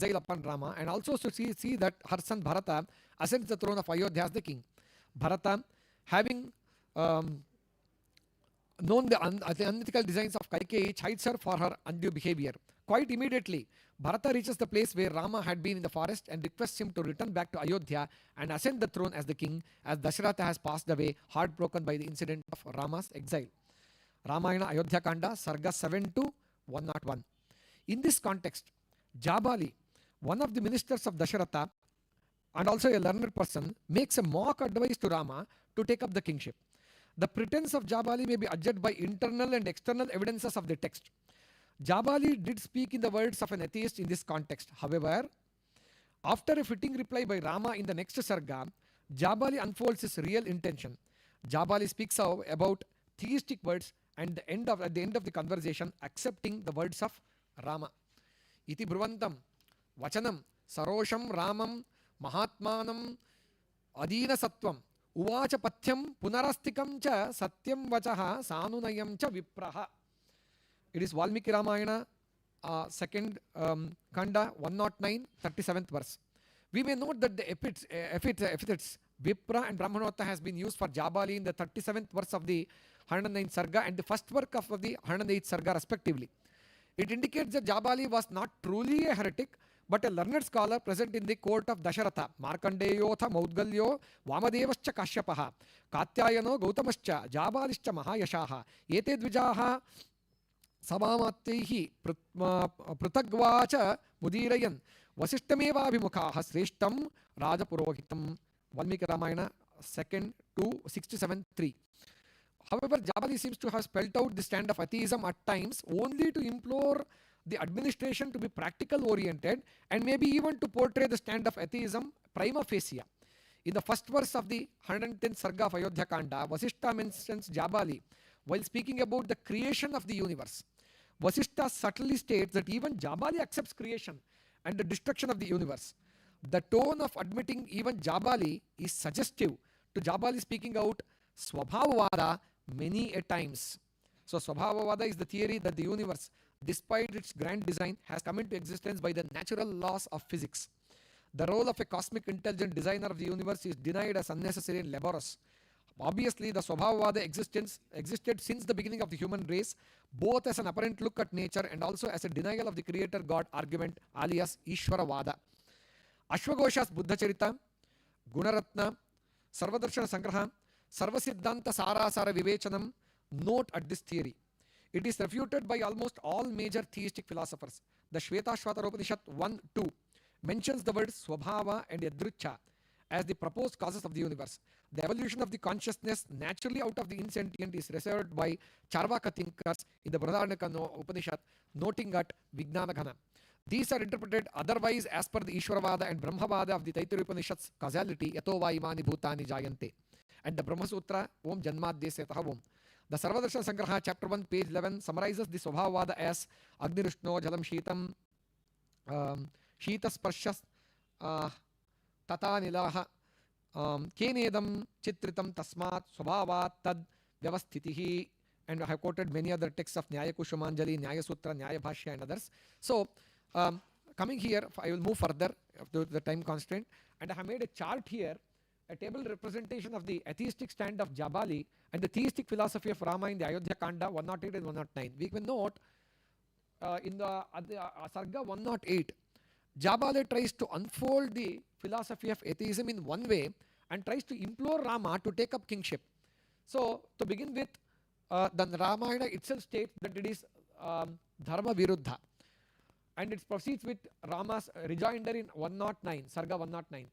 exile upon Rama, and also to see that her son Bharata ascends the throne of Ayodhya as the king. Bharata, having known the unethical designs of Kaikeyi, chides her for her undue behavior. Quite immediately, Bharata reaches the place where Rama had been in the forest and requests him to return back to Ayodhya and ascend the throne as the king, as Dasharatha has passed away, heartbroken by the incident of Rama's exile. Ramayana Ayodhya Kanda, Sarga 7 to 101. In this context, Jabali, one of the ministers of Dasharatha and also a learned person, makes a mock advice to Rama to take up the kingship. The pretense of Jabali may be adjudged by internal and external evidences of the text. Jabali did speak in the words of an atheist in this context. However, after a fitting reply by Rama in the next Sarga, Jabali unfolds his real intention. Jabali speaks about theistic words and at the end of the conversation, accepting the words of Rama. Iti Bruvantam, Vachanam, Sarosham Ramam, Mahatmanam, Adina Sattvam, Uvacha Pathyam, Punarastikam cha, Satyam Vachaha, Sanunayam cha Vipraha. It is Valmiki Ramayana, second Kanda, 109, 37th verse. We may note that the epithets Vipra and Brahmanotta has been used for Jabali in the 37th verse of the 109th Sarga and the first work of the 108th Sarga respectively. It indicates that Jabali was not truly a heretic, but a learned scholar present in the court of Dasharatha. Markandeyotha Maudgalyo Vamadevascha Kashyapaha Katyayano Gautamascha Jabalishcha Mahayashaha Ete Dvijaha Sabamattaihi Prutagvacha Mudirayan Vasishtameva Abhimukhaha Sreshtam Rajapurohitam. Valmiki Ramayana 2nd to 67.3. However, Jabali seems to have spelled out the stand of atheism at times only to implore the administration to be practical oriented and maybe even to portray the stand of atheism prima facie. In the first verse of the 110th Sarga of Ayodhya Kanda, Vasishta mentions Jabali while speaking about the creation of the universe. Vasishta subtly states that even Jabali accepts creation and the destruction of the universe. The tone of admitting even Jabali is suggestive to Jabali speaking out Swabhavavada many a times. So Swabhavavada is the theory that the universe, despite its grand design, has come into existence by the natural laws of physics. The role of a cosmic intelligent designer of the universe is denied as unnecessary and laborious. Obviously, the Swabhavavada existed since the beginning of the human race, both as an apparent look at nature and also as a denial of the creator God argument, alias Ishwaravada. Ashwagosha's Buddha Charita, Gunaratna, Sarvadarshana Sangraha, Sarvasiddhanta Sarasara Vivechanam note at this theory. It is refuted by almost all major theistic philosophers. The Shvetashvatara Upanishad 1-2 mentions the words Swabhava and Yadrucha as the proposed causes of the universe. The evolution of the consciousness naturally out of the insentient is reserved by Charvaka thinkers in the Brihadaranyaka Upanishad, noting at Vijnanaghana. These are interpreted otherwise as per the Ishwaravada and Brahmavada of the Taittiriya Upanishad's causality, Yato va imani bhutani jayante, and the Brahma Sutra, Om Janmadhyasya Om. The Sarvadarshana Sangraha, chapter 1, page 11, summarizes the Swabhavavada as Agnirushno Jalam Sheetam, Sheeta Sparshas, Tata Nilaha, Kenedam Chitritam Tasmat, Swabhavat Tad Vyavasthitihi, and I have quoted many other texts of Nyaya Kushumanjali, Nyaya Sutra, Nyaya Bhashya, and others. So, coming here, I will move further to the time constraint, and I have made a chart here, a table representation of the atheistic stand of Jabali and the theistic philosophy of Rama in the Ayodhya Kanda 108 and 109. We can note in the Sarga 108, Jabali tries to unfold the philosophy of atheism in one way and tries to implore Rama to take up kingship. So, to begin with, the Ramayana itself states that it is Dharma Viruddha, and it proceeds with Rama's rejoinder in 109, Sarga 109.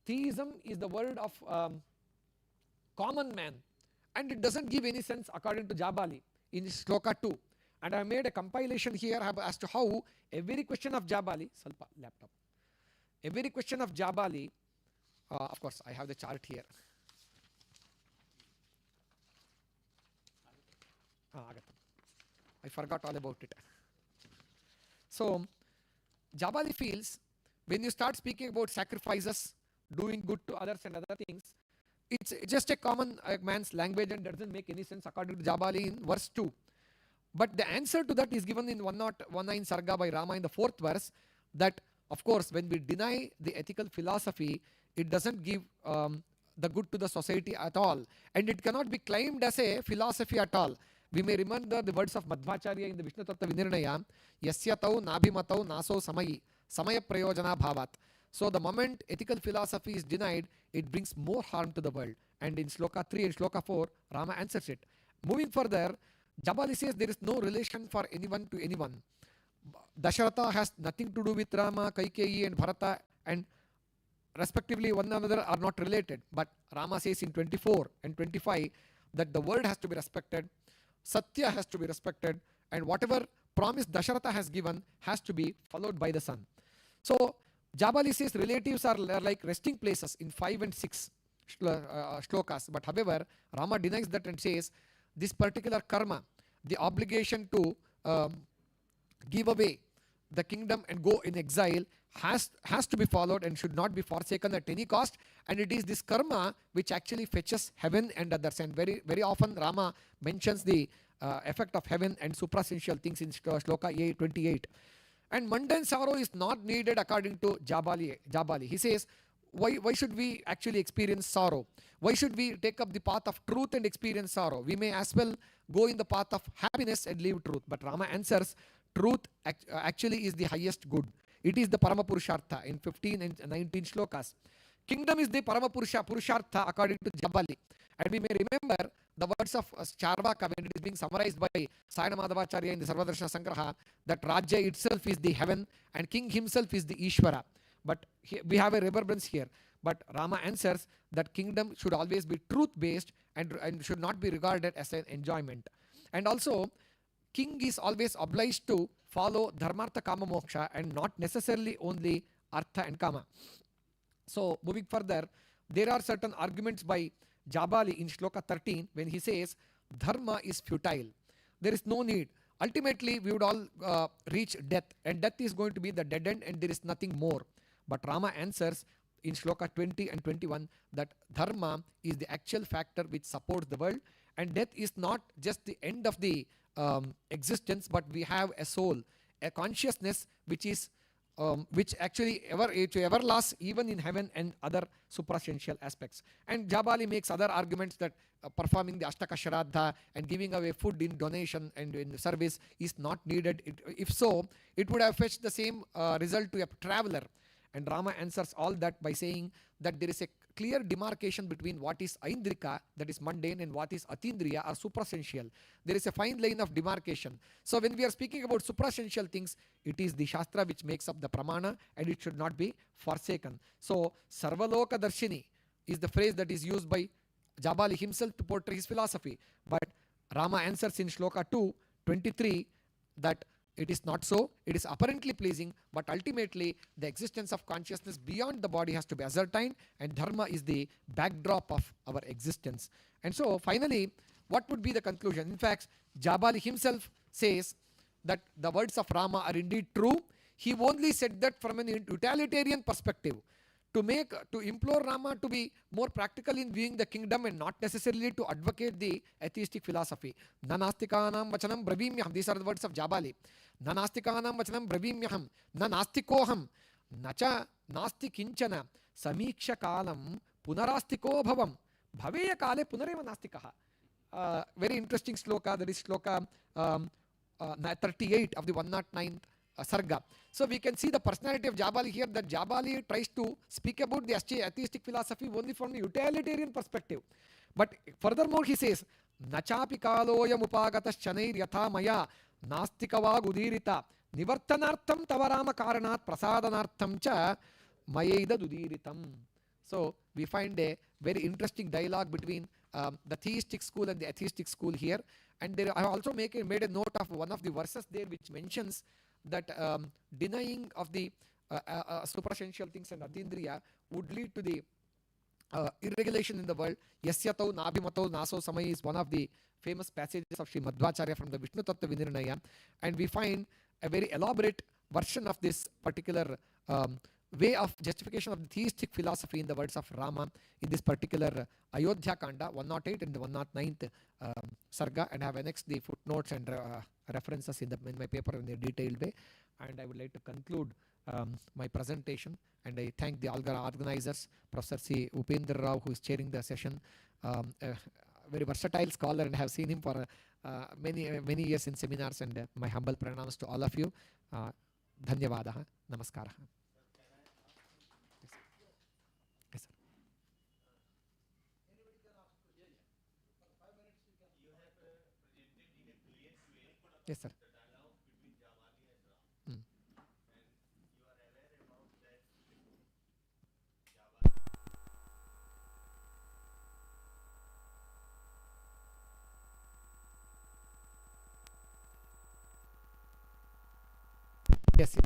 Theism is the word of common man, and it doesn't give any sense according to Jabali in Shloka 2. And I made a compilation here as to how every question of Jabali, every question of Jabali, of course I have the chart here. I forgot all about it. So, Jabali feels when you start speaking about sacrifices, doing good to others and other things, it's just a common man's language and doesn't make any sense according to Jabali in verse 2. But the answer to that is given in 109 Sarga by Rama in the 4th verse, that of course, when we deny the ethical philosophy, it doesn't give the good to the society at all, and it cannot be claimed as a philosophy at all. We may remember the words of Madhvacharya in the Vishnu Tattva Vinirnaya, Yasya tau nabhimatau naso samayi, samaya prayojana bhavat. So the moment ethical philosophy is denied, it brings more harm to the world. And in Shloka 3 and Shloka 4, Rama answers it. Moving further, Jabali says there is no relation for anyone to anyone. Dasharatha has nothing to do with Rama, Kaikeyi and Bharata, and respectively one another are not related. But Rama says in 24 and 25 that the word has to be respected, Satya has to be respected, and whatever promise Dasharatha has given has to be followed by the son. So Jabali says relatives are like resting places in 5 and 6 shlokas. But however, Rama denies that and says this particular karma, the obligation to give away the kingdom and go in exile has to be followed and should not be forsaken at any cost. And it is this karma which actually fetches heaven and others. And very, very often Rama mentions the effect of heaven and suprasential things in Shloka 28. And mundane sorrow is not needed according to Jabali. He says, why should we actually experience sorrow? Why should we take up the path of truth and experience sorrow? We may as well go in the path of happiness and live truth. But Rama answers, truth actually is the highest good. It is the Parama Purushartha in 15 and 19 shlokas. Kingdom is the Parama Purushartha according to Jabali. And we may remember the words of Charvaka when it is being summarized by Sayana Madhavacharya in the Sarvadarshana Sangraha, that Rajya itself is the heaven and king himself is the Ishvara. But we have a reverberance here. But Rama answers that kingdom should always be truth-based and should not be regarded as an enjoyment. And also, king is always obliged to follow Dharmartha Kama Moksha and not necessarily only Artha and Kama. So, moving further, there are certain arguments by Jabali in Shloka 13 when he says, Dharma is futile. There is no need. Ultimately, we would all reach death, and death is going to be the dead end and there is nothing more. But Rama answers in Shloka 20 and 21 that Dharma is the actual factor which supports the world, and death is not just the end of the existence, but we have a soul, a consciousness which actually ever lasts even in heaven and other suprasential aspects. And Jabali makes other arguments that performing the Ashtaka Shraddha and giving away food in donation and in service is not needed. If so, it would have fetched the same result to a traveler. And Rama answers all that by saying that there is a clear demarcation between what is Aindrika, that is mundane, and what is Atindriya or suprasential. There is a fine line of demarcation. So when we are speaking about suprasential things, it is the Shastra which makes up the Pramana and it should not be forsaken. So Sarvaloka Darshini is the phrase that is used by Jabali himself to portray his philosophy. But Rama answers in Shloka 2:23 that it is not so. It is apparently pleasing, but ultimately the existence of consciousness beyond the body has to be ascertained, and Dharma is the backdrop of our existence. And so finally, what would be the conclusion? In fact, Jabali himself says that the words of Rama are indeed true. He only said that from an utilitarian perspective, to implore Rama to be more practical in viewing the kingdom and not necessarily to advocate the atheistic philosophy. Nanastikanam vachanam bravimyaham. These are the words of Jabali. Nanastikanam vachanam bravimyaham. Nanastikoham. Nacha nasti kinchana. Samiksha kalam punarastiko bhavam. Bhaveya kale punareva nastikaha. Very interesting sloka. That is sloka 38 of the 109th Sarga. So we can see the personality of Jabali here, that Jabali tries to speak about the atheistic philosophy only from a utilitarian perspective. But furthermore he says, Nachapi kaloyam upagatas chanair yatha maya nastikavag udirita nivartanartham tavarama karanat prasadanartham cha mayaida udiritam. So we find a very interesting dialogue between the theistic school and the atheistic school here. And there I also made a note of one of the verses there which mentions that denying of the suprasential things and Atindriya would lead to the irregulation in the world. Yasyatau nabhimatau naso samai is one of the famous passages of SHRIMADRAMAYANAANTAARASHTRIYAGOSTHI from the Vishnu Tattva Vinirnaya, and we find a very elaborate version of this particular way of justification of the theistic philosophy in the words of Rama in this particular Ayodhya Kanda 108 and the 109th Sarga, and I have annexed the footnotes and references in my paper in a detailed way. And I would like to conclude my presentation, and I thank the organizers, Professor C. Upendra Rao, who is chairing the session, a very versatile scholar, and have seen him for many years in seminars, and my humble pranams to all of you. Dhanyavadaha, namaskara. Yes, sir. Yes, sir. Mm. Yes, yes.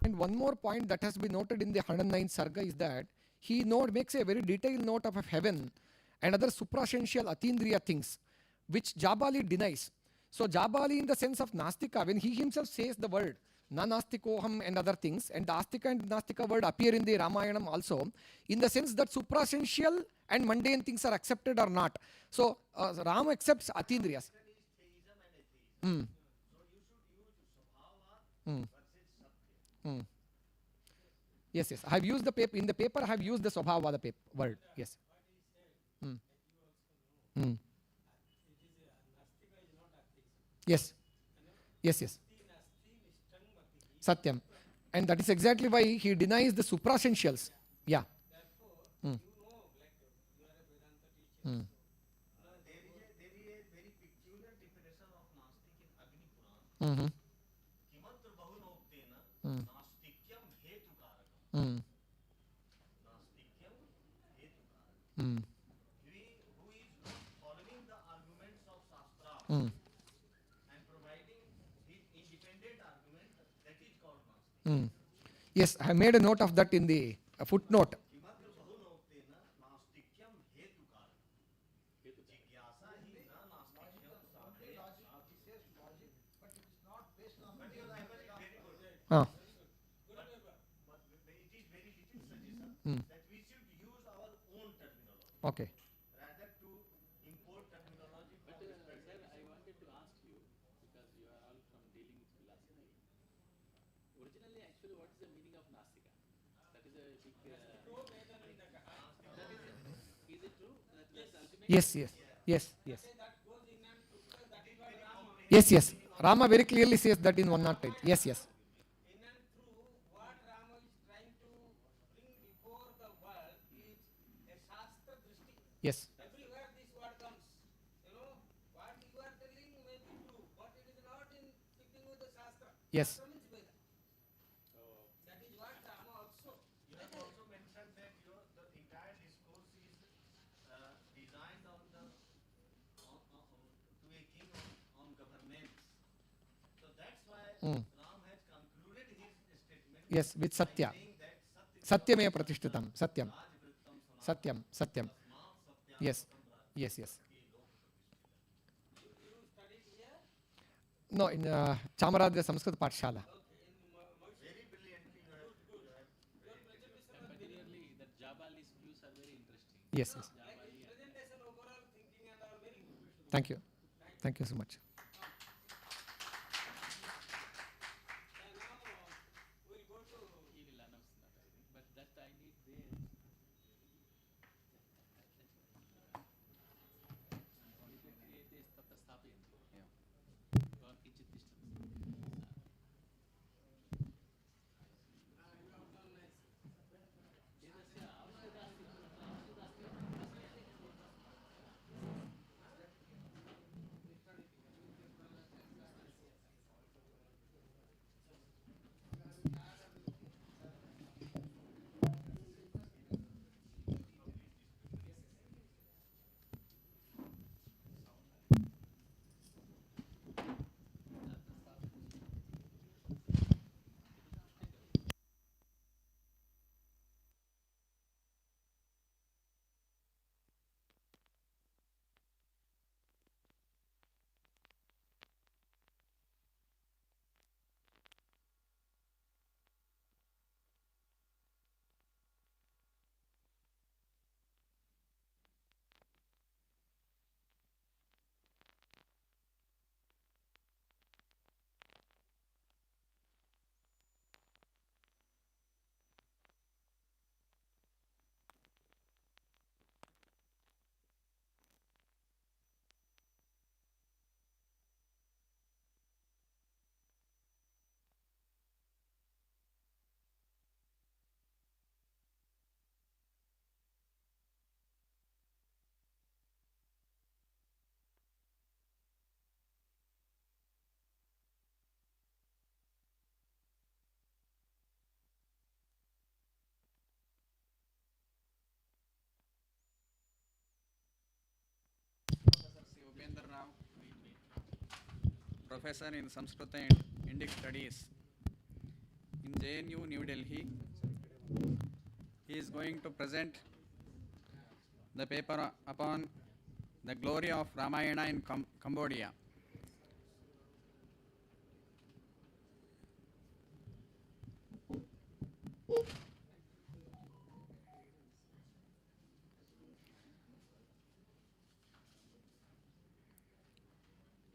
And one more point that has been noted in the 109th Sarga is that he makes a very detailed note of heaven and other suprasential atindriya things, which Jabali denies. So Jabali, in the sense of Nastika, when he himself says the word Nanastikoham and other things, and the Astika and Nastika word appear in the Ramayana also, in the sense that suprasential and mundane things are accepted or not. So Ram accepts atindriyas. Mm. Mm. Mm. Yes, yes. I have used the paper. In the paper, I have used the Swabhava, the paper word. Yes. Mm. Mm. Yes. Yes, yes. Satyam. And that is exactly why he denies the suprasentials. Yeah. Mm. Mm. Mm-hmm. Mm. Mm. Mm. Mm. Mm. Yes, I made a note of that in the footnote. Ah. Mm. Okay. Yes, yes, yes, yes. Yes, yes. Rama very clearly says that in 108. Yes, yes. Yes. Yes. Mm. Yes, with Satya. Satyameva Pratishtitam. Satyam. Satyam. Satyam. Yes. Yes, yes. No, in Chamarajya Sanskrit Pathshala. Yes, yes. Thank you. Thank you so much. Upendra, Professor in Sanskrit and Indic Studies in J.N.U, New Delhi. He is going to present the paper upon the glory of Ramayana in Cambodia.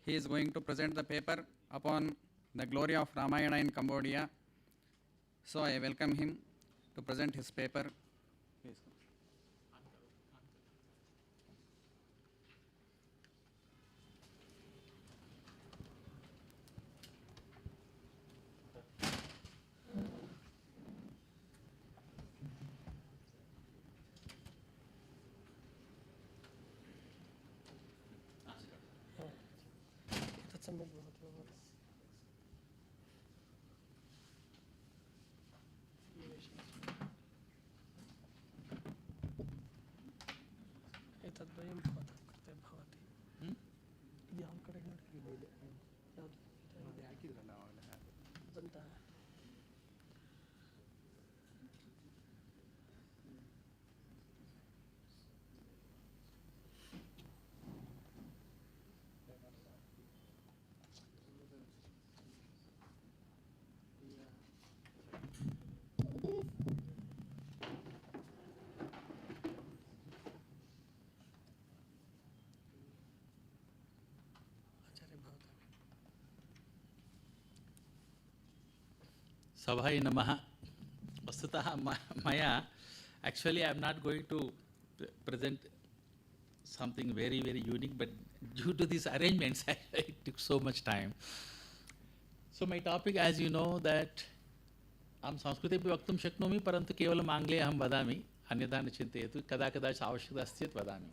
He is going to present the paper upon the glory of Ramayana in Cambodia. So I welcome him to present his paper. Please. एतद्वयं भवतः कृते भवति ಯಾವ ಕಡೆ ನೋಡಿ ಬಂತ Sabhai Namaha. Vastutah Maya, actually I am not going to present something very, very unique, but due to these arrangements, it took so much time. So my topic, as you know, that अहं संस्कृते अपि वक्तुं शक्नोमि, परन्तु केवलम् आङ्ग्ले अहं वदामि, अन्यथा न चिन्तयतु, कदा कदाचित् आवश्यकता अस्ति चेत् वदामि.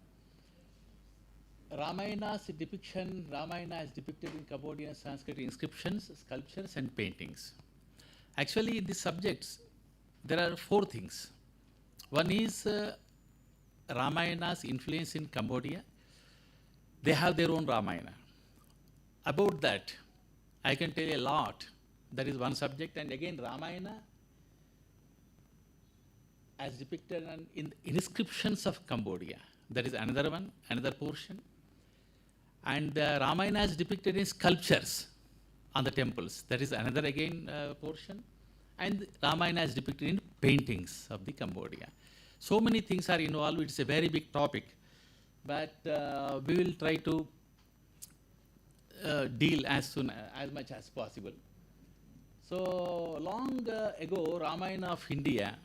Ramayana's depiction, Ramayana is depicted in Cambodian Sanskrit inscriptions, sculptures and paintings. Actually, in these subjects, there are four things. One is Ramayana's influence in Cambodia. They have their own Ramayana. About that, I can tell you a lot, That is one subject. And again, Ramayana as depicted in the inscriptions of Cambodia. That is another one, another portion. And Ramayana is depicted in sculptures on the temples. That is another again portion. And Ramayana is depicted in paintings of the Cambodia. So many things are involved. It's a very big topic. But we will try to deal as much as possible. So long ago, Ramayana of India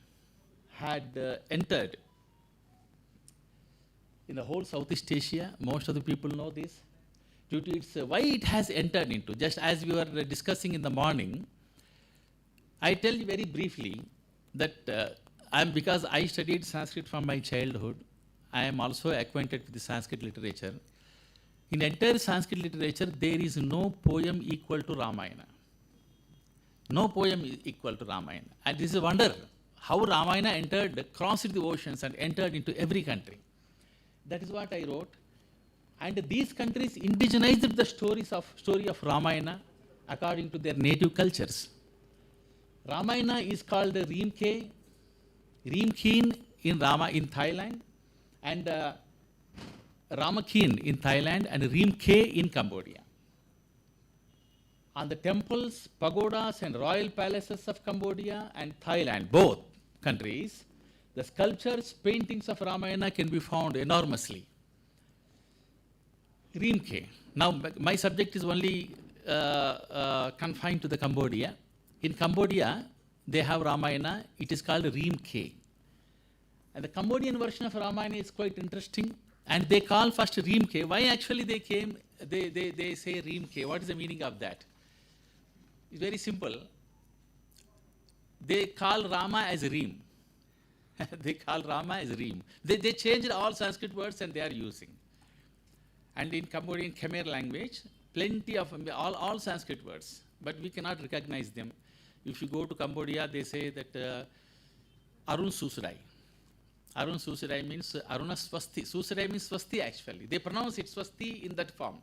had entered in the whole Southeast Asia. Most of the people know this. Due to its, why it has entered into, just as we were discussing in the morning, I tell you very briefly that because I studied Sanskrit from my childhood, I am also acquainted with the Sanskrit literature. In entire Sanskrit literature, there is no poem equal to Ramayana. No poem is equal to Ramayana. And this is a wonder how Ramayana entered, crossed the oceans and entered into every country. That is what I wrote. And these countries indigenized the story of Ramayana according to their native cultures. Ramayana is called Reemke, Reemkeen in Thailand, and Ramakeen in Thailand, and Reemke in Cambodia. On the temples, pagodas, and royal palaces of Cambodia and Thailand, both countries, the sculptures, paintings of Ramayana can be found enormously. Reemke. Now, my subject is only confined to the Cambodia. In Cambodia, they have Ramayana. It is called Reemke. And the Cambodian version of Ramayana is quite interesting. And they call first Reemke. Why actually they say Reemke? What is the meaning of that? It's very simple. They call Rama as Reem. They call Rama as Reem. They changed all Sanskrit words and they are using. And in Cambodian Khmer language, plenty of all Sanskrit words, but we cannot recognize them. If you go to Cambodia, they say that Arun Susurai. Arun Susurai means Aruna Swasti. Susurai means Swasti actually. They pronounce it Swasti in that form.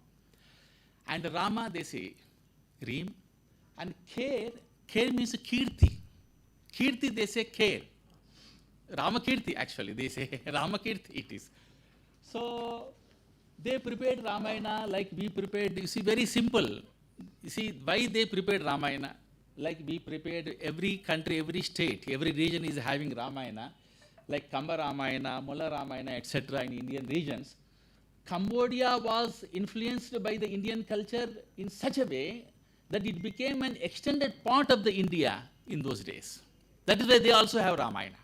And Rama, they say Reem. And Kher means Kirti. Kirti, they say Kher. Ramakirti actually, they say Ramakirti it is. So they prepared Ramayana like we prepared. You see, very simple. You see, why they prepared Ramayana? Like we prepared, every country, every state, every region is having Ramayana, like Kamba Ramayana, Mulla Ramayana, etc. in Indian regions. Cambodia was influenced by the Indian culture in such a way that it became an extended part of the India in those days. That is why they also have Ramayana.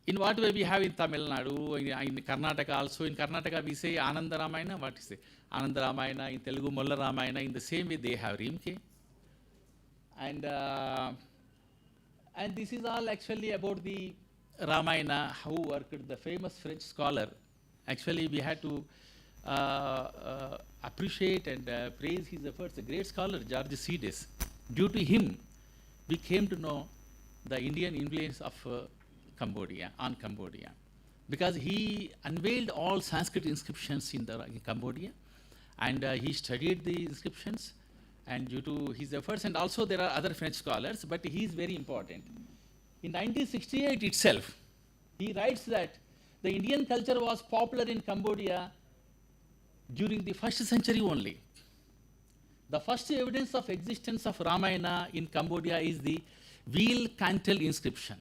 In what way we have in Tamil Nadu, in Karnataka also. In Karnataka we say Ananda Ramayana. What is it? Ananda Ramayana. In Telugu, Mulla Ramayana. In the same way they have Reemke. And this is all actually about the Ramayana, who worked, the famous French scholar. Actually we had to appreciate and praise his efforts. A great scholar, George C.S. Due to him, we came to know the Indian influence of Cambodia, because he unveiled all Sanskrit inscriptions in Cambodia, and he studied the inscriptions, and due to his efforts, and also there are other French scholars, but he is very important. In 1968 itself, he writes that the Indian culture was popular in Cambodia during the 1st century only. The first evidence of existence of Ramayana in Cambodia is the wheel cantel inscription,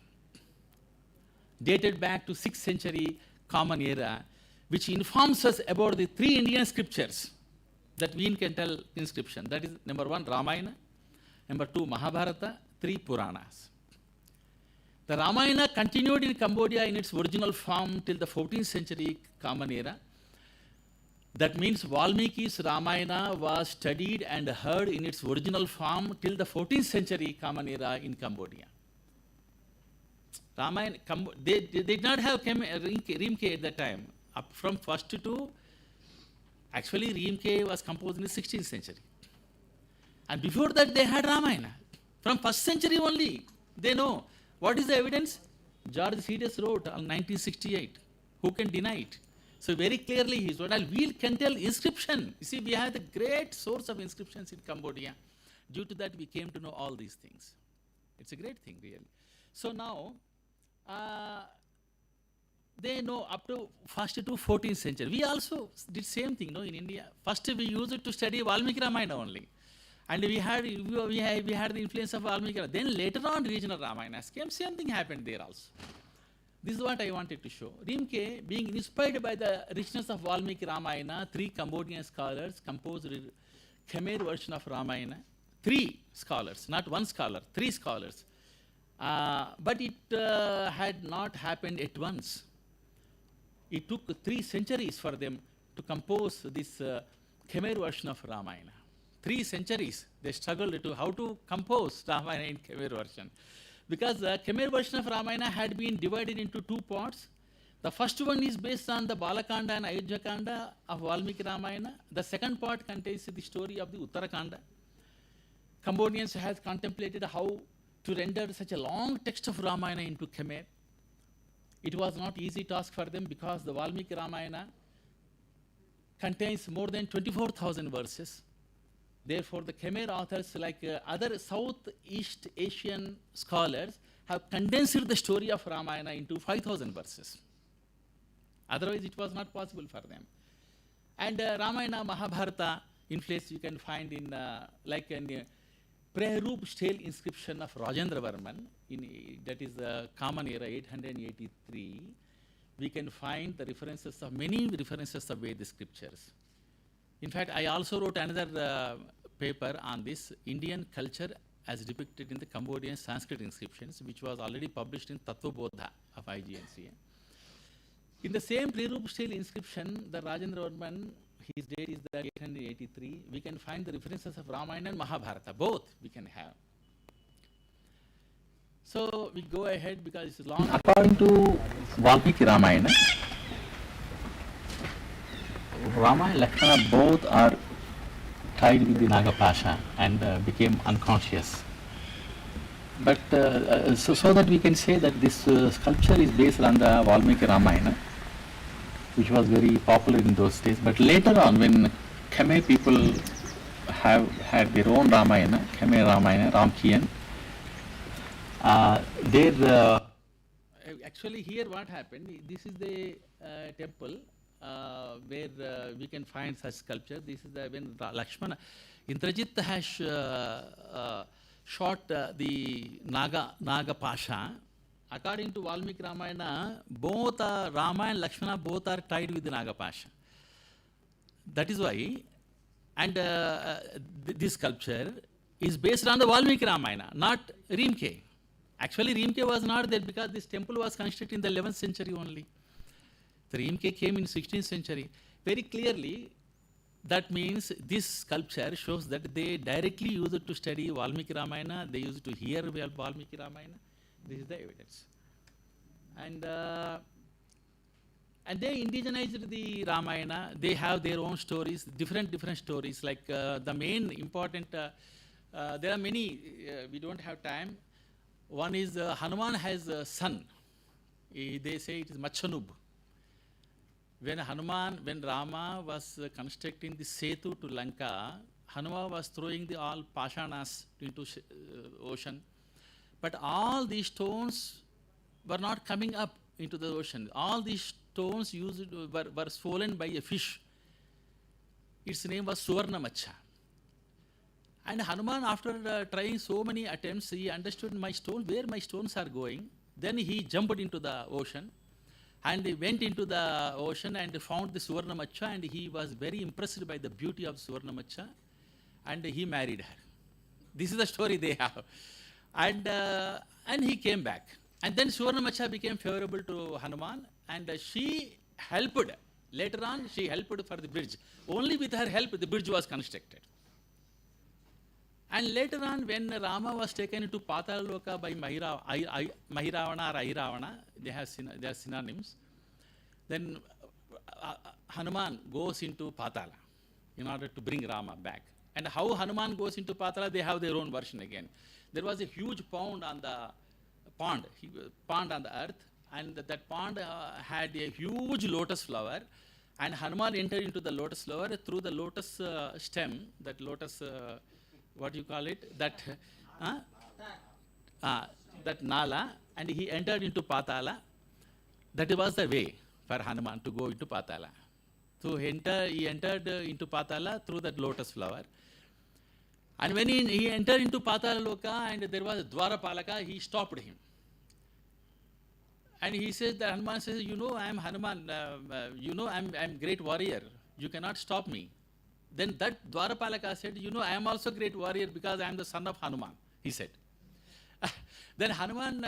dated back to 6th century Common Era, which informs us about the 3 Indian scriptures, that wheel cantel inscription. That is number 1, Ramayana, number 2, Mahabharata, 3, Puranas. The Ramayana continued in Cambodia in its original form till the 14th century Common Era. That means Valmiki's Ramayana was studied and heard in its original form till the 14th century Common Era in Cambodia. Ramayana, they did not have Reemke at that time. Up from 1st to, actually Reemke was composed in the 16th century. And before that they had Ramayana. From 1st century only, they know. What is the evidence? George C.S. wrote on 1968. Who can deny it? So very clearly he wrote, wheel cantel inscription. You see, we have the great source of inscriptions in Cambodia. due to that we came to know all these things. It's a great thing, really. So now, they know up to first to 14th century. We also did same thing, in India. First we used it to study Valmiki Ramayana only. And we had the influence of Valmiki Ramayana. Then later on regional Ramayanas came, same thing happened there also. This is what I wanted to show. Rimke, being inspired by the richness of Valmiki Ramayana, 3 Cambodian scholars composed a Khmer version of Ramayana. 3 scholars, not 1 scholar, 3 scholars. But it had not happened at once. It took 3 centuries for them to compose this Khmer version of Ramayana. 3 centuries they struggled to how to compose Ramayana in Khmer version. Because the Khmer version of Ramayana had been divided into 2 parts. The first one is based on the Balakanda and Ayodhyakanda of Valmiki Ramayana. The second part contains the story of the Uttarakanda. Cambodians have contemplated how to render such a long text of Ramayana into Khmer. It was not easy task for them because the Valmiki Ramayana contains more than 24,000 verses. Therefore, the Khmer authors, like other Southeast Asian scholars, have condensed the story of Ramayana into 5,000 verses. Otherwise, it was not possible for them. And Ramayana, Mahabharata influence you can find in like a Praharoop stele inscription of Rajendra Varman, that is the common era 883. We can find the references of many references of Vedic scriptures. In fact, I also wrote another paper on this Indian culture as depicted in the Cambodian Sanskrit inscriptions, which was already published in Tattva Bodha of IGNCA. In the same Praharoop stele inscription, the Rajendra Varman, his date is the 883, we can find the references of Ramayana and Mahabharata, both we can have. So we go ahead because it's long. According to Valmiki Ramayana, Rama and Lakshmana both are tied with the Nagapasha and became unconscious. But so that we can say that this sculpture is based on the Valmiki Ramayana, which was very popular in those days. But later on, when Khmer people have had their own Ramayana, Khmer Ramayana, Ramkian, actually here what happened, this is the temple where we can find such sculpture. This is the when Lakshmana, Indrajit has shot the Naga Pasha. According to Valmiki Ramayana, both Rama and Lakshmana both are tied with the Naga Pasha. That is why, and this sculpture is based on the Valmiki Ramayana, not Rimke. Actually, Rimke was not there because this temple was constructed in the 11th century only. The Rimke came in 16th century. Very clearly, that means this sculpture shows that they directly used it to study Valmiki Ramayana, they used to hear Valmiki Ramayana. This is the evidence. And they indigenized the Ramayana. They have their own stories, different stories. Like the main important, there are many, we don't have time. One is Hanuman has a son. They say it is Machanub. When Rama was constructing the Setu to Lanka, Hanuman was throwing all Pashanas into ocean. But all these stones were not coming up into the ocean. All these stones were swollen by a fish. Its name was Suvarnamacha. And Hanuman, after trying so many attempts, he understood where my stones are going. Then he jumped into the ocean. And he went into the ocean and found the Suvarnamacha, and he was very impressed by the beauty of Suvarnamacha. And he married her. This is the story they have. And he came back. And then Suvarnamacha became favorable to Hanuman, and she helped. Later on, she helped for the bridge. Only with her help, the bridge was constructed. And later on, when Rama was taken into Patala by Mahiravana or Airavana, they are synonyms, then Hanuman goes into Patala in order to bring Rama back. And how Hanuman goes into Patala, they have their own version again. There was a huge pond on the earth, and that pond had a huge lotus flower, and Hanuman entered into the lotus flower through the lotus stem, that lotus what you call it, uh, that Nala, and he entered into Patala. That was the way for Hanuman to go into Patala. So he entered into Patala through that lotus flower. And when he entered into Patala Loka and there was Dwarapalaka, he stopped him. And he says, that Hanuman says, you know, I am Hanuman, you know, I'm great warrior. You cannot stop me. Then that Dwarapalaka said, you know, I am also great warrior because I am the son of Hanuman, he said. Then Hanuman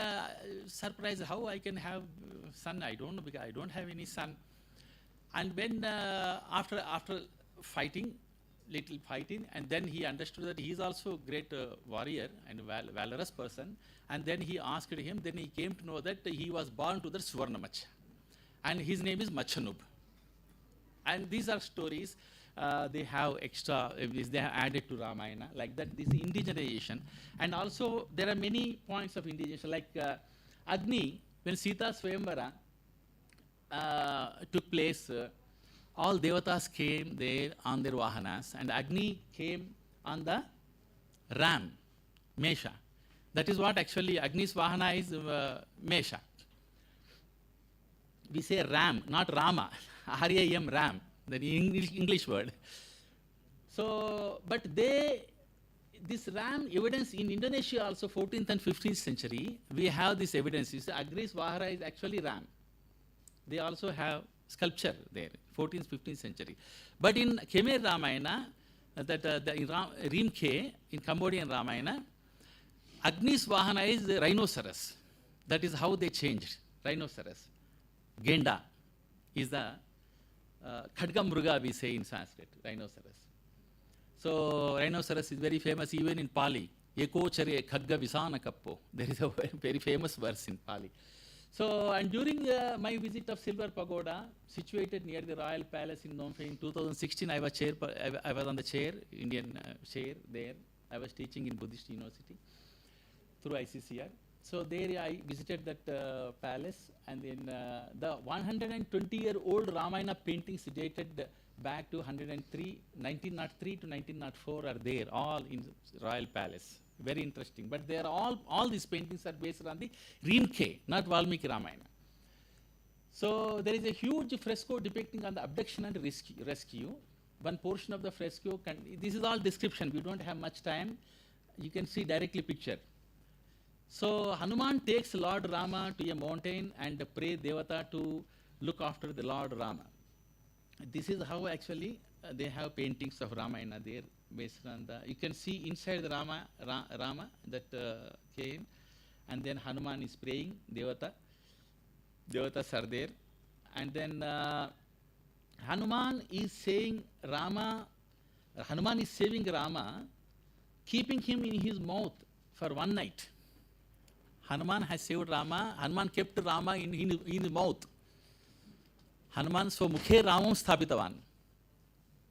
surprised, how I can have son? I don't know, because I don't have any son. And when after fighting, little fighting, and then he understood that he is also a great warrior and valorous person. And then he asked him, then he came to know that he was born to the Suvarnamach. And his name is Machanub. And these are stories they have extra, they have added to Ramayana, like that, this indigenization. And also there are many points of indigenization, like Agni, when Sita Swayamvara took place, all devatas came there on their vahanas, and Agni came on the ram, Mesha. That is what actually Agni's vahana is, Mesha. We say ram, not Rama, R-A-M, ram, the English word. So, but this ram evidence in Indonesia also, 14th and 15th century, we have this evidence. Agni's vahana is actually ram. They also have sculpture there, 14th, 15th century. But in Khmer Ramayana, in Rimke, in Cambodian Ramayana, Agni's Vahana is the rhinoceros. That is how they changed, rhinoceros. Genda is the Khadgamruga we say in Sanskrit, rhinoceros. So rhinoceros is very famous even in Pali. Ekochare Khadga Visana Kappo. There is a very famous verse in Pali. So, and during my visit of Silver Pagoda, situated near the Royal Palace in Phnom Penh in 2016, I was on the chair, Indian chair there. I was teaching in Buddhist University through ICCR. So there I visited that palace, and then the 120-year-old Ramayana paintings dated back to 1903 to 1904 are there, all in Royal Palace. Very interesting. But they are all these paintings are based on the Rimke, not Valmiki Ramayana. So there is a huge fresco depicting on the abduction and rescue. One portion of the fresco, this is all description, we don't have much time. You can see directly picture. So Hanuman takes Lord Rama to a mountain and pray Devata to look after the Lord Rama. This is how actually they have paintings of Ramayana there. Based on the, you can see inside the Rama that came, and then Hanuman is praying, Devatas are there, and then Hanuman is saying Hanuman is saving Rama, keeping him in his mouth for one night. Hanuman has saved Rama, Hanuman kept Rama in his mouth. Hanuman Swamukhe Ramam Sthapitavan.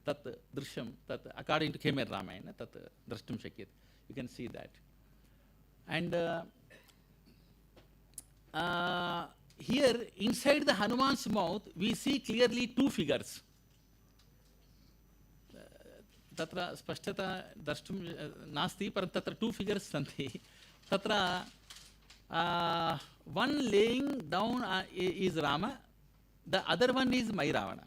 Tat Drishyam, tat according to Khmer Ramayana, tat Drashtum Shakyat. You can see that. And here, inside the Hanuman's mouth, we see clearly two figures. Tatra spashtata drashtum nasti, par tatra two figures santi. Tatra one laying down is Rama, the other one is Ravana.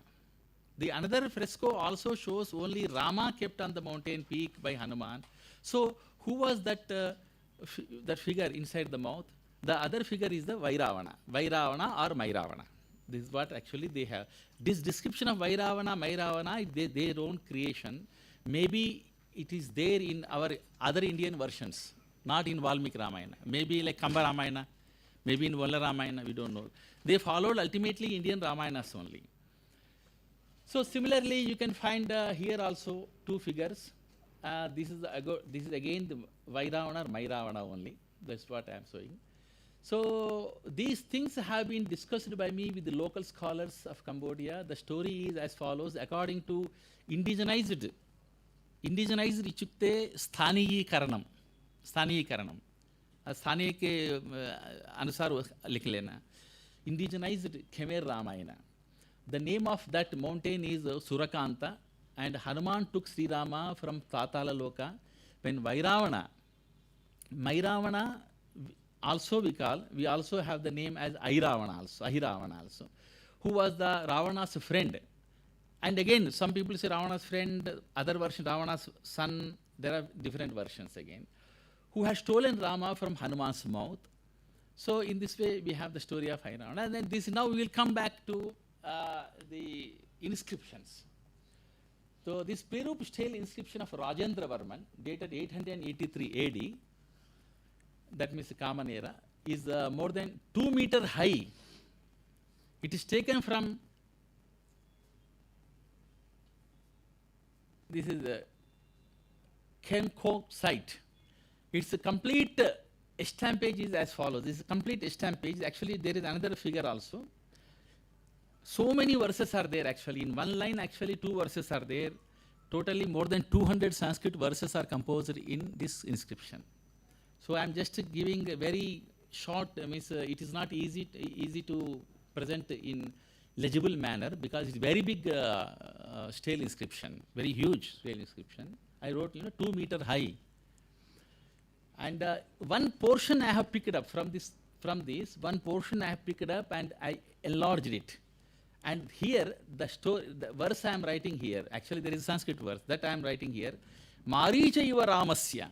The another fresco also shows only Rama kept on the mountain peak by Hanuman. So who was that figure inside the mouth? The other figure is the Vairavana or Mairavana. This is what actually they have. This description of Vairavana, Mairavana is their own creation. Maybe it is there in our other Indian versions, not in Valmiki Ramayana. Maybe like Kamba Ramayana, maybe in Valla Ramayana, we don't know. They followed ultimately Indian Ramayanas only. So similarly, you can find here also two figures. This is again the Vairavana or Mairavana only. That's what I am showing. So these things have been discussed by me with the local scholars of Cambodia. The story is as follows. According to indigenized इत्युक्ते स्थानीयीकरणम स्थानीय के अनुसार लिख लेना. Indigenized Khmer Ramayana. The name of that mountain is Surakanta, and Hanuman took Sri Rama from Tatala Loka, when Mairavana also we also have the name as Ahiravana also, who was the Ravana's friend. And again, some people say Ravana's friend, other version Ravana's son, there are different versions again, who has stolen Rama from Hanuman's mouth. So in this way, we have the story of Ahiravana. And then now we will come back to the inscriptions. So this Perup stele inscription of Rajendra Varman, dated 883 AD, that means the common era, is more than 2 meter high. It is taken from, this is the Kenko site. Its a complete estampage is as follows. This is a complete estampage. Actually, there is another figure also. So many verses are there actually. In one line, actually 2 verses are there. Totally more than 200 Sanskrit verses are composed in this inscription. So I am just giving a very short, means it is not easy to present in legible manner because it's very big stele inscription, very huge stele inscription. I wrote, 2 meter high. And one portion I have picked up from this, one portion I have picked up and I enlarged it. And here, the verse I am writing here, actually there is a Sanskrit verse that I am writing here, Maricha iva Ramasya.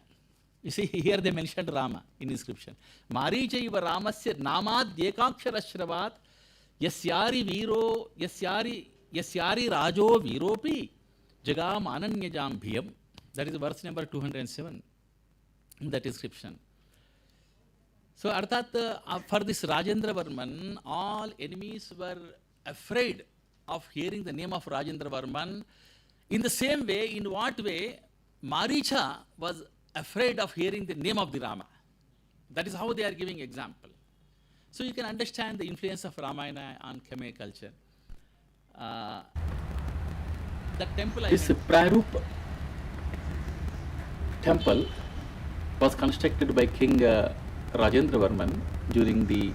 You see, here they mentioned Rama in inscription. Maricha iva Ramasya namad ekakshara yasyari viro, yasyari rajo viropi jagam ananyajam bhiyam. That is verse number 207 in that inscription. So, Arthat, for this Rajendra Varman, all enemies were afraid of hearing the name of Rajendra Varman. In the same way, in what way Maricha was afraid of hearing the name of the Rama. That is how they are giving example. So you can understand the influence of Ramayana on Khmer culture. The temple, this Prarup temple was constructed by King Rajendra Varman during the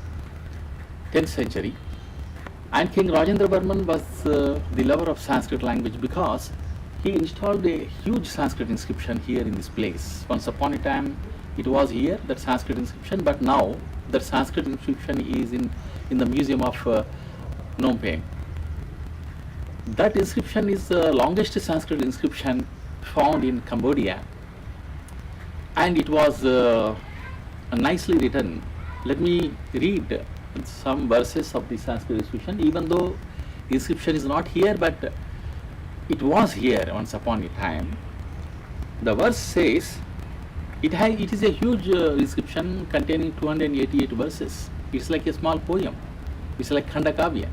10th century. And King Rajendra Varman was the lover of Sanskrit language because he installed a huge Sanskrit inscription here in this place. Once upon a time, it was here, that Sanskrit inscription, but now that Sanskrit inscription is in the museum of Phnom Penh. That inscription is the longest Sanskrit inscription found in Cambodia, and it was nicely written. Let me read some verses of the Sanskrit inscription, even though the inscription is not here, but it was here once upon a time. The verse says, it is a huge inscription containing 288 verses. It's like a small poem. It's like Khandakavya.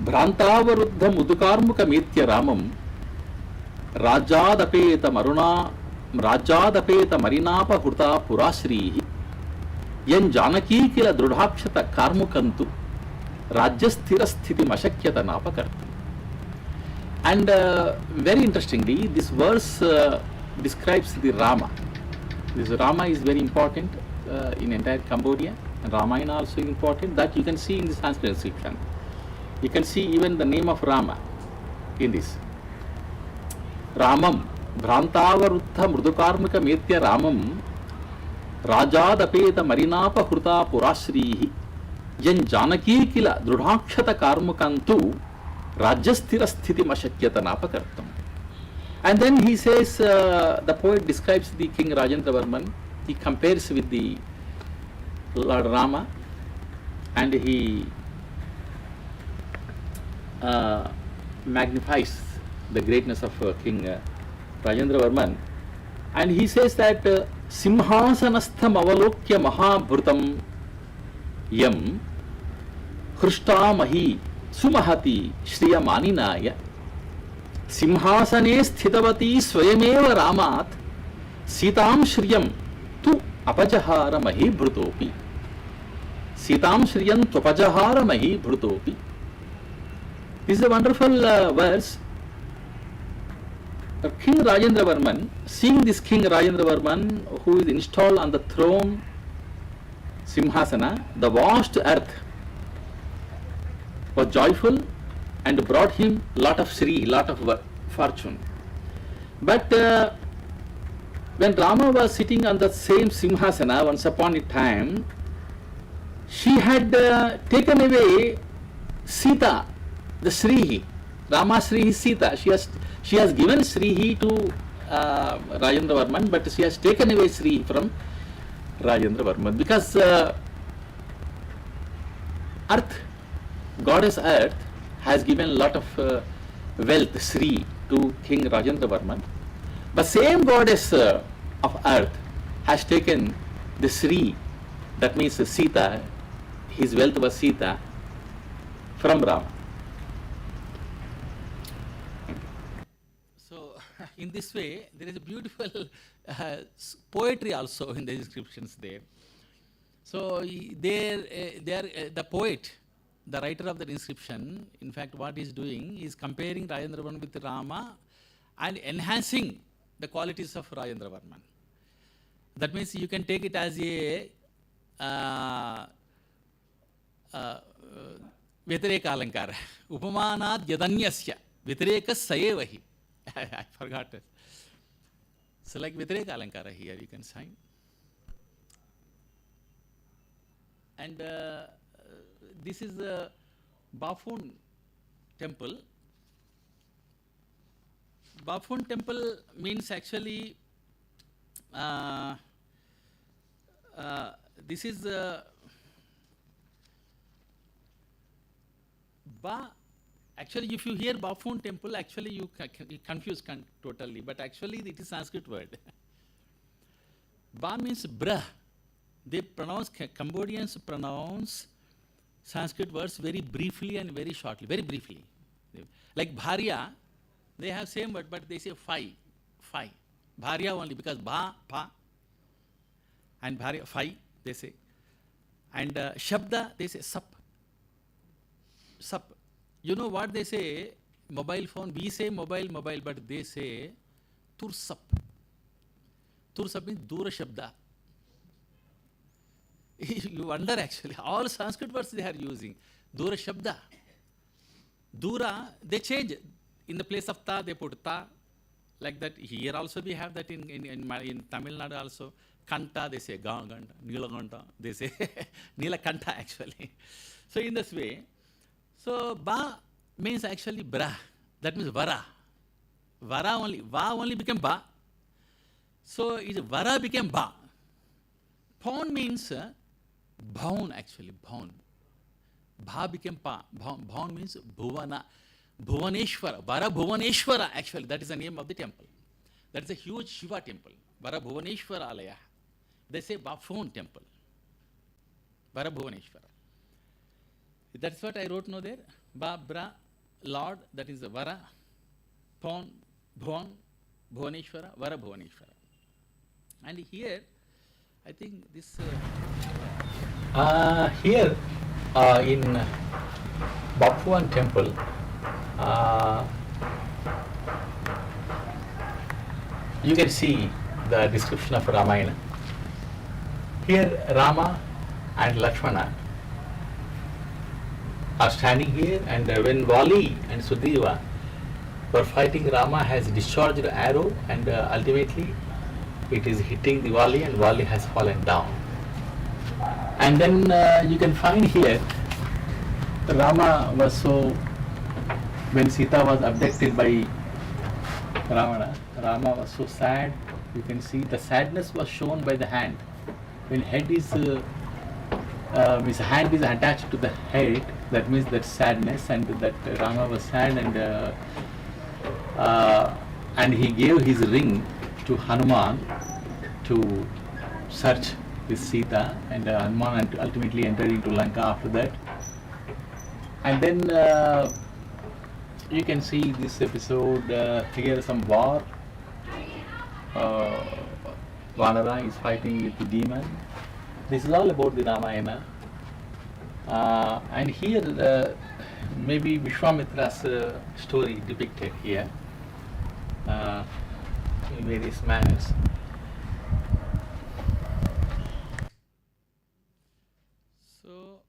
Bhrantavaruddha mudukarmuka metya ramam rajadapeta marinapa hurta purashrihi yan janaki kila drudhakshata karmukantu rajyasthira sthiti mashakyata napakartu. And very interestingly, this verse describes the Rama. This Rama is very important in entire Cambodia, and Ramayana also important. That you can see in the Sanskrit inscription. You can see even the name of Rama in this. Ramam, Bhrantavaruddha mrudukarmika metya Ramam, Rajadapeta marinapa hruta purashrihi, yan janaki kila drudhakshata karmukantu, Rajyasthira sthiti mashakyata napakartam. And then he says, the poet describes the King Rajendra Varman. He compares with the Lord Rama, and he magnifies the greatness of King Rajendra Varman. And he says that Simhasanastham avalokya mahabhrutam yam Khrishta mahi sumahati shriya maninaya Simhasane sthitavati swayameva ramat Sitam shriyam tu apajahara mahi bhrutopi. Sitam shriyam tu apajahara mahi bhrutopi. This is a wonderful verse. King Rajendra Varman, seeing this King Rajendra Varman who is installed on the throne Simhasana, the vast earth was joyful and brought him lot of Shri, lot of fortune. But when Rama was sitting on the same Simhasana once upon a time, she had taken away Sita, the Srihi. Rama Srihi Sita. She has given Srihi to Rajendra Varman, but she has taken away Srihi from Rajendra Varman because Earth, goddess Earth, has given a lot of wealth, Sri, to King Rajendra Varman. The same goddess of Earth has taken the Sri, that means Sita, his wealth was Sita, from Rama. So, in this way, there is a beautiful poetry also in the descriptions there. So, the poet, the writer of the inscription, in fact, what he is doing is comparing Rajendra Varman with Rama and enhancing the qualities of Rajendra Varman. That means you can take it as a Vyatireka Alankara. Upamanad Yadanyasya. Vyatireka Sayevahi. I forgot it. So, like Vyatireka Alankara here, you can sign. And this is the Bafun temple. Bafun temple means actually this is Ba. Actually, if you hear Bafun temple, actually you confuse totally, but actually it is Sanskrit word. Ba means Brah. They pronounce, Cambodians pronounce Sanskrit words very briefly and very shortly, very briefly. Like Bharya, they have same word, but they say Phai. Bharya only, because Bha, Pa, and Bharya, Phai, they say. And Shabda, they say Sap. You know what they say? Mobile phone, we say mobile, but they say Tursap. Tursap means Dura Shabda. You wonder actually, all Sanskrit words they are using. Dura Shabda. Dura, they change. In the place of Ta, they put Ta. Like that. Here also we have that in Tamil Nadu also. Kanta, they say Ganta. Nilakanta, they say Nilakanta actually. So in this way, so Ba means actually Bra. That means Vara. Vara only. Va only became Ba. So Vara became Ba. Pawn means Bhaun actually, Bhaun. Bha became Pa. Bhaun means Bhuvana. Bhuvaneshwara. Vara Bhuvaneshwara actually, that is the name of the temple. That is a huge Shiva temple. Vara Bhuvaneshwara Alaya. They say Bafun temple. Vara Bhuvaneshwara. That's what I wrote now there. Ba, Bra, Lord, that is the Vara. Pawn, Bhuvan, Bhuvaneshwara, Vara Bhuvaneshwara. And here, I think this here in Bapuan temple, you can see the description of Ramayana. Here Rama and Lakshmana are standing here, and when Vali and Sudhiva were fighting, Rama has discharged an arrow, and ultimately it is hitting the Vali, and Vali has fallen down. And then you can find here Rama was so, when Sita was abducted by Ravana, Rama was so sad. You can see the sadness was shown by the hand. When head is his hand is attached to the head, that means that sadness, and that Rama was sad, and he gave his ring to Hanuman to search with Sita, and Hanuman ultimately entered into Lanka after that. And then you can see this episode, here some war. Vanara is fighting with the demon. This is all about the Ramayana. And here maybe Vishwamitra's story depicted here in various manners. So,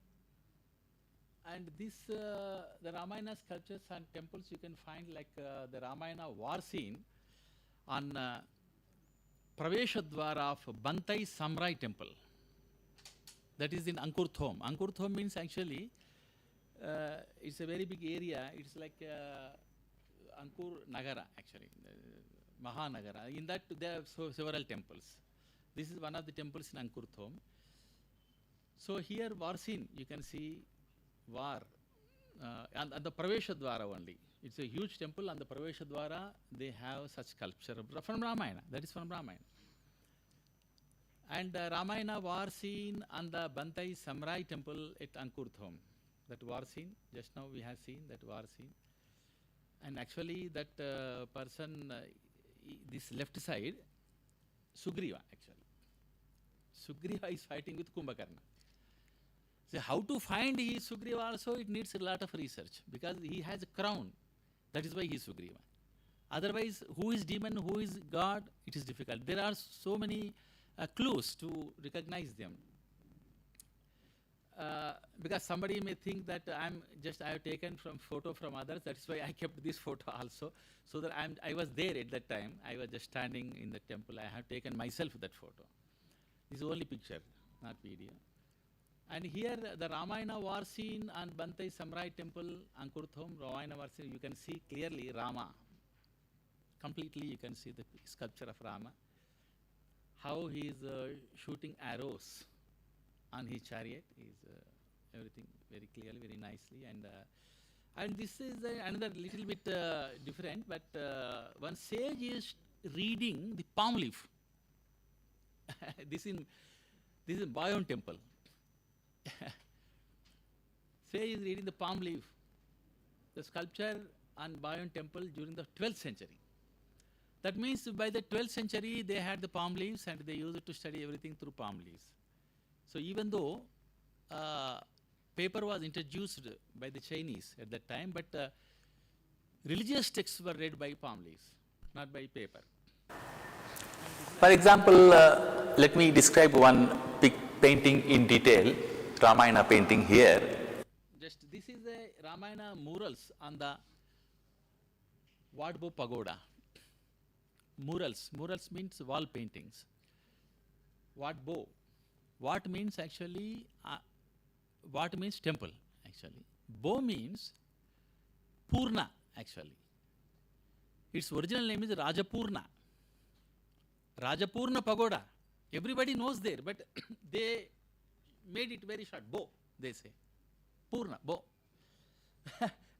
and this, the Ramayana sculptures and temples you can find, like the Ramayana war scene on Praveshadwara of Bantai Samurai temple. That is in Ankurthom. Ankurthom means actually, it's a very big area. It's like Ankur Nagara actually, Mahanagara. In that there are several temples. This is one of the temples in Ankurthom. So here war scene, you can see war. And the Praveshadwara only. It's a huge temple. On the Praveshadwara, they have such sculpture from Ramayana. That is from Ramayana. And Ramayana war scene on the Bantai Samurai temple at Ankurthom. That war scene, just now we have seen that war scene. And actually that person, this left side, Sugriva actually. Sugriva is fighting with Kumbhakarna. So how to find he is Sugriva also, it needs a lot of research because he has a crown. That is why he is Sugriva. Otherwise, who is demon, who is God, it is difficult. There are so many clues to recognize them. Because somebody may think that I have taken from photo from others. That's why I kept this photo also. So that I was there at that time. I was just standing in the temple. I have taken myself that photo. This is only picture, not video. And here the Ramayana war scene on Bantai Samurai temple, Ankurthom, Ramayana war scene, you can see clearly Rama. Completely you can see the sculpture of Rama. How he is shooting arrows on his chariot is everything very clearly, very nicely. And this is another little bit different, but one sage is reading the palm leaf. This is Bayon temple. Sage is reading the palm leaf, the sculpture on Bayon temple during the 12th century. That means by the 12th century they had the palm leaves and they used it to study everything through palm leaves. So even though paper was introduced by the Chinese at that time, but religious texts were read by palm leaves, not by paper. For example, let me describe one big painting in detail, Ramayana painting here. Just this is the Ramayana murals on the Vadbo Pagoda. Murals means wall paintings. Vadbo. What means actually, what means temple actually. Bo means Purna actually. Its original name is Rajapurna. Rajapurna Pagoda. Everybody knows there, but they made it very short. Bo, they say. Purna, Bo.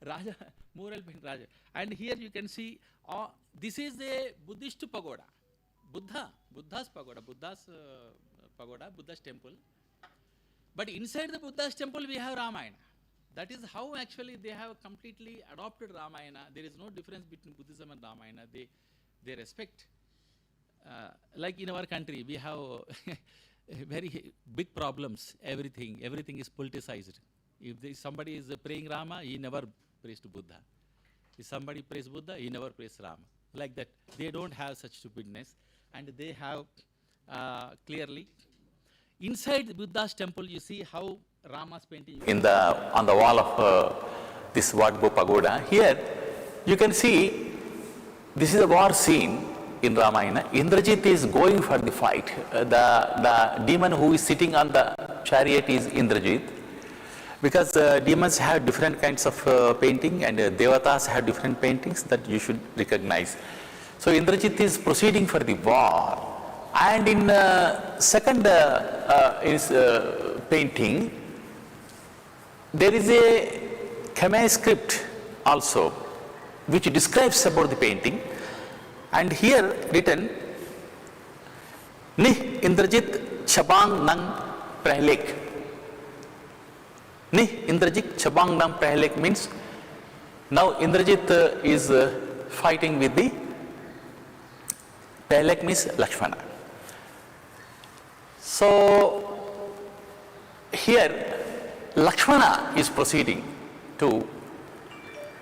Raja, mural paint Raja. And here you can see, this is a Buddhist pagoda. Buddha's pagoda, Buddha's temple. But inside the Buddha's temple we have Ramayana. That is how actually they have completely adopted Ramayana. There is no difference between Buddhism and Ramayana. They respect. Like in our country, we have very big problems. Everything is politicized. If somebody is praying Rama, he never prays to Buddha. If somebody prays Buddha, he never prays Rama. Like that. They don't have such stupidness. And they have clearly, inside Buddha's temple, you see how Rama's painting. On the wall of this Vadbo Pagoda, here you can see this is a war scene in Ramayana. Indrajit is going for the fight. The demon who is sitting on the chariot is Indrajit. Because demons have different kinds of painting and devatas have different paintings that you should recognize. So Indrajit is proceeding for the war. And in second painting, there is a Khmer script also which describes about the painting. And here written, Nih Indrajit Chabang Nang Prahlek. Nih Indrajit Chabang Nang Prahlek means now Indrajit is fighting with the Prahlek means Lakshmana. So here Lakshmana is proceeding to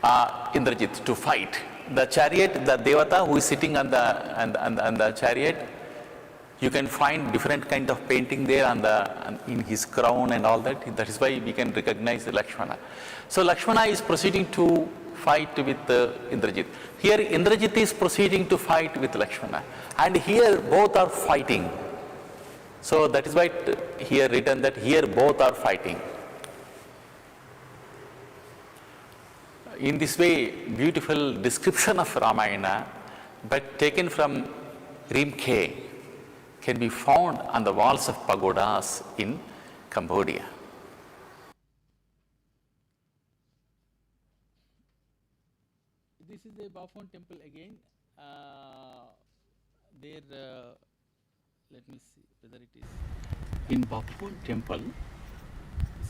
Indrajit to fight. The chariot, the devata who is sitting on the chariot, you can find different kind of painting there in his crown and all that. That is why we can recognize Lakshmana. So Lakshmana is proceeding to fight with Indrajit. Here Indrajit is proceeding to fight with Lakshmana, and here both are fighting. So that is why here written that here both are fighting. In this way, beautiful description of Ramayana, but taken from Rimke, can be found on the walls of pagodas in Cambodia. This is the Bafon temple again. There, let me see whether it is in Bafon temple.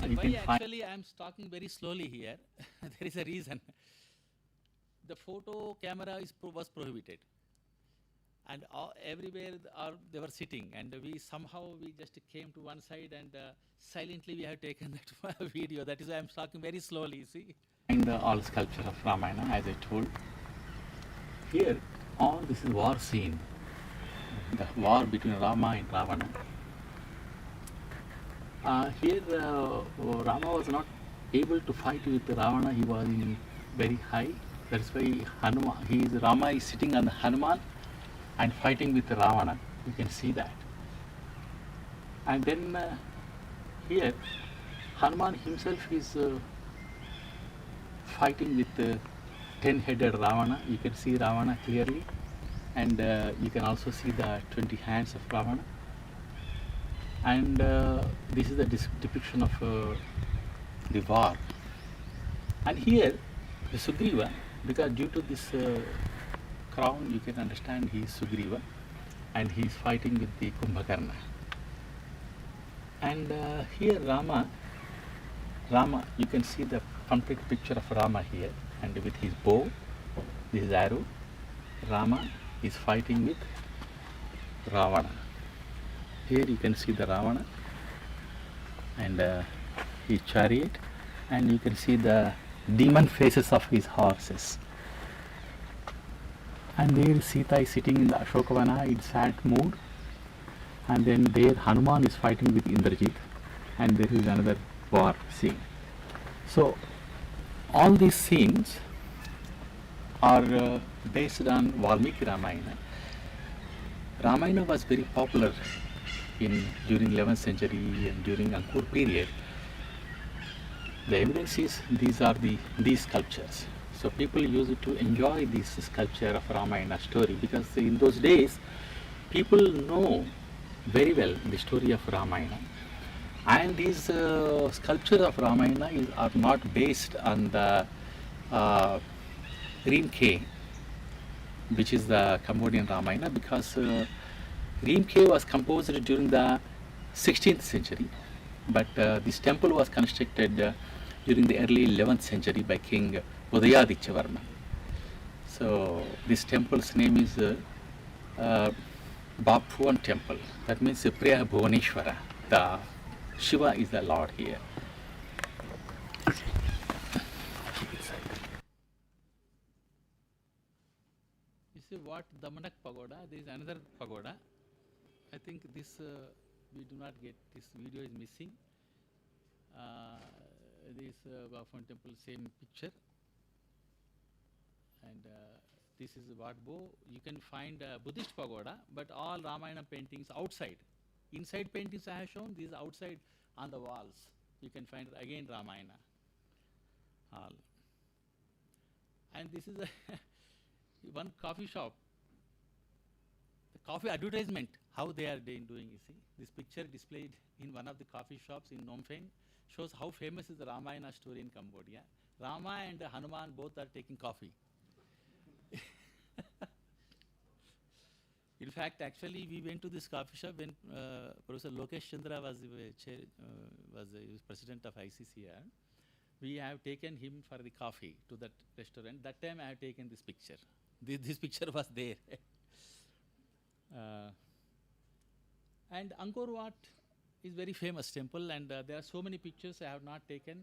See, why actually I am talking very slowly here? There is a reason. The photo camera was prohibited, and everywhere they were sitting, and we just came to one side, and silently we have taken that video. That is why I am talking very slowly. See, and all sculpture of Ramayana, as I told. Here, all this is war scene, the war between Rama and Ravana. Here, Rama was not able to fight with Ravana. He was in very high. That's why Rama is sitting on the Hanuman and fighting with Ravana. You can see that. And then here, Hanuman himself is fighting with the 10-headed Ravana. You can see Ravana clearly, and you can also see the 20 hands of Ravana. And this is the depiction of the war. And here, the Sugriva, because due to this crown, you can understand he is Sugriva, and he is fighting with the Kumbhakarna. And here Rama, you can see the complete picture of Rama here, and with his bow, this arrow, Rama is fighting with Ravana. Here you can see the Ravana and his chariot, and you can see the demon faces of his horses. And there Sita is sitting in the Ashokavana in sad mood, and then there Hanuman is fighting with Indrajit, and there is another war scene. So all these scenes are based on Valmiki Ramayana. Ramayana was very popular during 11th century and during Ankur period. The evidence is these sculptures. So people used to enjoy this sculpture of Ramayana story, because in those days people know very well the story of Ramayana. And these sculptures of Ramayana are not based on the Rimke, which is the Cambodian Ramayana, because Rimke was composed during the 16th century, but this temple was constructed during the early 11th century by King Udayadityavarma. So this temple's name is Baphuan temple. That means Priya Bhuvaneshwara. The Shiva is the Lord here. You see what Damanak pagoda? There is another pagoda. I think this we do not get. This video is missing. This Baphuan temple, same picture. And this is Vatbo. You can find Buddhist pagoda, but all Ramayana paintings outside. Inside paintings I have shown, these outside on the walls. You can find again Ramayana. All. And this is one coffee shop. The coffee advertisement, how they are doing, you see. This picture displayed in one of the coffee shops in Phnom Penh shows how famous is the Ramayana story in Cambodia. Rama and Hanuman both are taking coffee. In fact, actually, we went to this coffee shop when Professor Lokesh Chandra was president of ICCR. We have taken him for the coffee to that restaurant. That time I have taken this picture. This picture was there. And Angkor Wat is very famous temple, and there are so many pictures I have not taken.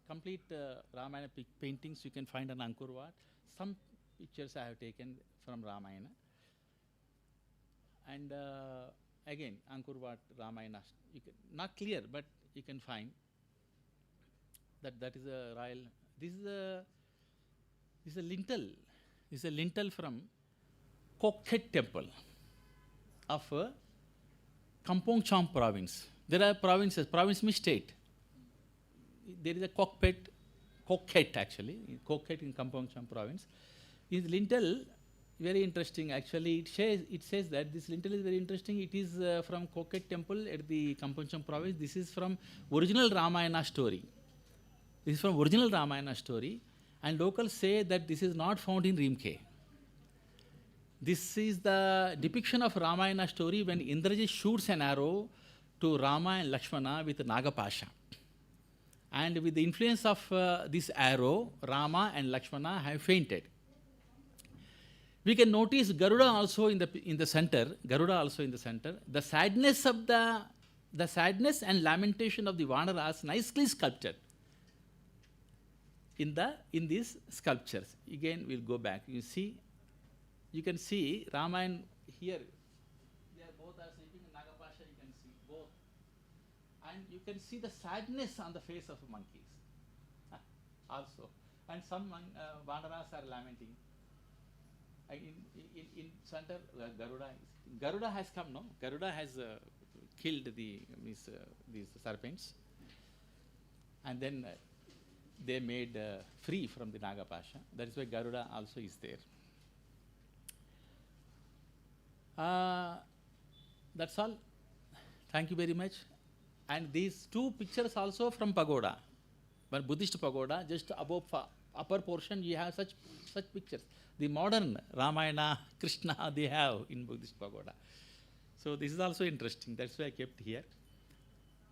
Complete Ramayana paintings you can find on Angkor Wat. Some pictures I have taken from Ramayana. And again, Angkor Wat Ramayana, not clear, but you can find that is a royal. This is a is a lintel from Kokhet temple of Kampong Cham province. There are provinces, province means state. There is a Kokhet actually, Kokhet in Kampong Cham province. This lintel, very interesting actually, it says that this lintel is very interesting. It is from Kokhet temple at the Kampong Cham province. This is from original Ramayana story. This is from original Ramayana story, and locals say that this is not found in Rimke. This is the depiction of Ramayana story when Indrajit shoots an arrow to Rama and Lakshmana with Nagapasha. And with the influence of this arrow, Rama and Lakshmana have fainted. We can notice Garuda also in the center. Garuda also in the center. The sadness and lamentation of the Vanaras nicely sculpted in these sculptures. Again, we'll go back. You can see Rama and here, they are both are sleeping in Nagapasha, you can see both. And you can see the sadness on the face of monkeys also. And some Vanaras are lamenting. In center, Garuda has come, no? Garuda has killed these serpents. And then they made free from the Nagapasha. That is why Garuda also is there. That's all. Thank you very much. And these two pictures also from pagoda, but Buddhist pagoda, just above upper portion you have such pictures. The modern Ramayana, Krishna they have in Buddhist pagoda. So this is also interesting. That's why I kept here.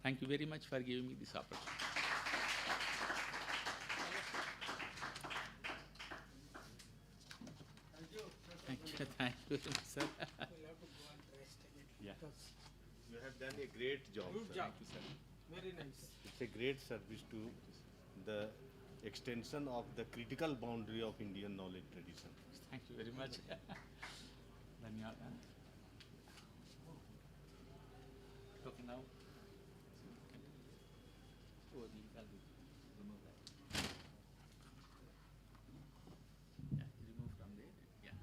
Thank you very much for giving me this opportunity. Thank you, sir. Yeah. You have done a great job, sir. Thank you, sir. Very nice. It's a great service to the extension of the critical boundary of Indian knowledge tradition. Thank you very much. Dhanyawad. Okay, now. Oh, you can remove that. Yeah, remove from there. Yeah.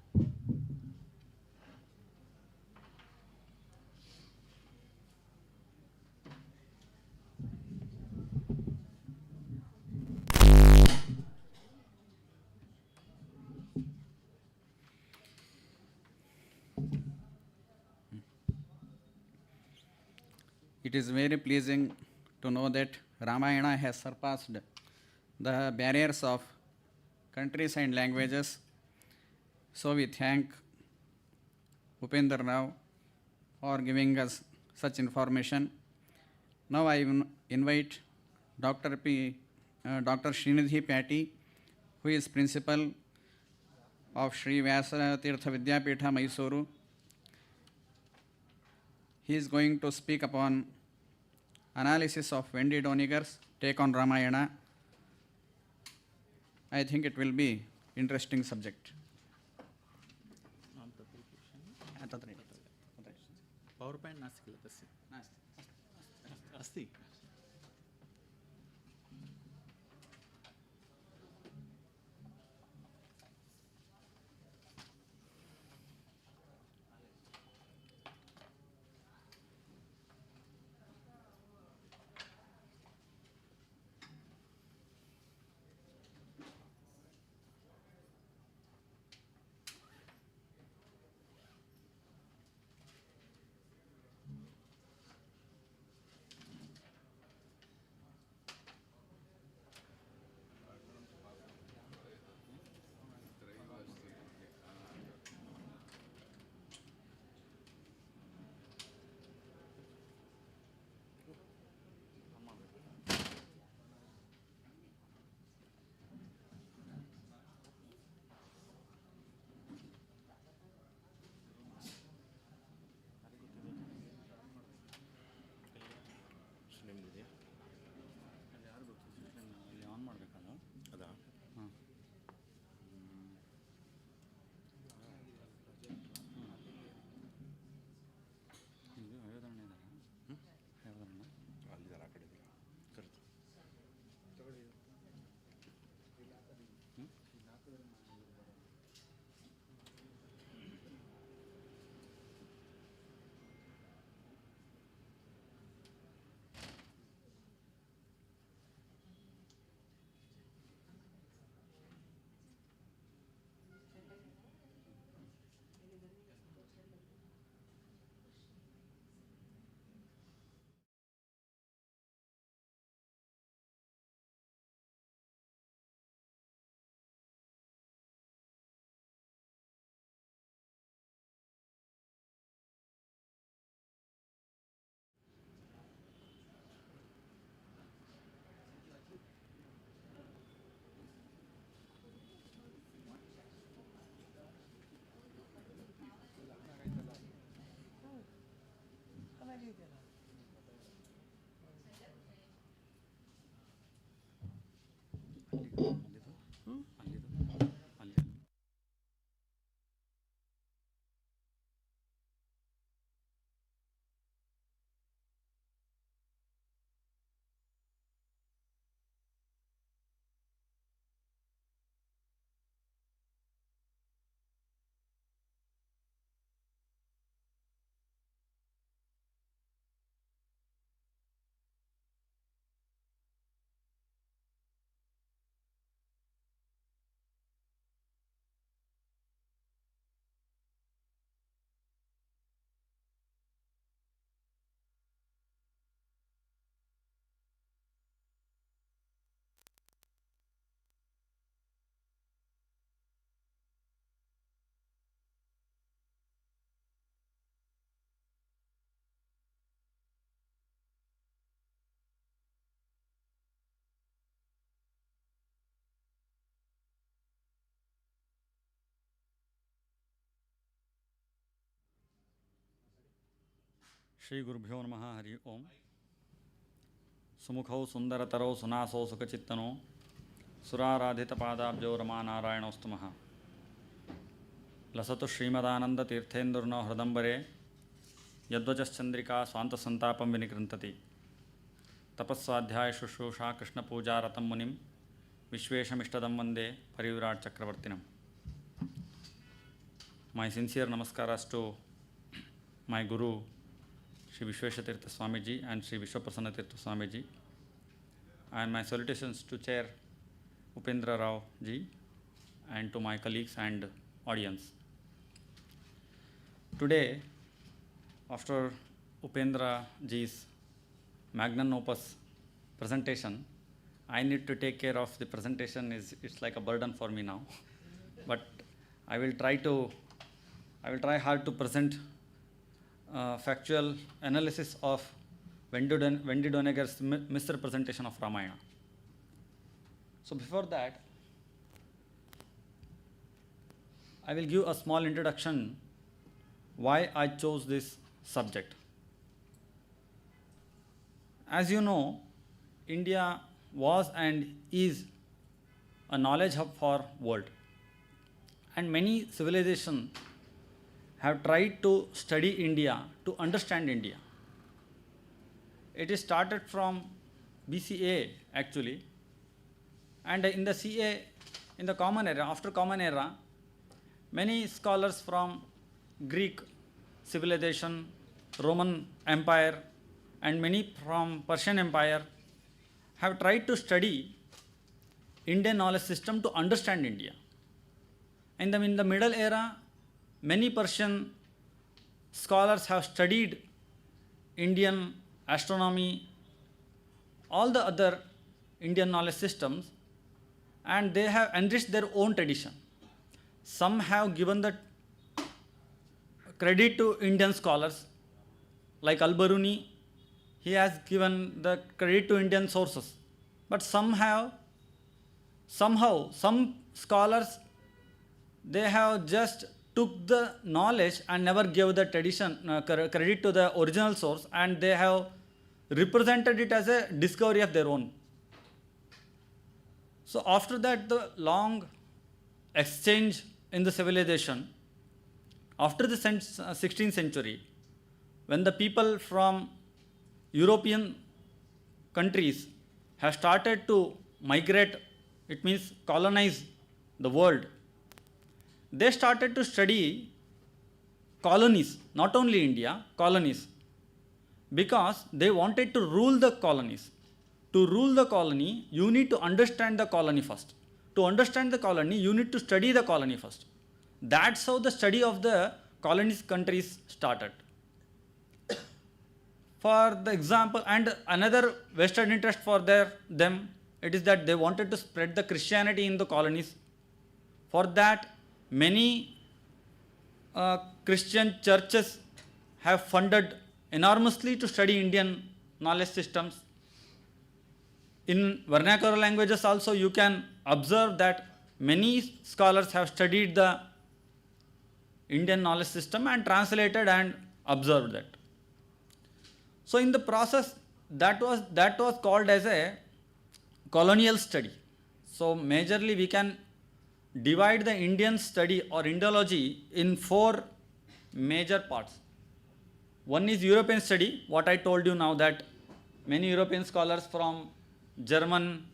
It is very pleasing to know that Ramayana has surpassed the barriers of countries and languages. So we thank Upendra for giving us such information. Now I invite Dr. Srinidhi Pyati, who is principal of Sri Vyasatirtha Vidyapeetha, Mysuru. He is going to speak upon analysis of Wendy Doniger's take on Ramayana. I think it will be interesting subject. PowerPoint नास्ति किल तस्य अस्ति श्री गुरुभ्यो नमः हरि ओम सुमुखौ सुंदरतरौ सुनासौ सुखचित्तनो सुराराधितपादाब्जो रमानारायणोस्तुमः लसतु श्रीमदानन्दतीर्थेन्दुर्नो हृदम्बरे यद्वचश्चन्द्रिका स्वान्तसन्तापं विनिकृन्तति तपस्वाध्याय शुश्रूषा कृष्णपूजारतं मुनिं विश्वेशमिष्टदं वन्दे परिविराट चक्रवर्तिनं. My sincere namaskaras to my Guru Shri Vyasatirtha Swamiji and Shri Vishwaprasannatirtha Swamiji, and my salutations to Chair Upendra Rao ji and to my colleagues and audience. Today, after Upendra ji's magnum opus presentation, I need to take care of the presentation. It's like a burden for me now, but I will try hard to present factual analysis of Wendy Doniger's misrepresentation of Ramayana. So before that, I will give a small introduction why I chose this subject. As you know, India was and is a knowledge hub for world, and many civilizations have tried to study India, to understand India. It is started from BCA actually, and in the CA, in the Common Era, after Common Era, many scholars from Greek civilization, Roman Empire, and many from Persian Empire have tried to study Indian knowledge system to understand India. And in the Middle Era, many Persian scholars have studied Indian astronomy, all the other Indian knowledge systems, and they have enriched their own tradition. Some have given the credit to Indian scholars, like Al-Biruni, he has given the credit to Indian sources. But somehow, some scholars, they have just took the knowledge and never gave the tradition credit to the original source, and they have represented it as a discovery of their own. So after that, the long exchange in the civilization, after the 16th century, when the people from European countries have started to migrate, it means colonize the world, they started to study colonies, not only India, colonies, because they wanted to rule the colonies. To rule the colony, you need to understand the colony first. To understand the colony, you need to study the colony first. That's how the study of the colonist countries started. For the example, and another Western interest for them, it is that they wanted to spread the Christianity in the colonies. For that, many Christian churches have funded enormously to study Indian knowledge systems. In vernacular languages also, you can observe that many scholars have studied the Indian knowledge system and translated and observed that. So in the process, that was called as a colonial study. So So majorly we can divide the Indian study or Indology in 4 major parts. One is European study, what I told you now, that many European scholars from German,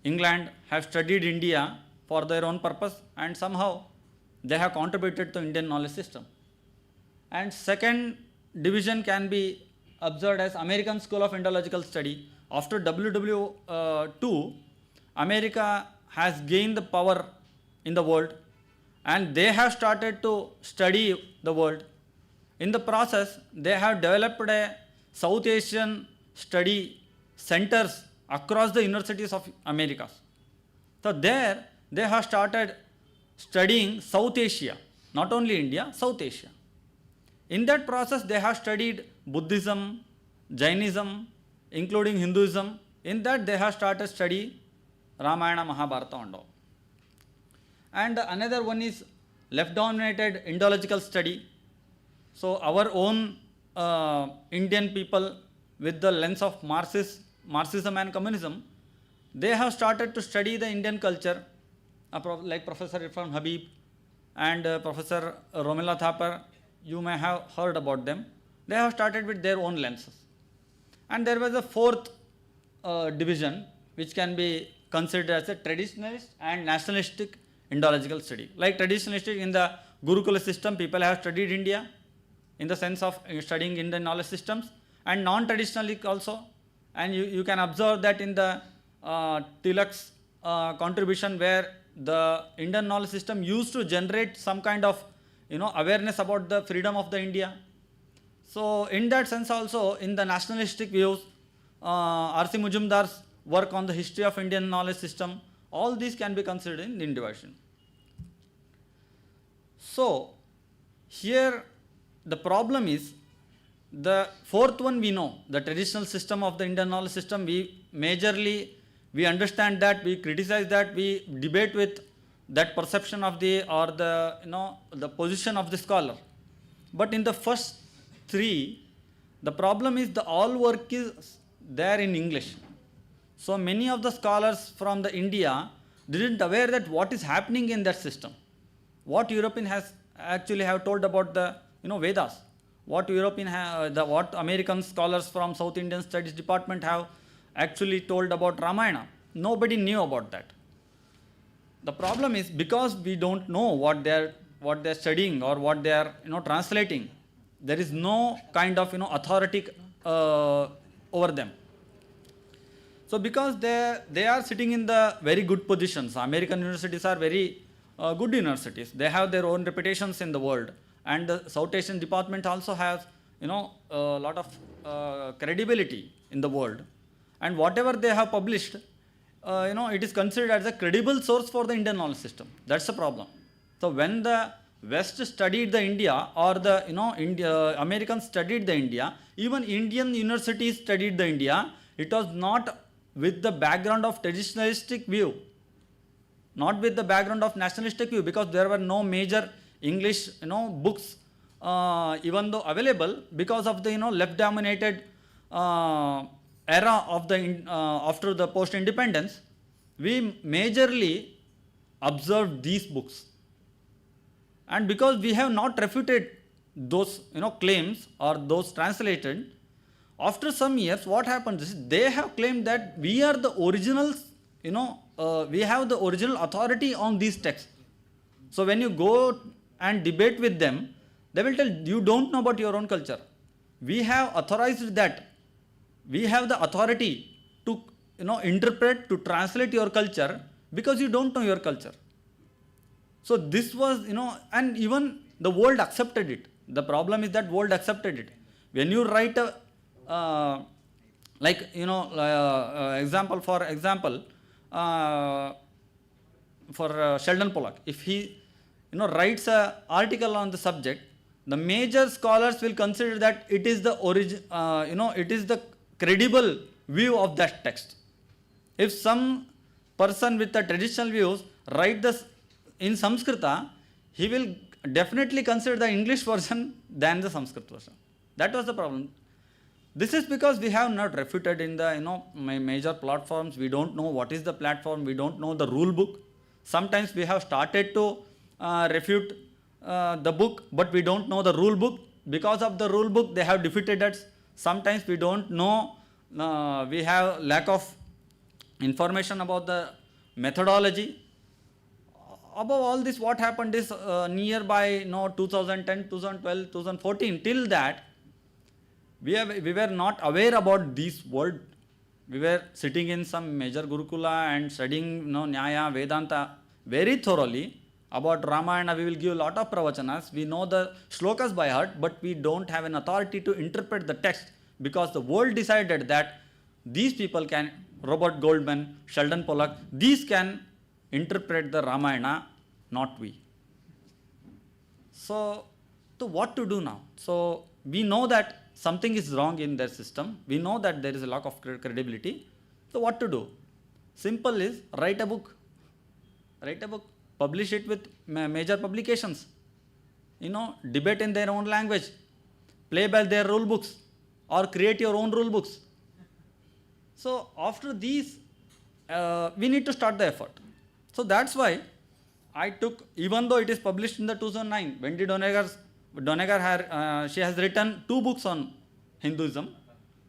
England have studied India for their own purpose, and somehow they have contributed to Indian knowledge system. And second division can be observed as American School of Indological Study. After WW2, America has gained the power in the world, and they have started to study the world. In the process, they have developed a South Asian study centers across the universities of America. So there, they have started studying South Asia, not only India, South Asia. In that process, they have studied Buddhism, Jainism, including Hinduism. In that, they have started study Ramayana, Mahabharata and all. And another one is left-dominated Indological study. So our own Indian people, with the lens of Marxism and communism, they have started to study the Indian culture, like Professor Irfan Habib and Professor Romila Thapar. You may have heard about them. They have started with their own lenses. And there was a 4th division, which can be considered as a traditionalist and nationalistic Indological study. Like traditionalistic, in the Gurukula system, people have studied India in the sense of studying Indian knowledge systems, and non-traditionalistic also. And you can observe that in the Tilak's contribution, where the Indian knowledge system used to generate some kind of awareness about the freedom of the India. So in that sense also, in the nationalistic views, R.C. Mujumdar's work on the history of Indian knowledge system, all these can be considered in the division. So here the problem is, the 4th one we know, the traditional system of the Indian knowledge system, we understand that, we criticize that, we debate with that perception of the position of the scholar. But in the first 3, the problem is the all work is there in English. So many of the scholars from the India didn't aware that what is happening in that system. What European has actually have told about the Vedas. What what American scholars from South Indian Studies Department have actually told about Ramayana. Nobody knew about that. The problem is, because we don't know what they're studying or what they are translating, there is no kind of authority over them. So because they are sitting in the very good positions, American universities are very good universities. They have their own reputations in the world, and the South Asian department also has a lot of credibility in the world, and whatever they have published, it is considered as a credible source for the Indian knowledge system. That's the problem. So when the West studied the India, or the Americans studied the India, even Indian universities studied the India, it was not with the background of traditionalistic view, not with the background of nationalistic view, because there were no major English books even though available, because of the left-dominated era of the after the post-independence. We majorly observed these books, and because we have not refuted those claims or those translated, after some years what happens is, they have claimed that we are the originals, we have the original authority on these texts. So when you go and debate with them, they will tell you don't know about your own culture. We have authorized that. We have the authority to interpret, to translate your culture, because you don't know your culture. So this was, and even the world accepted it. The problem is that world accepted it. When you write a, example, for Sheldon Pollock, if he writes an article on the subject, the major scholars will consider that it is the it is the credible view of that text. If some person with the traditional views write this in Sanskrita, he will definitely consider the English version than the Sanskrit version. That was the problem. This is because we have not refuted in the major platforms. We don't know what is the platform. We don't know the rule book. Sometimes we have started to refute the book, but we don't know the rule book. Because of the rule book, they have defeated us. Sometimes we don't know. We have lack of information about the methodology. Above all this, what happened is nearby 2010, 2012, 2014, till that, we were not aware about this world. We were sitting in some major Gurukula and studying Nyaya, Vedanta very thoroughly. About Ramayana, we will give a lot of pravachanas. We know the shlokas by heart, but we don't have an authority to interpret the text, because the world decided that these people can, Robert Goldman, Sheldon Pollock, these can interpret the Ramayana, not we. So what to do now? So we know that something is wrong in their system. We know that there is a lack of credibility. So what to do? Simple is write a book. Write a book. Publish it with major publications. Debate in their own language. Play by their rule books, or create your own rule books. So after these, we need to start the effort. So that's why I took, even though it is published in the 2009, Wendy Doniger she has written 2 books on Hinduism.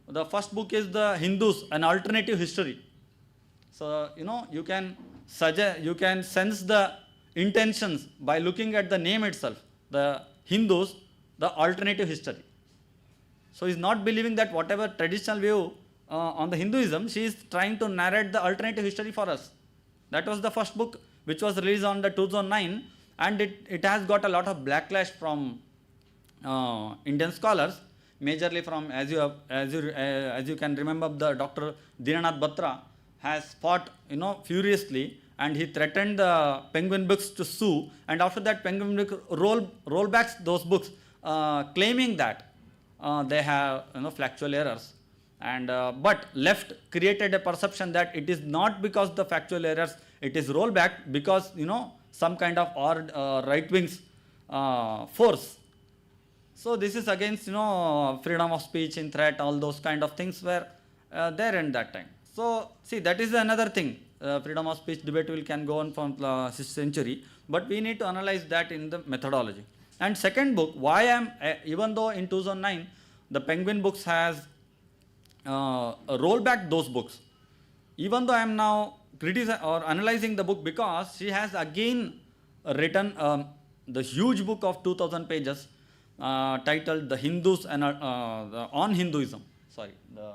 The first book is The Hindus, an Alternative History. So, you can sense the intentions by looking at the name itself. The Hindus, the alternative history. So he's not believing that whatever traditional view on the Hinduism, she is trying to narrate the alternative history for us. That was the first book which was released on the 2009, and it has got a lot of backlash from Indian scholars, majorly from, as you can remember, the Dr. Dinanath Batra has fought furiously, and he threatened the Penguin Books to sue, and after that Penguin Books roll back those books, claiming that they have factual errors, and but left created a perception that it is not because the factual errors, it is rollback because some kind of right wings force. So this is against freedom of speech in threat, all those kind of things were there in that time. So see, that is another thing. Freedom of speech debate can go on from the 6th century, but we need to analyze that in the methodology. And second book, why even though in 2009 the Penguin Books has rolled back those books, even though I am now criticizing or analyzing the book, because she has again written the huge book of 2000 pages titled The Hindus and on Hinduism. Sorry, the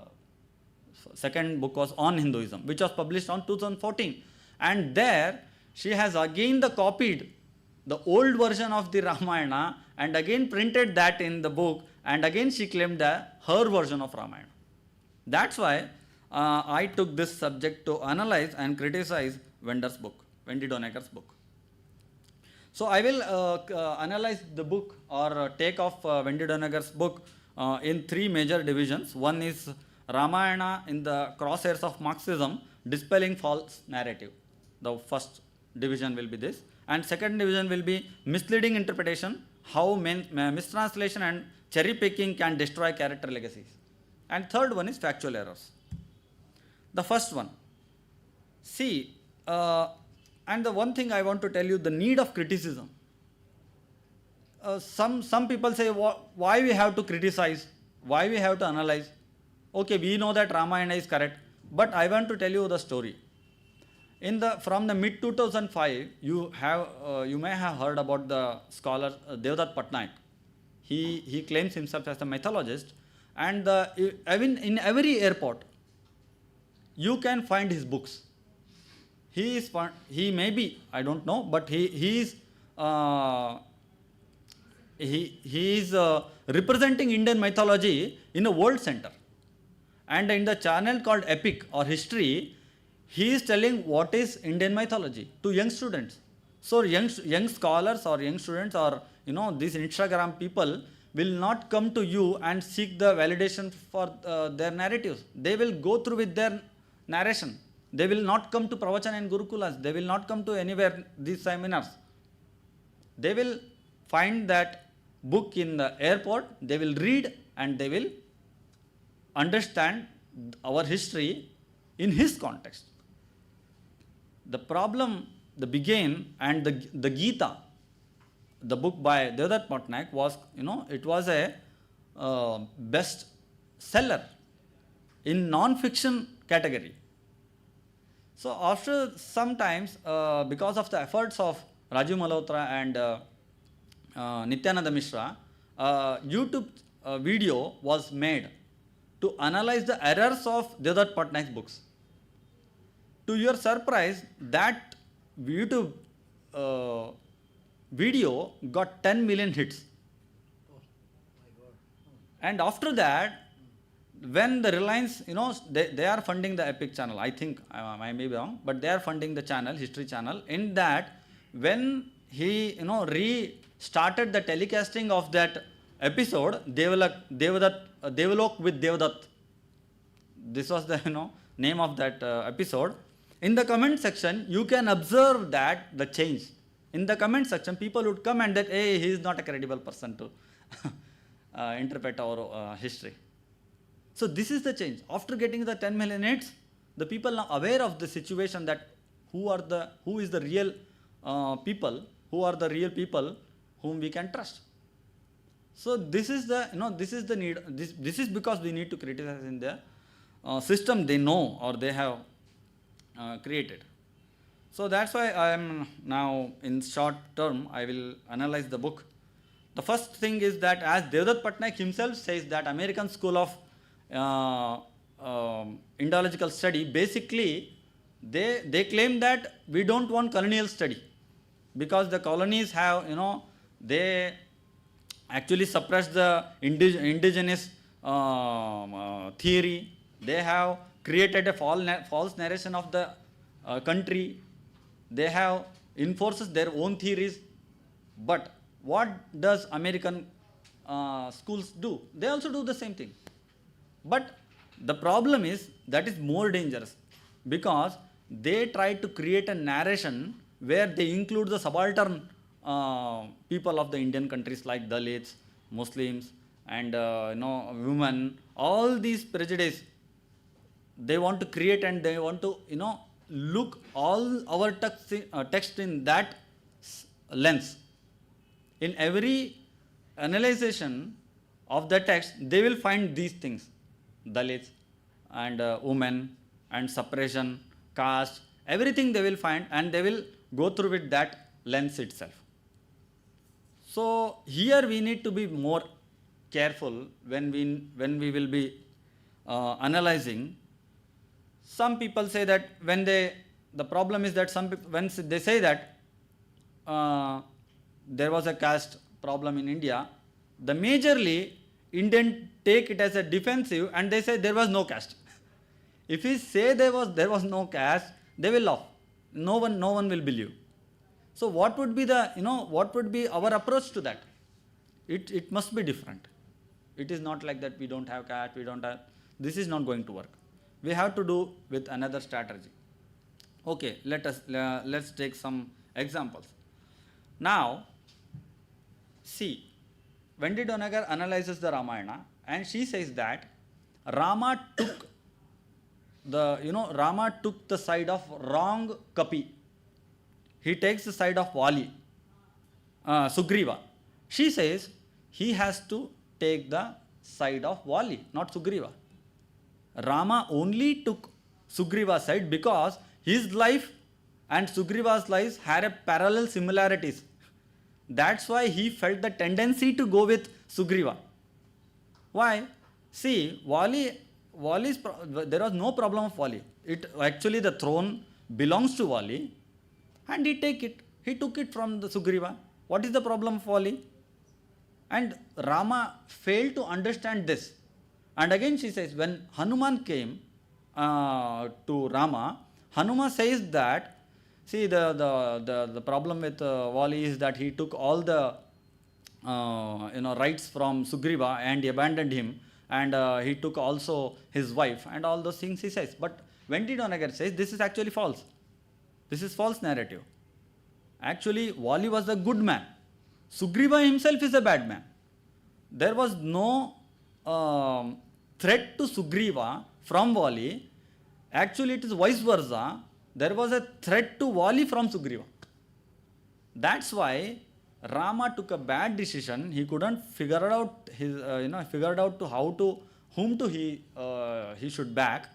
second book was on Hinduism, which was published on 2014, and there she has again copied the old version of the Ramayana and again printed that in the book, and again she claimed her version of Ramayana. That's why I took this subject to analyze and criticize Wendy Doniger's book. So I will analyze the book or take off Wendy Doniger's book in 3 major divisions. One is Ramayana in the crosshairs of Marxism, dispelling false narrative. The first division will be this. And second division will be misleading interpretation, how mistranslation and cherry picking can destroy character legacies. And third one is factual errors. The first one, see, and the one thing I want to tell you, the need of criticism. Some people say, why we have to criticize, why we have to analyze. Okay, we know that Ramayana is correct, but I want to tell you the story. From the mid 2005, you may have heard about the scholar Devdutt Patnaik. He claims himself as a mythologist, and in every airport, you can find his books. He may be, I don't know, but he is representing Indian mythology in a world center. And in the channel called Epic or History, he is telling what is Indian mythology to young students. So young scholars or young students or these Instagram people will not come to you and seek the validation for their narratives. They will go through with their narration. They will not come to Pravachana and Gurukulas. They will not come to anywhere these seminars. They will find that book in the airport, they will read and they will understand our history in his context. The problem, the began, and the Gita, the book by Devdutt Patnaik was, it was a best seller in non-fiction category. So after some times, because of the efforts of Rajiv Malhotra and Nityananda Mishra, YouTube video was made to analyze the errors of Devdutt Patnaik's books. To your surprise, that YouTube video got 10 million hits. And after that, when the Reliance, they are funding the Epic channel. I think I may be wrong, but they are funding the channel, History channel. In that, when he restarted the telecasting of that episode, Devalok with Devdutt. This was the name of that episode. In the comment section, you can observe that the change. In the comment section, people would comment that, hey, he is not a credible person to interpret our history. So this is the change. After getting the 10 million hits, the people are aware of the situation, that who is the real people, who are the real people whom we can trust. So this is the this is the need. This is because we need to criticize in the system they know or they have created. So that's why I am now, in short term, I will analyze the book. The first thing is that, as Devdutt Patnaik himself says, that American School of Indological Study, basically they claim that we don't want colonial study, because the colonies have, they actually suppress the indigenous theory. They have created a false narration of the country. They have enforces their own theories. But what does American schools do? They also do the same thing. But the problem is, that is more dangerous, because they try to create a narration where they include the subaltern people of the Indian countries, like Dalits, Muslims, and women. All these prejudice they want to create, and they want to look all our text in that lens. In every analyzation of the text, they will find these things: Dalits and women and suppression, caste, everything they will find, and they will go through with that lens itself. So here we need to be more careful when we will be analyzing. Some people say that the problem is that some people, when they say that there was a caste problem in India, the majorly Indian take it as a defensive, and they say there was no caste. If we say there was no caste, they will laugh. No one will believe. So what would be what would be our approach to that? It must be different. It is not like that we don't have caste, this is not going to work. We have to do with another strategy. Okay, let's take some examples. Now, see, Wendy Doniger analyzes the Ramayana, and she says that Rama took the side of wrong Kapi. He takes the side of Vali, Sugriva. She says he has to take the side of Vali, not Sugriva. Rama only took Sugriva's side because his life and Sugriva's lives had a parallel similarities. That's why he felt the tendency to go with Sugriva. Why? See, there was no problem of Vali. Actually the throne belongs to Vali, and he took it from the Sugriva. What is the problem of Vali? And Rama failed to understand this. And again she says, when Hanuman came to Rama, Hanuman says that, see, the problem with Vali is that he took all the rights from Sugriva and he abandoned him, and he took also his wife and all those things he says. But Wendy Doniger says this is actually false. This is false narrative. Actually, Vali was a good man. Sugriva himself is a bad man. There was no threat to Sugriva from Vali. Actually, it is vice versa. There was a threat to Vali from Sugriva. That's why Rama took a bad decision. He couldn't figure out his, figured out to how to, whom to he should back.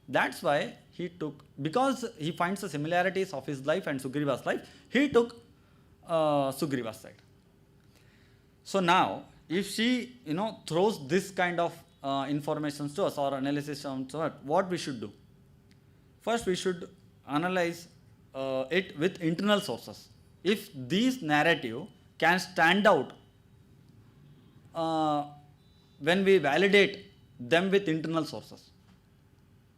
That's why he took, because he finds the similarities of his life and Sugriva's life, he took Sugriva's side. So now, if she, throws this kind of information to us or analysis to us, what we should do? First, we should analyze it with internal sources. If these narrative can stand out when we validate them with internal sources.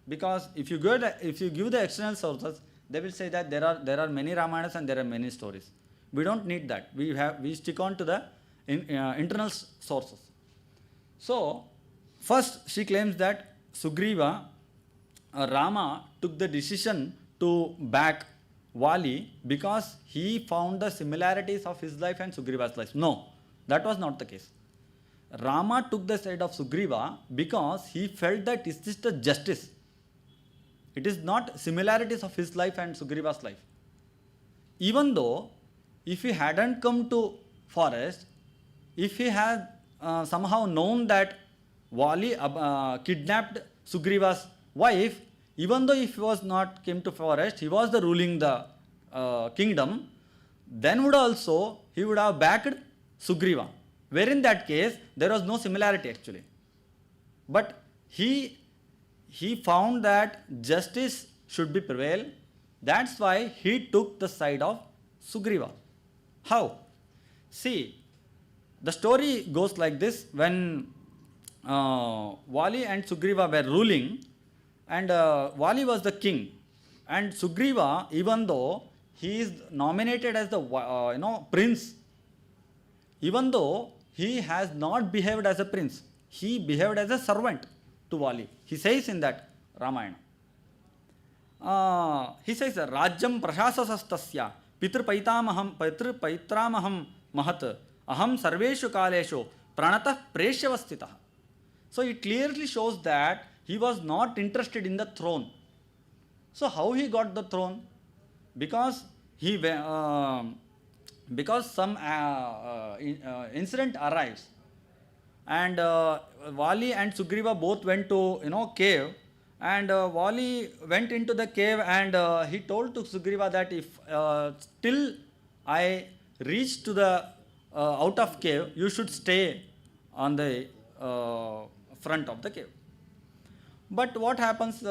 Because if you give the external sources, they will say that there are many Ramayanas and there are many stories. We don't need that. We stick on to the internal sources. So first she claims that Sugriva, Rama took the decision to back Vali because he found the similarities of his life and Sugriva's life. No, that was not the case. Rama took the side of Sugriva because he felt that is this the justice. It is not similarities of his life and Sugriva's life. Even though if he hadn't come to forest, if he had somehow known that Vali kidnapped Sugriva's wife, even though if he was not came to forest, he was the ruling the kingdom, then he would have backed Sugriva. Where in that case, there was no similarity actually. But he found that justice should be prevail. That's why he took the side of Sugriva. How? See, the story goes like this. When Vali and Sugriva were ruling, and Vali was the king, and Sugriva, even though he is nominated as the prince, even though he has not behaved as a prince, he behaved as a servant to Vali. He says in that Ramayana. He says, Rajyam prashasasastasya pitrpaitramaham mahat aham sarveshu kaleshu pranatah preshyavastitah. So it clearly shows that he was not interested in the throne. So how he got the throne? Because some incident arrives, and Vali and Sugriva both went to cave, and Vali went into the cave, and he told to Sugriva that if till I reach to the out of cave, you should stay on the front of the cave. But what happens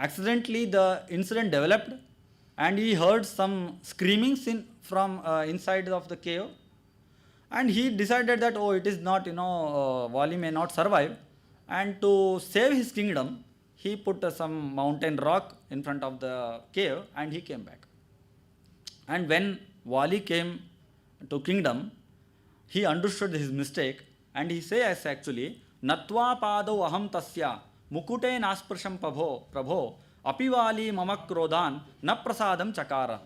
accidentally the incident developed, and he heard some screamings from inside of the cave, and he decided that it is not Vali may not survive, and to save his kingdom he put some mountain rock in front of the cave and he came back. And when Vali came to kingdom, he understood his mistake, and he says actually, Natva pado aham tasya mukute nasprasham prabho apivali mama krodhan na prasadam chakara.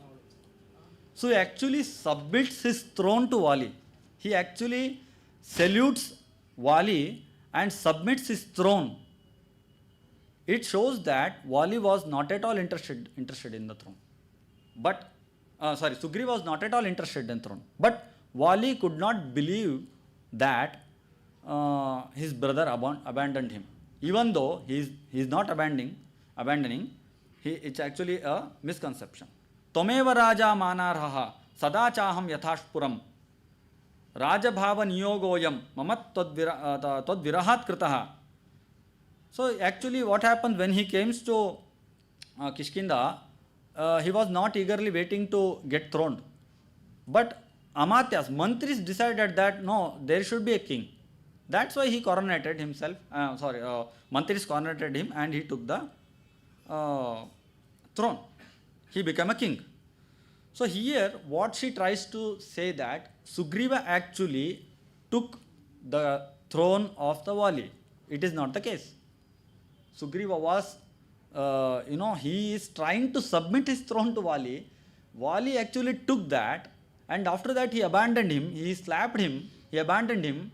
So he actually submits his throne to Vali. He actually salutes Vali and submits his throne. It shows that Vali was not at all interested in the throne. But Sugriva was not at all interested in the throne. But Vali could not believe that his brother abandoned him. Even though he is not abandoning, it's actually a misconception. Tomeva raja manarhaha sadachaham yathashpuram rajabhava niyogoyam mamat tadvirahat kritaha. So actually what happens when he came to Kishkinda, he was not eagerly waiting to get throned. But Amatyas, Mantris decided that no, there should be a king. That's why he coronated himself, Mantris coronated him and he took the throne. He became a king. So here what she tries to say that Sugriva actually took the throne of the Vali. It is not the case. Sugriva was, he is trying to submit his throne to Vali. Vali actually took that, and after that he abandoned him, he slapped him, he abandoned him,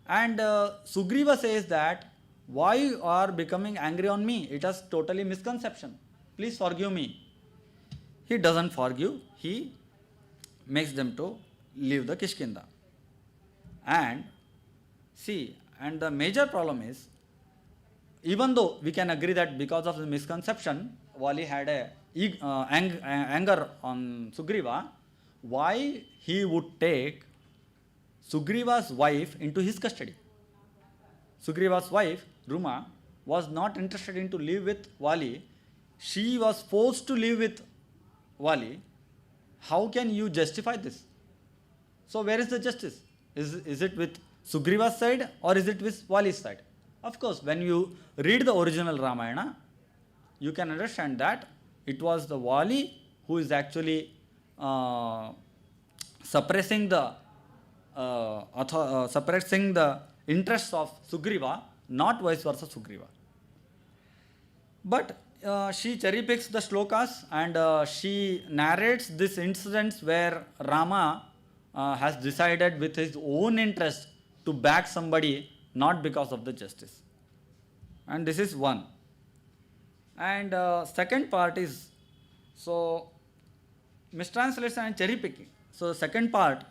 And Sugriva says that, why you are becoming angry on me? It is totally misconception. Please forgive me. He doesn't forgive. He makes them to leave the Kishkinda. And see, and the major problem is, even though we can agree that because of the misconception, Vali had a anger on Sugriva, why he would take Sugriva's wife into his custody? Sugriva's wife, Ruma, was not interested in to live with Vali. She was forced to live with Vali. How can you justify this? So where is the justice? Is it with Sugriva's side or is it with Vali's side? Of course, when you read the original Ramayana, you can understand that it was the Vali who is actually suppressing the interests of Sugriva, not vice versa Sugriva. But she cherry picks the shlokas and she narrates this incidents where Rama has decided with his own interest to back somebody, not because of the justice. And this is one. And second part is, so mistranslation and cherry picking. So second part,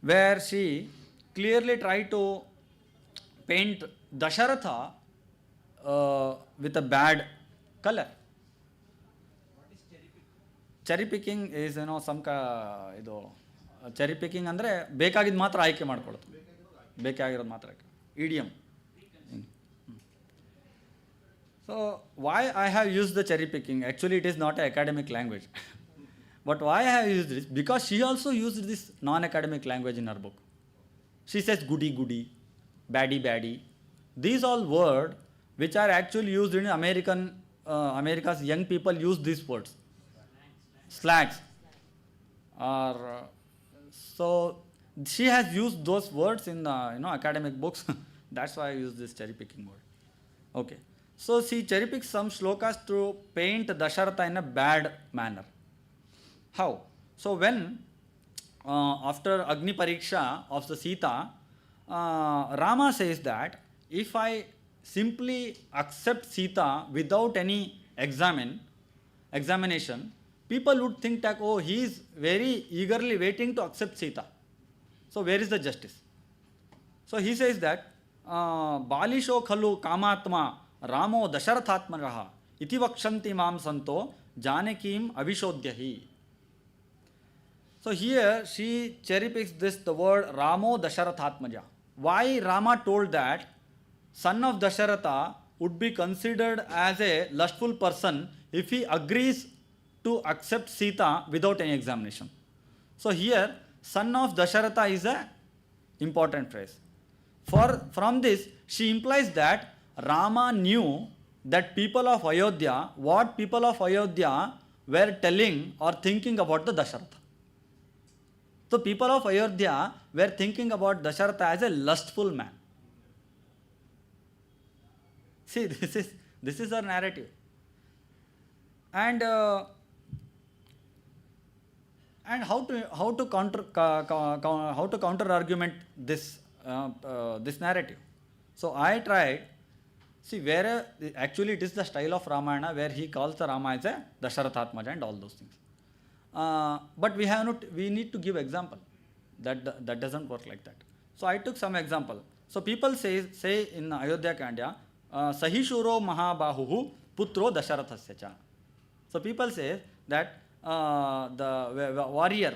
where she clearly tried to paint Dasharatha with a bad color. Cherry picking is, some cherry picking ಅಂದ್ರೆ ಬೇಕಾಗಿದ್ದು ಮಾತ್ರ ಆಯ್ಕೆ ಮಾಡ್ಕೊಳ್ಳೋದು, ಬೇಕಾಗಿರೋದು ಮಾತ್ರ idiom. So why I have used the cherry picking? Actually, it is not an academic language. But why I have used this? Because she also used this non-academic language in her book. She says goody goody, baddie baddie. These all words which are actually used in America's young people use these words. Slangs. So she has used those words in academic books. That's why I use this cherry picking word. Okay. So she cherry picks some shlokas to paint Dasharatha in a bad manner. How? So when after Agni Pariksha of the Sita, Rama says that if I simply accept Sita without any examination, people would think that, oh, he is very eagerly waiting to accept Sita. So where is the justice? So he says that Balisho khalu kamatma Ramo Dasharathatmaraha iti vakshanti mam santo janekim avishodhyahi. So here she cherry picks the word Ramo Dasharathatmaja. Why Rama told that son of Dasharatha would be considered as a lustful person if he agrees to accept Sita without any examination. So here son of Dasharatha is a important phrase. From this she implies that Rama knew that people of Ayodhya, what people of Ayodhya were telling or thinking about the Dasharatha. So people of Ayodhya were thinking about Dasharatha as a lustful man. See, this is our narrative. And how to counter argument this narrative. So I tried. See, where actually it is the style of Ramayana where he calls the Rama as a Dasharathatmaja and all those things. But we need to give example. That doesn't work like that. So I took some example. So people say in Ayodhya Kandya, Sahishuro Mahabahuhu Putro Dasharathasya cha. So people say that the warrior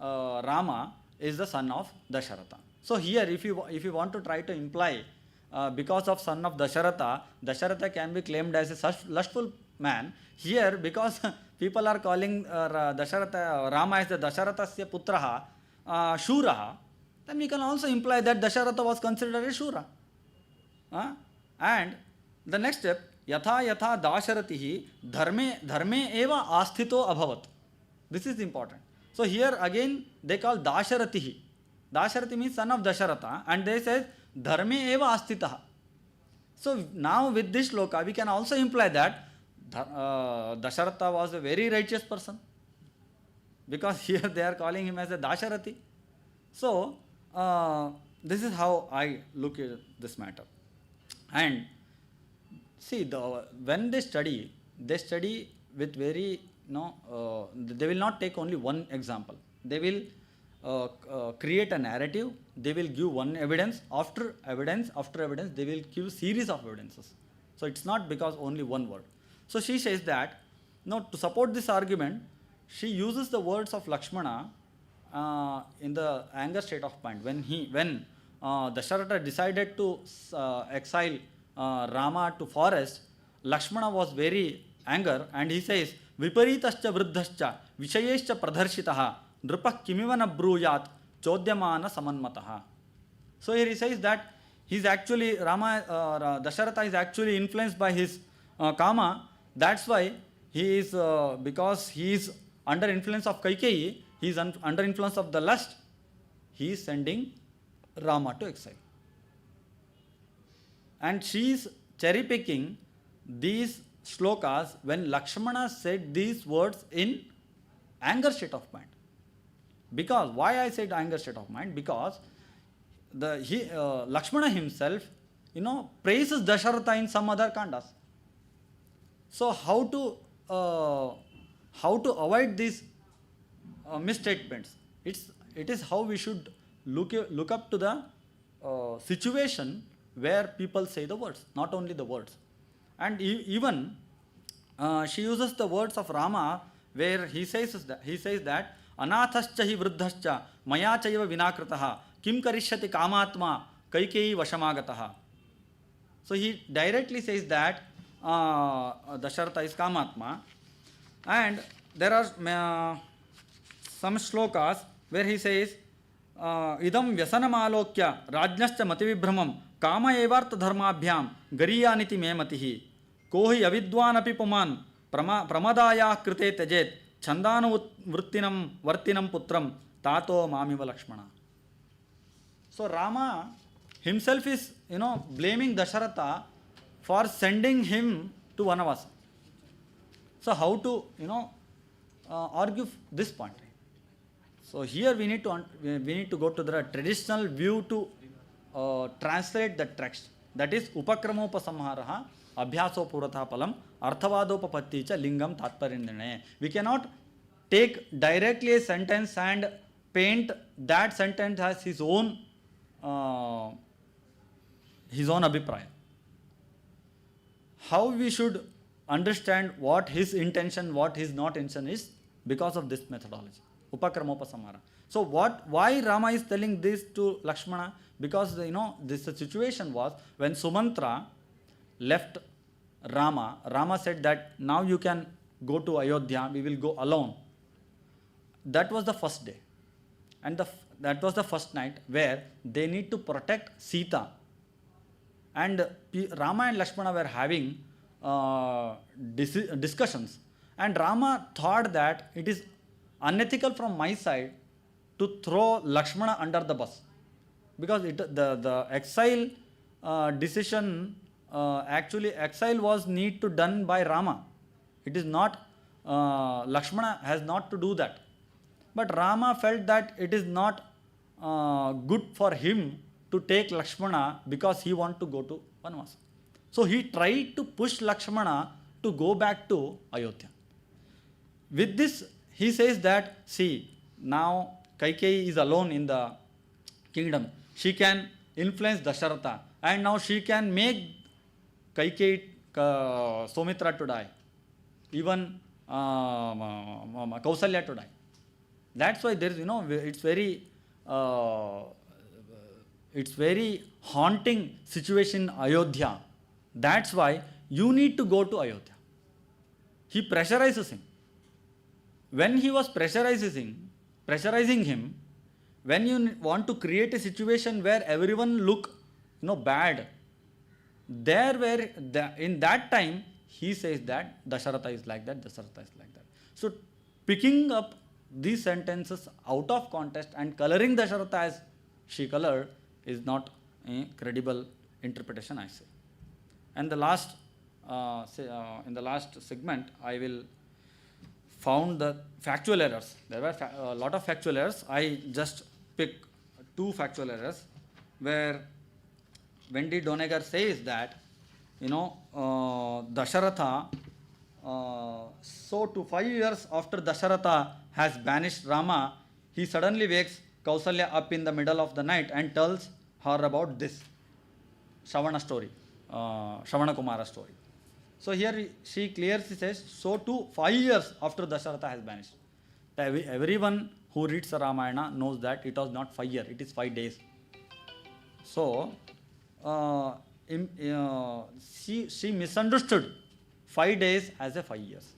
Rama is the son of Dasharatha. So here if you want to try to imply because of son of Dasharatha can be claimed as a lustful man. Here because people are calling Rama as the Dasharathasya putraha Shuraha, then we can also imply that Dasharatha was considered a Shura. And the next step, Yatha Yatha Dasharatihi Dharme Eva Asthito Abhavat. This is important. So here again they call Dasharatihi. Dasharati means son of Dasharatha, and they say Dharme Eva Asthitaha. So now with this shloka we can also imply that Dasharatha was a very righteous person, because here they are calling him as a Dasharati. So this is how I look at this matter. And see, when they study with very, they will not take only one example. They will create a narrative. They will give one evidence after evidence after evidence. They will give series of evidences. So it's not because only one word. So she says that, to support this argument, she uses the words of Lakshmana in the anger state of mind. When Dasharatha decided to exile Rama to forest, Lakshmana was very angry, and he says, Viparitascha vruddhascha vishayescha pradharshitaha nrupah kimivana bruyat chodyamana samanmataha. So here he says that he's actually, Dasharatha is actually influenced by his kama. That's why he is, because he is under influence of Kaikeyi, he is under influence of the lust, he is sending Rama to exile. And she is cherry picking these shlokas when Lakshmana said these words in anger state of mind. Because, why I said anger state of mind? Because Lakshmana himself, praises Dasharatha in some other kandas. So how to avoid these misstatements? It is how we should look up to the situation where people say the words, not only the words. And even she uses the words of Rama where he says that anathascha hi vruddhascha maya chaiva vinakrataha kim karishyati kamatma kaikeyi vashamagataha. So he directly says that Dasharatha is kamatma. And there are some shlokas where he says idam vyasanam alokya rajnascha mativibhramam kama evartha dharmabhyam gariyaniti me matihi kohi avidwan api puman pramadaya krite tejet chandanu vrittinam vartinam putram tato mamiva Lakshmana. So Rama himself is, blaming Dasharatha for sending him to Vanavasa. So how to, argue this point? So here we need to go to the traditional view to translate the text. That is upakramopasamharaha abhyaso puratha palam arthavadopapatti cha lingam tatparindane. We cannot take directly a sentence and paint that sentence as his own abhipraya. How we should understand what his intention, what his not intention is because of this methodology. Upakramopasamhara. So why Rama is telling this to Lakshmana? Because this situation was when Sumantra left Rama. Rama said that now you can go to Ayodhya, we will go alone. That was the first day. And that was the first night where they need to protect Sita. And Rama and Lakshmana were having discussions. And Rama thought that it is unethical from my side to throw Lakshmana under the bus. Because the exile decision, actually exile was need to done by Rama. It is not, Lakshmana has not to do that. But Rama felt that it is not good for him to take Lakshmana because he want to go to Vanavasa. So he tried to push Lakshmana to go back to Ayodhya. With this, he says that, see, now Kaikeyi is alone in the kingdom. She can influence Dasharatha, and now she can make Kaikeyi, Soumitra to die, even Kausalya to die. That's why there is, it's very haunting situation in Ayodhya. That's why you need to go to Ayodhya. He pressurizes him. When he was pressurizing him, when you want to create a situation where everyone look bad, in that time he says that Dasharatha is like that, Dasharatha is like that. So picking up these sentences out of context and coloring Dasharatha as she colored is not a credible interpretation, I say. And the last, in the last segment, I will found the factual errors. There were a lot of factual errors. I just pick 2 factual errors. where Wendy Doniger says that, Dasharatha, so to 5 years after Dasharatha has banished Rama, he suddenly wakes Kausalya up in the middle of the night and tells her about this Shravana story, Shravana Kumara story. So here she clearly says, so too 5 years after Dasharatha has vanished. Everyone who reads the Ramayana knows that it was not 5 years, it is 5 days. So she misunderstood 5 days as a 5 years.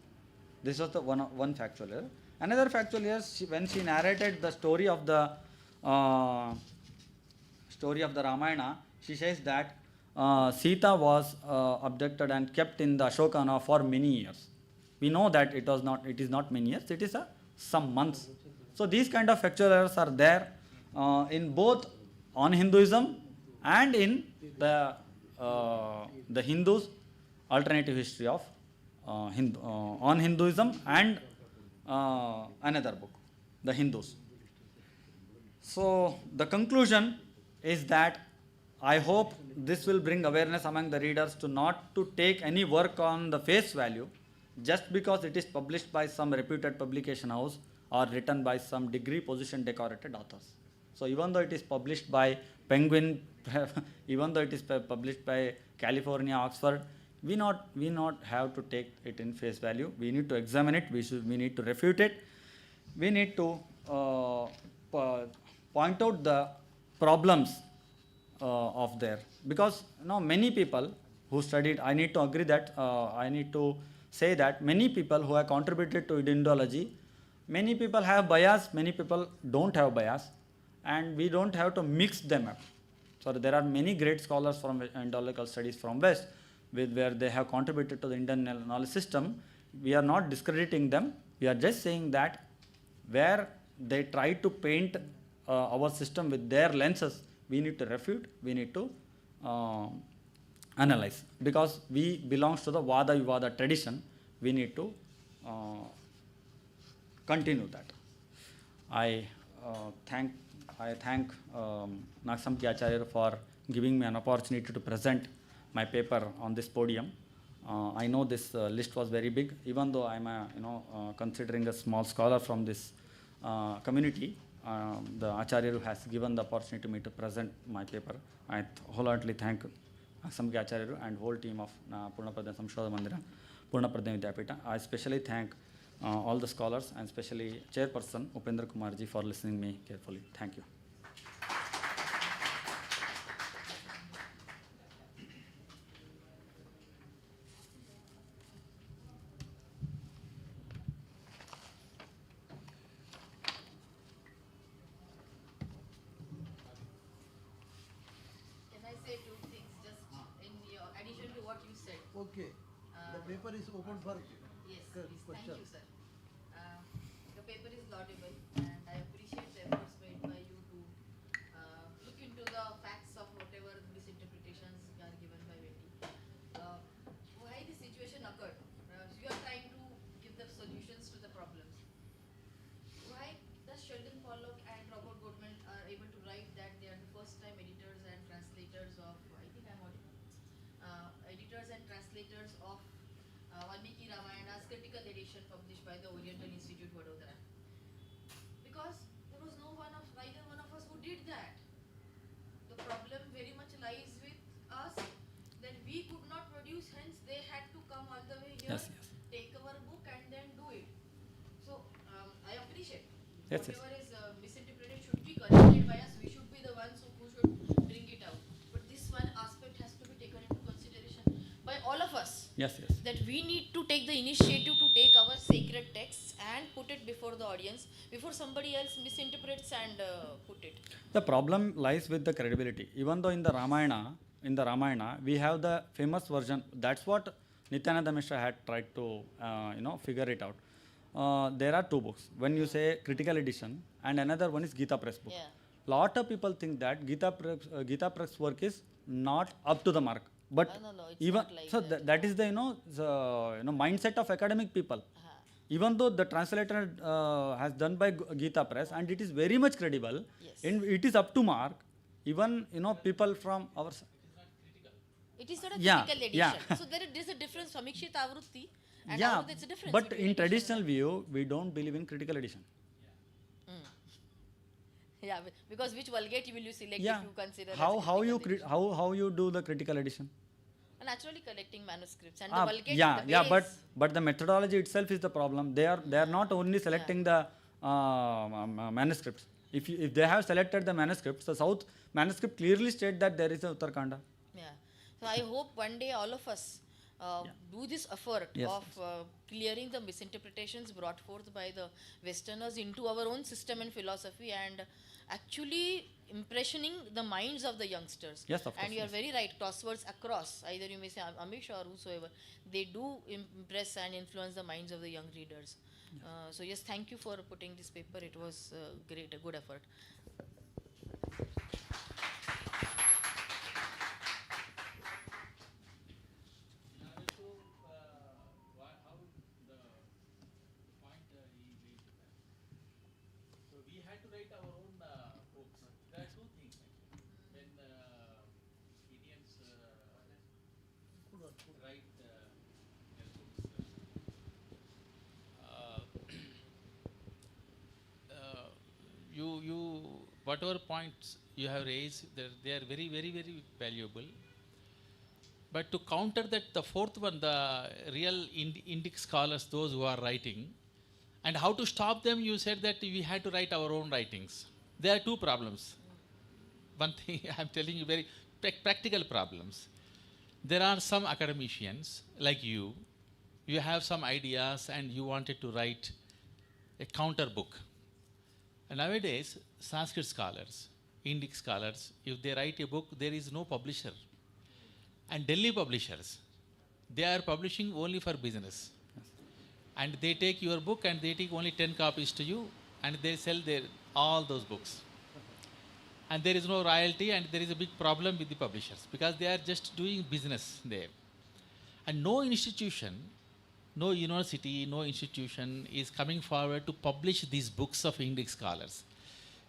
This was the one factual error. Another factual error, when she narrated the story of the Ramayana, she says that Sita was abducted and kept in the Ashokana for many years. We know that it is not many years, it is some months. So these kind of factual errors are there in both on Hinduism and in the Hindus' alternative history of on Hinduism and another book, the Hindus. So the conclusion is that I hope this will bring awareness among the readers to not to take any work on the face value just because it is published by some reputed publication house or written by some degree position decorated authors. So even though it is published by Penguin, even though it is published by California, Oxford, we not have to take it in face value. We need to examine it. We need to refute it. We need to point out the problems of there, because many people who studied, I need to agree that I need to say that many people who have contributed to Indology, many people have bias, many people don't have bias, and we don't have to mix them up. So there are many great scholars from Indological studies from West where they have contributed to the Indian knowledge system. We are not discrediting them. We are just saying that where they try to paint our system with their lenses, we need to refute, we need to analyze. Because we belongs to the Vada Vivada tradition, we need to continue that. I thank Naksamki Acharya for giving me an opportunity to present my paper on this podium. I know this list was very big, even though I'm considering a small scholar from this community. The Acharya has given the opportunity to me to present my paper. I wholeheartedly thank Naksamki Acharya and whole team of Purnapradyam Samshodha Mandira, Purnapradyam Vidyapeetha. I especially thank all the scholars and especially chairperson Upendra Kumarji for listening me carefully. Thank you. Can I say two things just in your addition to what you said? Okay. The paper is open for Yes, please. Thank question. you, sir. The paper is laudable, and I appreciate the efforts made by you to look into the facts of whatever misinterpretations are given by Wendy. Why the situation occurred? You are trying to give the solutions to the problems. Why does Sheldon Pollock and Robert Goodman are able to write that they are the first-time editors and translators of, I think I'm audible, editors and translators of Valmiki Ramayana's critical edition published by the Oriental Institute, Vadodara? Because there was neither one of us who did that. The problem very much lies with us that we could not produce, hence they had to come all the way here, Yes. take our book and then do it. So I appreciate Yes. whatever is misinterpreted should be corrected by us. We should be the ones who should bring it out. But this one aspect has to be taken into consideration by all of us. Yes. That we need to take the initiative to take our sacred texts and put it before the audience before somebody else misinterprets and put it. The problem lies with the credibility. Even though in the Ramayana, we have the famous version. That's what Nityananda Mishra had tried to, figure it out. There are two books. When you say critical edition, and another one is Gita Press book. Yeah. Lot of people think that Gita Press work is not up to the mark. But No, it's even not like so, that. that is the mindset of academic people. Even though the translator has done by Gita Press and it is very much credible, Yes. and it is up to mark, even, you know, people from our It is not a Yeah, critical yeah. edition. So there is a difference. Samikshit Avrutti and yeah, Avrutti, it's a difference. but between in edition traditional and- view, we don't believe in critical edition. Yeah, because which Vulgate will you select Yeah. if you consider How as a how you critical how you do the critical edition? edition? Naturally collecting manuscripts and Ah, the Vulgate yeah, is the yeah, base. but the methodology itself is the problem. They are not only selecting the manuscripts. If they have selected the manuscripts, the South manuscript clearly state that there is a Uttarakhanda. Yeah. So I hope one day all of us do this effort Yes, of clearing the misinterpretations brought forth by the Westerners into our own system and philosophy and actually impressioning the minds of the youngsters. Yes, of course, And you are yes. very right, crosswords across, either you may say Amish or whosoever, they do impress and influence the minds of the young readers. So yes, thank you for putting this paper. It was great, a good effort. So we had to write our own books. There are two things when Indians write their books. You whatever points you have raised, they are very valuable. But to counter that, the fourth one, the real Indic scholars, those who are writing, and how to stop them, you said that we had to write our own writings. There are two problems. One thing I'm telling you, very practical problems. There are some academicians like you have some ideas and you wanted to write a counter book. And nowadays, Sanskrit scholars, Indic scholars, if they write a book, there is no publisher. And Delhi publishers, they are publishing only for business. And they take your book and they take only 10 copies to you and they sell all those books. And there is no royalty and there is a big problem with the publishers because they are just doing business there. And no institution, no university, no institution is coming forward to publish these books of Indic scholars.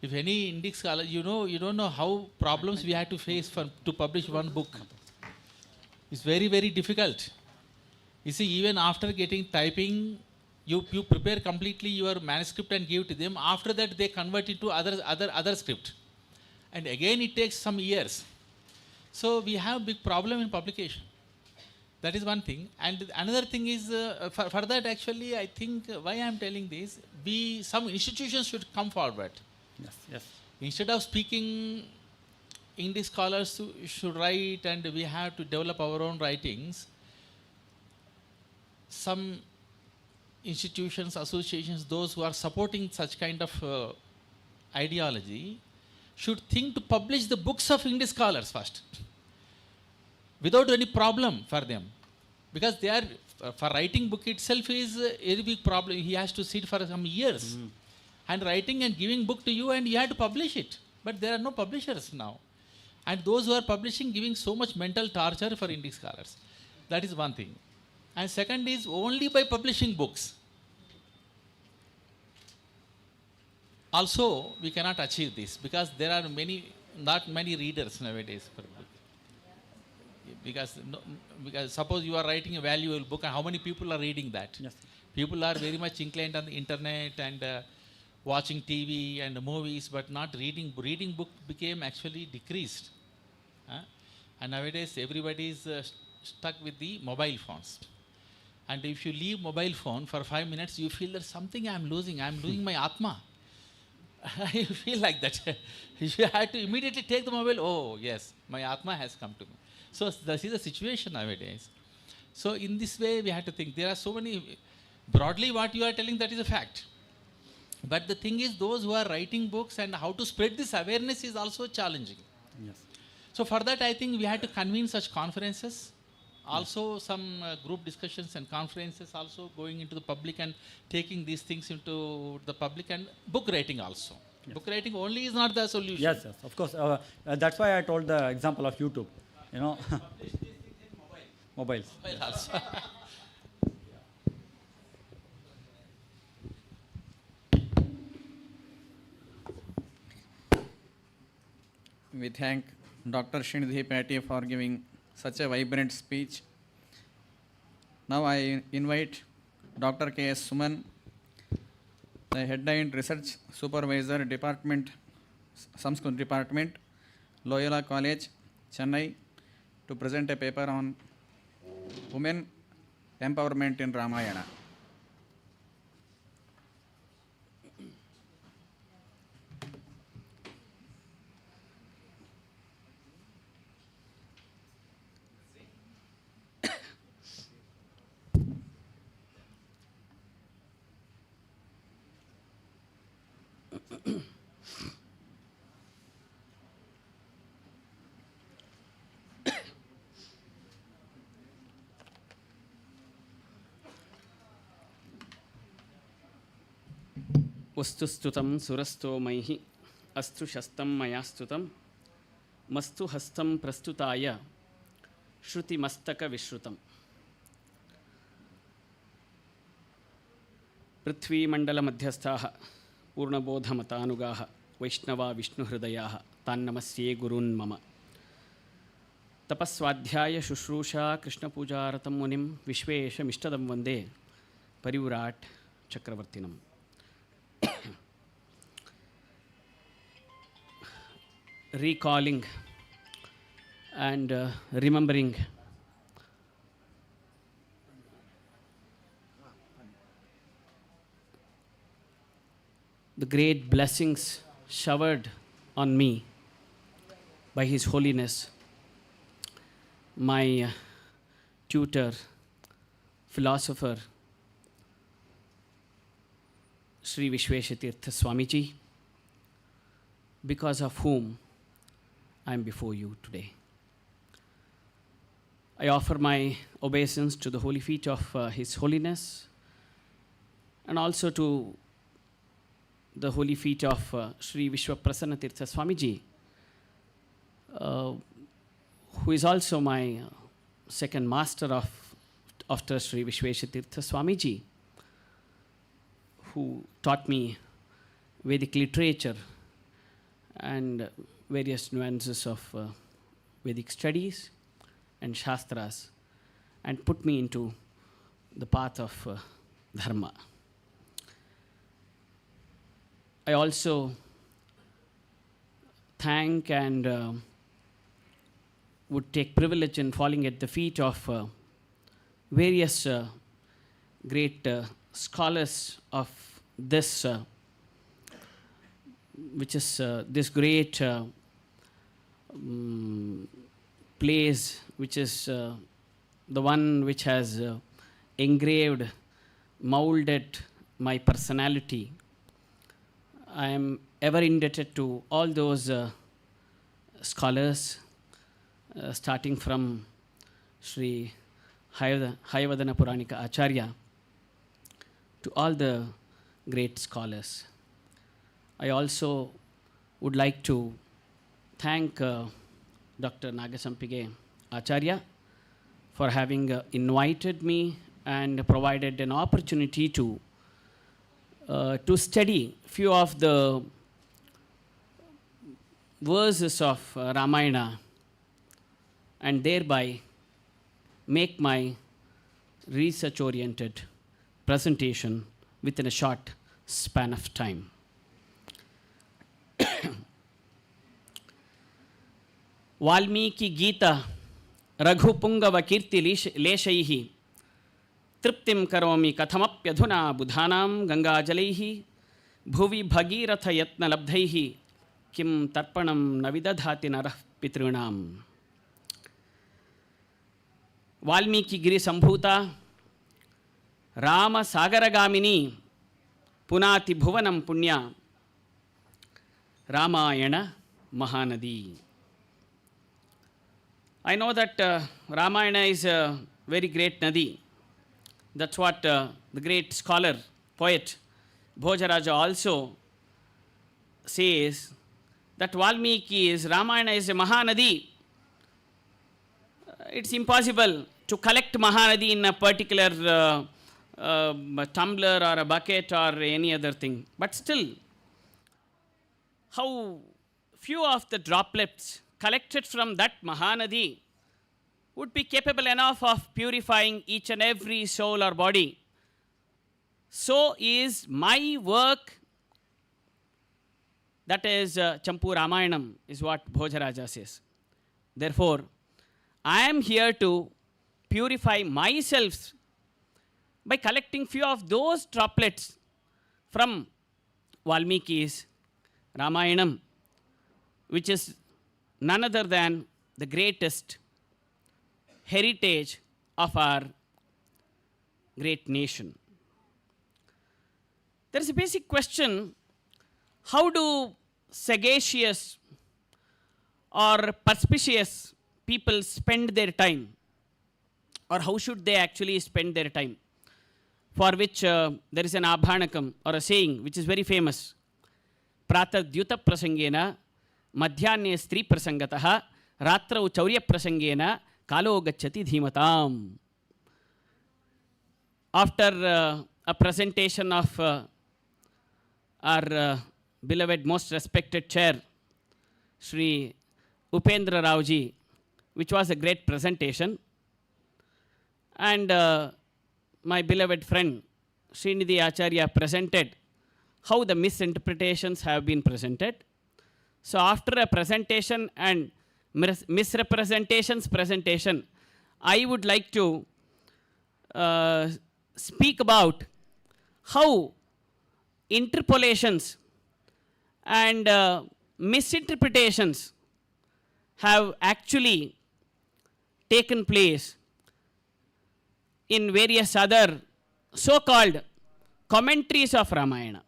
If any Indic scholar, you don't know how problems we had to face to publish one book. It's very difficult. You see, even after getting typing, you prepare completely your manuscript and give to them. After that, they convert it to other script. And again, it takes some years. So we have big problem in publication. That is one thing. And another thing is, for that actually, I think why I am telling this, some institutions should come forward. Yes. Instead of speaking, Indic scholars should write and we have to develop our own writings. Some institutions, associations, those who are supporting such kind of ideology should think to publish the books of Indic scholars first, without any problem for them. Because they are, for writing book itself is a very big problem. He has to sit for some years and writing and giving book to you and you have to publish it. But there are no publishers now. And those who are publishing giving so much mental torture for Indic scholars. That is one thing. And second is only by publishing books. Also, we cannot achieve this because there are not many readers nowadays for book. Because suppose you are writing a valuable book, and how many people are reading that? Yes. People are very much inclined on the internet and watching TV and movies, but not reading. Reading book became actually decreased. And nowadays everybody is stuck with the mobile phones. And if you leave mobile phone for 5 minutes, you feel there's something I'm losing my Atma. You feel like that. You have to immediately take the mobile. Oh yes, my Atma has come to me. So this is the situation nowadays. So in this way we have to think. There are so many, broadly what you are telling, that is a fact. But the thing is, those who are writing books and how to spread this awareness is also challenging. Yes. So for that, I think we had to convene such conferences. Also some group discussions and conferences also going into the public and taking these things into the public, and book writing also. Yes. Book writing only is not the solution. Yes, of course. That's why I told the example of YouTube. Mobiles. Mobile also. we thank Dr. Srinidhi Pyati for giving such a vibrant speech. Now I invite Dr. K.S. Suman, the Head and Research Supervisor, Department, Sanskrit Department, Loyola College, Chennai, to present a paper on women empowerment in Ramayana. वस्तुस्तुतं सुरस्तोमैः अस्तु शस्तं मया स्तुतं मस्तु हस्तं प्रस्तुताय श्रुतिमस्तकविश्रुतं पृथ्वीमण्डलमध्यस्थाः पूर्णबोधमतानुगाः वैष्णवा विष्णुहृदयाः तान्नमस्ये गुरून् मम तपस्वाध्याय शुश्रूषा कृष्णपूजारतं मुनिं विश्वेशमिष्टदं वन्दे परिव्राट् चक्रवर्तिनम्. Recalling and remembering the great blessings showered on me by His Holiness, my tutor, philosopher, Sri Vyasatirtha Swamiji, because of whom I am before you today. I offer my obeisance to the holy feet of His Holiness and also to the holy feet of Sri Vishwaprasannatirtha Swamiji, who is also my second master after Sri Vishwatirtha Swamiji, who taught me Vedic literature and various nuances of Vedic studies and Shastras and put me into the path of Dharma. I also thank and would take privilege in falling at the feet of various great scholars of this, which is this great place, which is the one which has engraved, molded my personality. I am ever indebted to all those scholars, starting from Sri Hayavadana Puranika Acharya to all the great scholars. I also would like to thank Dr. Nagasampige Acharya for having invited me and provided an opportunity to study few of the verses of Ramayana and thereby make my research-oriented presentation within a short span of time. Valmiki Gita रघुपुंगव कीर्ति लेशैः तृप्तिं करोमि कथमप्यधुना बुधानां गंगाजलैः भुवि भगीरथ यत्नलब्धैः किं तर्पणं न विदधाति नरः पितॄणां. वाल्मीकि गिरि संभूता राम सागरगामिनी पुनाति भुवनं पुण्या Ramayan Mahanadi. I know that Ramayana is a very great nadi. That's what the great scholar, poet Bhojaraja also says, that Valmiki is, Ramayana is a Mahanadi. It's impossible to collect Mahanadi in a particular tumbler or a bucket or any other thing. But still, how few of the droplets collected from that Mahanadi would be capable enough of purifying each and every soul or body, so is my work, that is Champu Ramayanam, is what Bhojaraja says. Therefore, I am here to purify myself by collecting few of those droplets from Valmiki's Ramayanam, which is none other than the greatest heritage of our great nation. There is a basic question: how do sagacious or perspicacious people spend their time, or how should they actually spend their time? For which there is an abhanakam or a saying which is very famous. Prata dyuta prasangena madhyane stri prasangataha ratrau chaurya prasangena kalo gacchati dhimatam. After a presentation of our beloved, most respected chair, Sri Upendra Raoji, which was a great presentation, and my beloved friend Srinidhi Acharya presented how the misinterpretations have been presented. So after a presentation and misrepresentations presentation, I would like to speak about how interpolations and misinterpretations have actually taken place in various other so-called commentaries of Ramayana.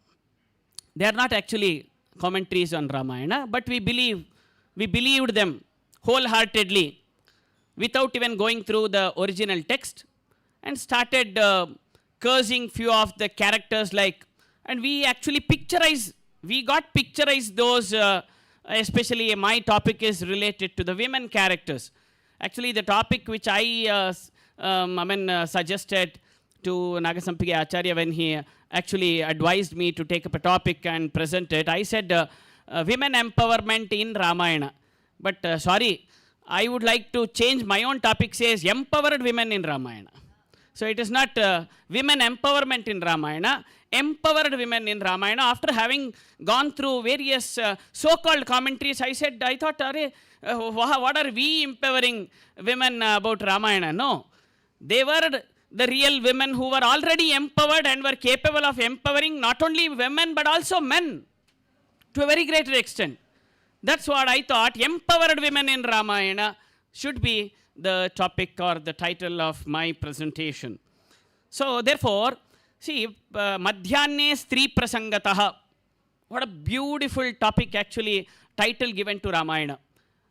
They are not actually commentaries on Ramayana, but we believed them wholeheartedly without even going through the original text, and started cursing few of the characters, like, and we actually got picturized those, especially my topic is related to the women characters. Actually, the topic which I suggested to Nagasampige Acharya when he actually advised me to take up a topic and present it, I said women empowerment in Ramayana. But sorry, I would like to change my own topic, says empowered women in Ramayana. So it is not women empowerment in Ramayana, empowered women in Ramayana. After having gone through various so-called commentaries, I thought, what are we empowering women about Ramayana? No. They were the real women who were already empowered and were capable of empowering not only women but also men to a very great extent. That's what I thought. Empowered women in Ramayana should be the topic or the title of my presentation. So therefore, see, Madhyane Stri Prasangataha. What a beautiful topic, actually, title given to Ramayana.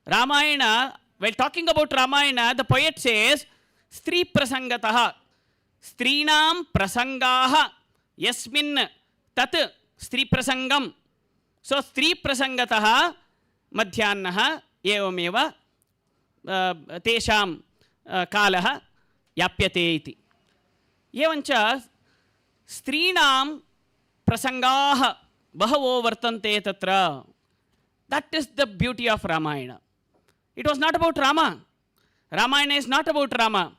Ramayana, while talking about Ramayana, the poet says, Stri Prasangataha. Strinam Prasangaha Yasmin Tat Stri Prasangam. So, Stri Prasangataha Madhyanaha Evameva Tesham Kalaha Yapyate iti. Evancha Strinam Prasangaha Bahavo Vartante Tatra. That is the beauty of Ramayana. It was not about Rama. Ramayana is not about Rama.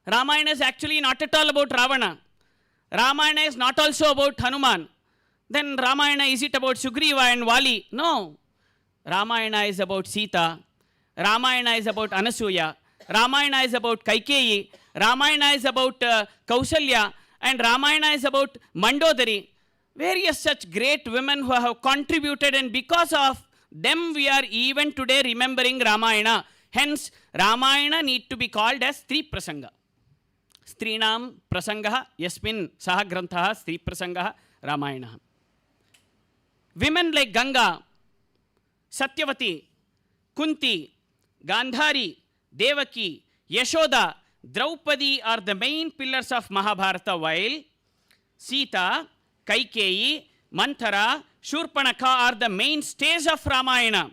Ramayana is actually not at all about Ravana. Ramayana is not also about Hanuman. Then Ramayana, is it about Sugriva and Vali? No. Ramayana is about Sita. Ramayana is about Anasuya. Ramayana is about Kaikeyi. Ramayana is about Kausalya. And Ramayana is about Mandodari. Various such great women who have contributed, and because of them we are even today remembering Ramayana. Hence, Ramayana need to be called as Stri Prasanga. Strinam Prasangaha Yasmin Saha Grantaha Stri Prasangaha Ramayana. Women like Ganga, Satyavati, Kunti, Gandhari, Devaki, Yashoda, Draupadi are the main pillars of Mahabharata, while Sita, Kaikeyi, Manthara, Shurpanakha are the mainstays of Ramayana.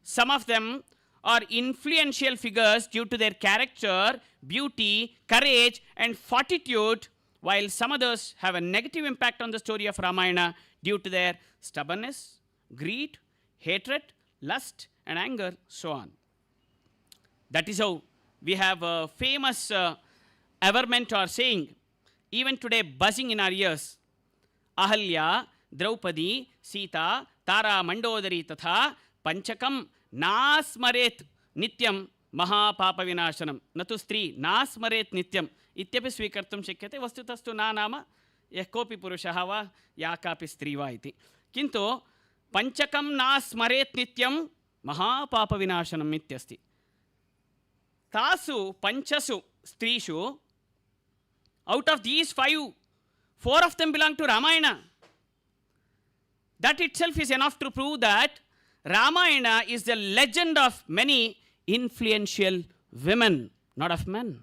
Some of them are influential figures due to their character, beauty, courage, and fortitude, while some others have a negative impact on the story of Ramayana due to their stubbornness, greed, hatred, lust, and anger, so on. That is how we have a famous averment or saying, even today buzzing in our ears, Ahalya, Draupadi, Sita, Tara, Mandodari, Tatha, Panchakam, Nasmaret, Nityam, Mahapapa Vinashanam. Natu Stri, Nasmaret Nityam. Ityapi svikartum shakyate, vastutastu na nama, yah kopi purushaha va, ya kapi stri va iti. Kintu, Panchakam Nasmaret Nityam, Mahapapa Vinashanam ityasti. Tasu, Panchasu, Strishu, out of these 5, 4 of them belong to Ramayana. That itself is enough to prove that Ramayana is the legend of many influential women, not of men.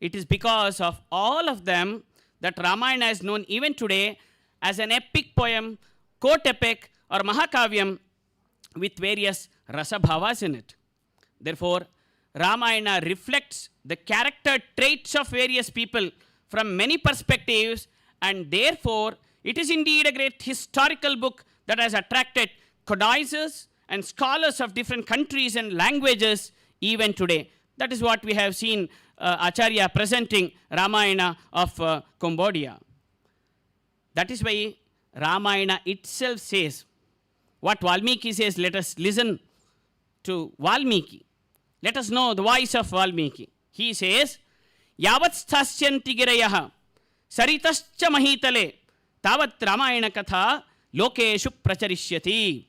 It is because of all of them that Ramayana is known even today as an epic poem, court epic, or Mahakavyam with various rasabhavas in it. Therefore, Ramayana reflects the character traits of various people from many perspectives, and therefore it is indeed a great historical book that has attracted codicers and scholars of different countries and languages even today. That is what we have seen Acharya presenting Ramayana of Combodia. That is why Ramayana itself says, what Valmiki says, let us listen to Valmiki. Let us know the voice of Valmiki. He says, Yavat sthasyanti girayaha saritascha mahitale tavat Ramayana katha lokeshu pracharishyati.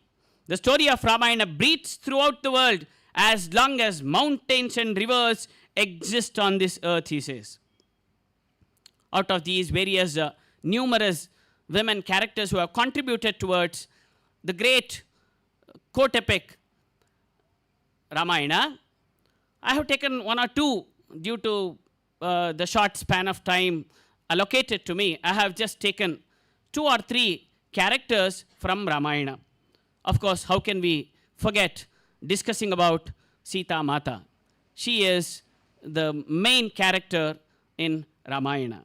The story of Ramayana breathes throughout the world as long as mountains and rivers exist on this earth, he says. Out of these various numerous women characters who have contributed towards the great court epic Ramayana, I have taken 1 or 2 due to the short span of time allocated to me. I have just taken 2 or 3 characters from Ramayana. Of course, how can we forget discussing about Sita Mata? She is the main character in Ramayana.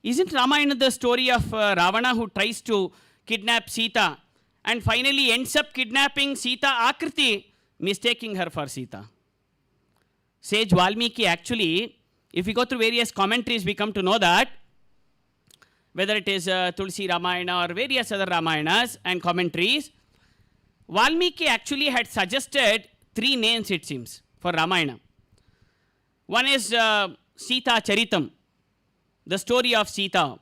Isn't Ramayana the story of Ravana who tries to kidnap Sita and finally ends up kidnapping Sita Akriti, mistaking her for Sita? Sage Valmiki actually, if we go through various commentaries, we come to know that whether it is Tulsi Ramayana or various other Ramayanas and commentaries, Valmiki actually had suggested 3 names, it seems, for Ramayana. One is Sita Charitam, the story of Sita.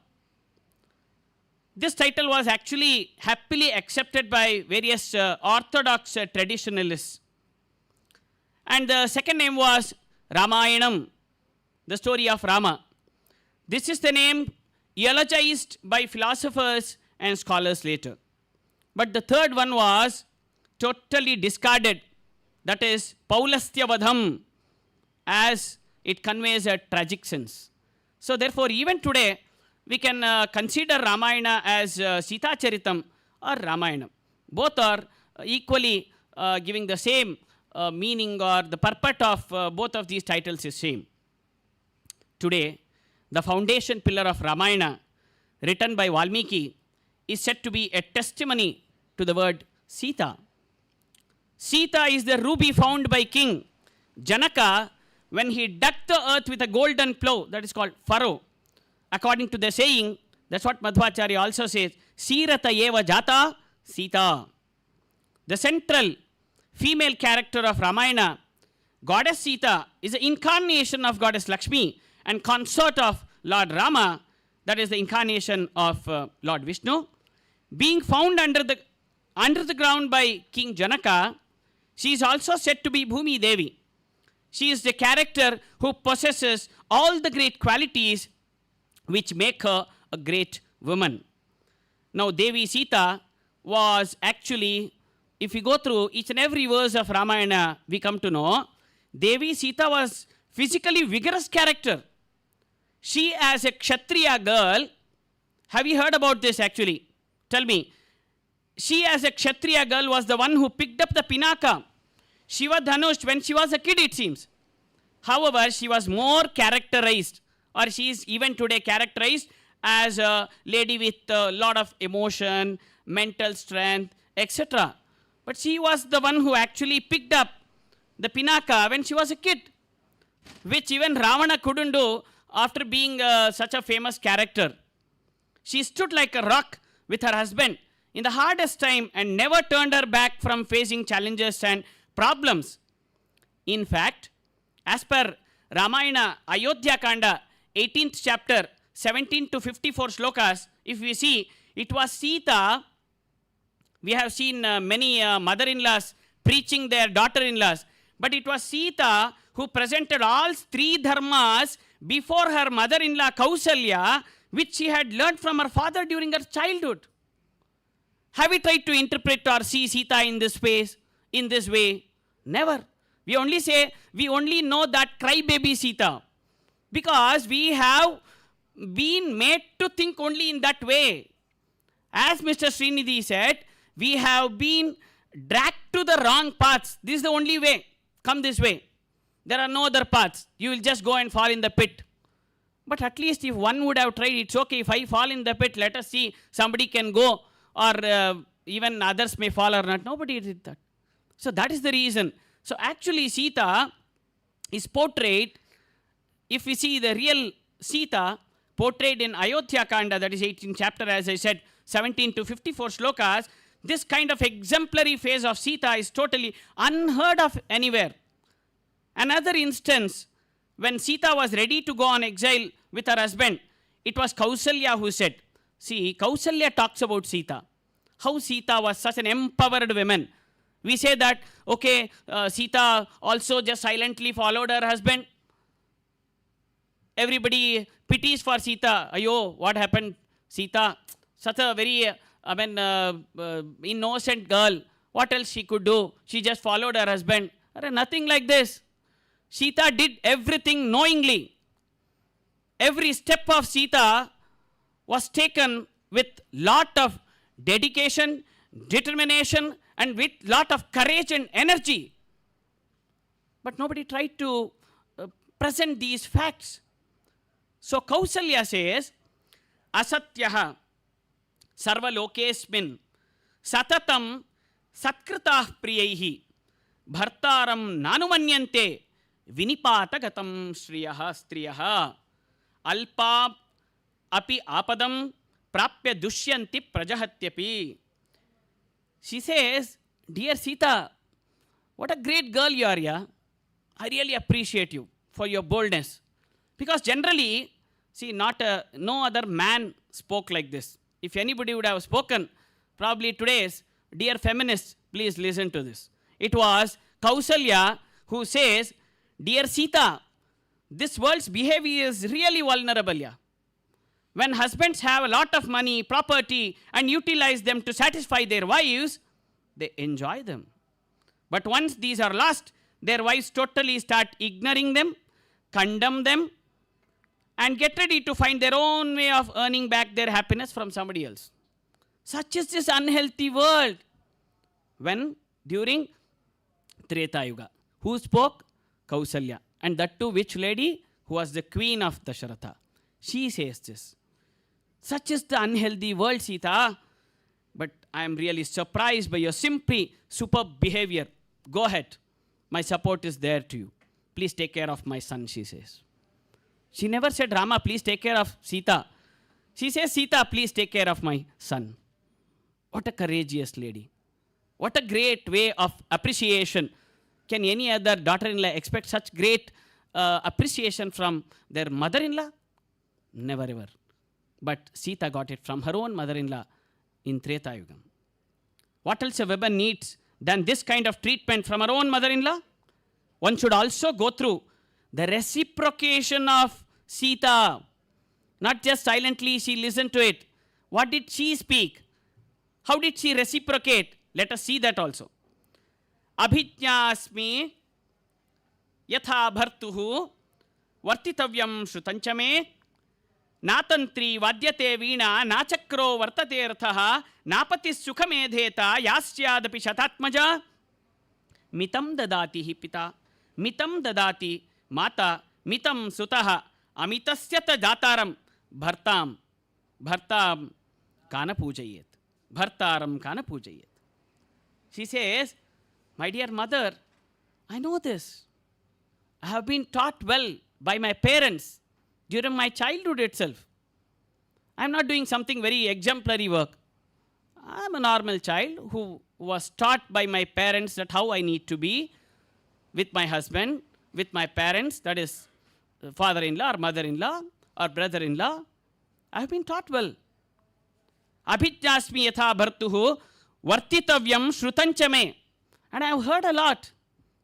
This title was actually happily accepted by various orthodox traditionalists. And the second name was Ramayanam, the story of Rama. This is the name eulogized by philosophers and scholars later. But the third one was totally discarded, that is Paulastya Vadham, as it conveys a tragic sense. So therefore, even today, we can consider Ramayana as Sita Charitam or Ramayana. Both are equally giving the same meaning, or the purport of both of these titles is same. Today, the foundation pillar of Ramayana, written by Valmiki, is said to be a testimony to the word Sita. Sita is the ruby found by King Janaka when he dug the earth with a golden plow, that is called furrow. According to the saying, that's what Madhvacharya also says, Sirata eva jata Sita. The central female character of Ramayana, Goddess Sita, is the incarnation of Goddess Lakshmi and consort of Lord Rama, that is the incarnation of Lord Vishnu. Being found under the ground by King Janaka, she is also said to be Bhumi Devi. She is the character who possesses all the great qualities which make her a great woman. Now, Devi Sita was actually, if we go through each and every verse of Ramayana, we come to know Devi Sita was physically vigorous character. She, as a Kshatriya girl, have you heard about this actually? Tell me. She, as a Kshatriya girl, was the one who picked up the Pinaka, Shiva Dhanush, when she was a kid, it seems. However, she was more characterized, or she is even today characterized as a lady with a lot of emotion, mental strength, etc. But she was the one who actually picked up the Pinaka when she was a kid, which even Ravana couldn't do after being such a famous character. She stood like a rock with her husband in the hardest time and never turned her back from facing challenges and problems. In fact, as per Ramayana Ayodhya Kanda, 18th chapter, 17 to 54 shlokas, if we see, it was Sita. We have seen many mother-in-laws preaching their daughter-in-laws, but it was Sita who presented all three dharmas before her mother-in-law Kausalya, which she had learned from her father during her childhood. Have we tried to interpret or see Sita in this space, in this way? Never. We only say, we only know that crybaby Sita, because we have been made to think only in that way. As Mr. Srinidhi said, we have been dragged to the wrong paths. This is the only way. Come this way. There are no other paths. You will just go and fall in the pit. But at least if one would have tried, it's okay. If I fall in the pit, let us see. Somebody can go, or even others may fall or not. Nobody did that. So that is the reason. So actually Sita is portrayed, if we see the real Sita portrayed in Ayodhya Kanda, that is 18th chapter, as I said, 17 to 54 shlokas, this kind of exemplary phase of Sita is totally unheard of anywhere. Another instance, when Sita was ready to go on exile with her husband, it was Kausalya who said, see, Kausalya talks about Sita, how Sita was such an empowered woman. We say that, okay, Sita also just silently followed her husband. Everybody pities for Sita. Ayo, what happened? Sita, such a very, innocent girl. What else she could do? She just followed her husband. Nothing like this. Sita did everything knowingly. Every step of Sita was taken with lot of dedication, determination, and with lot of courage and energy. But nobody tried to present these facts. So Kausalya says, asatyaha sarvalokesmin satatam satkritah priyaihi bhartaram nanumanyante vinipatagatam shriyaha striyaha alpa api apadam prapya dushyanti prajahatyapi. She says, dear Sita, what a great girl you are, yeah. I really appreciate you for your boldness. Because generally, see, no other man spoke like this. If anybody would have spoken, probably today's, dear feminists, please listen to this. It was Kausalya who says, dear Sita, this world's behavior is really vulnerable, yeah. When husbands have a lot of money, property, and utilize them to satisfy their wives, they enjoy them. But once these are lost, their wives totally start ignoring them, condemn them, and get ready to find their own way of earning back their happiness from somebody else. Such is this unhealthy world. When? During Treta Yuga. Who spoke? Kausalya. And that too, which lady? Who was the queen of Dasharatha. She says this. Such is the unhealthy world, Sita. But I am really surprised by your simply superb behavior. Go ahead. My support is there to you. Please take care of my son, she says. She never said, Rama, please take care of Sita. She says, Sita, please take care of my son. What a courageous lady. What a great way of appreciation. Can any other daughter-in-law expect such great appreciation from their mother-in-law? Never ever. But Sita got it from her own mother-in-law in Treta Yuga. What else a woman needs than this kind of treatment from her own mother-in-law? One should also go through the reciprocation of Sita. Not just silently she listened to it. What did she speak? How did she reciprocate? Let us see that also. Abhijñāsmi yatha bhartuhu vartitavyam shrutanchame natantri vadyate veena nachakro vartate arthaha napatis sukhamedheta yasyadapi shatatmaja mitam dadati hi pita mitam dadati mata mitam sutaha amitasyata dataram bhartam kana pujayet bhartaram kana pujayet. She says, my dear mother, I know this. I have been taught well by my parents during my childhood itself. I am not doing something very exemplary work. I am a normal child who was taught by my parents that how I need to be with my husband, with my parents, that is father-in-law or mother-in-law or brother-in-law. I have been taught well. Abhijnasmi yatha bhartuhu vartitavyam shrutanchame. And I have heard a lot.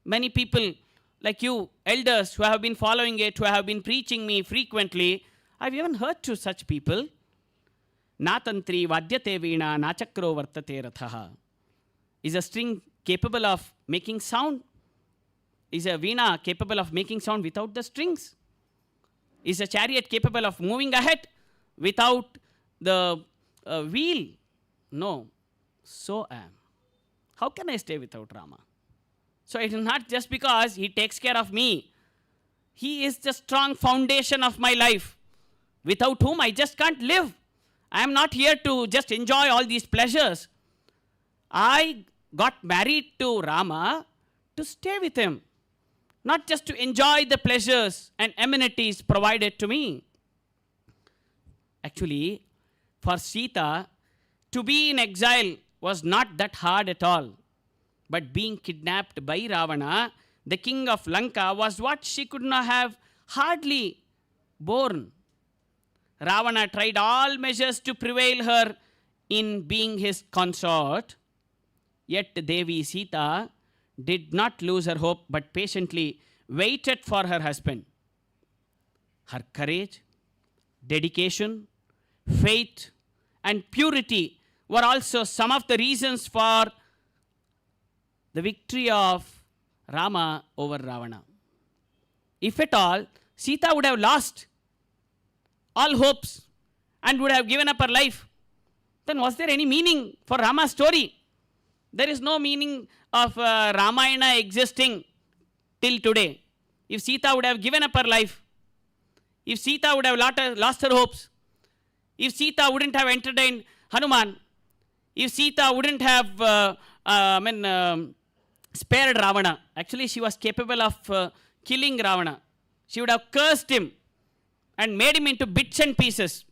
Many people like you, elders who have been following it, who have been preaching me frequently, I've even heard to such people. Natantri vadyate veena nachakro vartate rathaha. Is a string capable of making sound? Is a veena capable of making sound without the strings? Is a chariot capable of moving ahead without the wheel? No. So am. How can I stay without Rama? So it is not just because he takes care of me. He is the strong foundation of my life, without whom I just can't live. I am not here to just enjoy all these pleasures. I got married to Rama to stay with him, not just to enjoy the pleasures and amenities provided to me. Actually, for Sita, to be in exile was not that hard at all. But being kidnapped by Ravana, the king of Lanka, was what she could not have hardly borne. Ravana tried all measures to prevail her in being his consort. Yet Devi Sita did not lose her hope, but patiently waited for her husband. Her courage, dedication, faith, and purity were also some of the reasons for the victory of Rama over Ravana. If at all, Sita would have lost all hopes and would have given up her life, then was there any meaning for Rama's story? There is no meaning of Ramayana existing till today. If Sita would have given up her life, if Sita would have lost her hopes, if Sita wouldn't have entertained Hanuman, if Sita wouldn't have spared Ravana. Actually, she was capable of killing Ravana. She would have cursed him and made him into bits and pieces.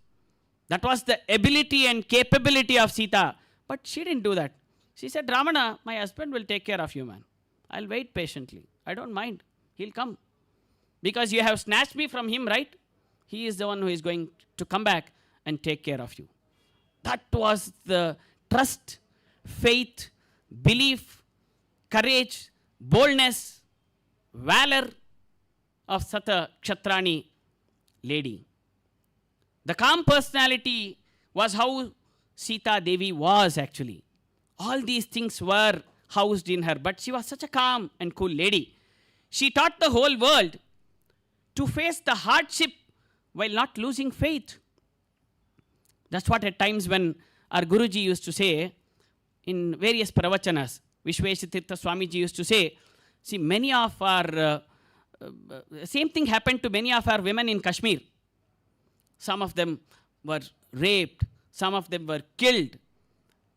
That was the ability and capability of Sita. But she didn't do that. She said, Ravana, my husband will take care of you, man. I'll wait patiently. I don't mind. He'll come. Because you have snatched me from him, right? He is the one who is going to come back and take care of you. That was the trust, faith, belief, courage, boldness, valor of Sata Kshatrani lady. The calm personality was how Sita Devi was actually. All these things were housed in her, but she was such a calm and cool lady. She taught the whole world to face the hardship while not losing faith. That's what at times when our Guruji used to say in various pravachanas, Vyasatirtha Swamiji used to say, see, many of our, same thing happened to many of our women in Kashmir. Some of them were raped, some of them were killed,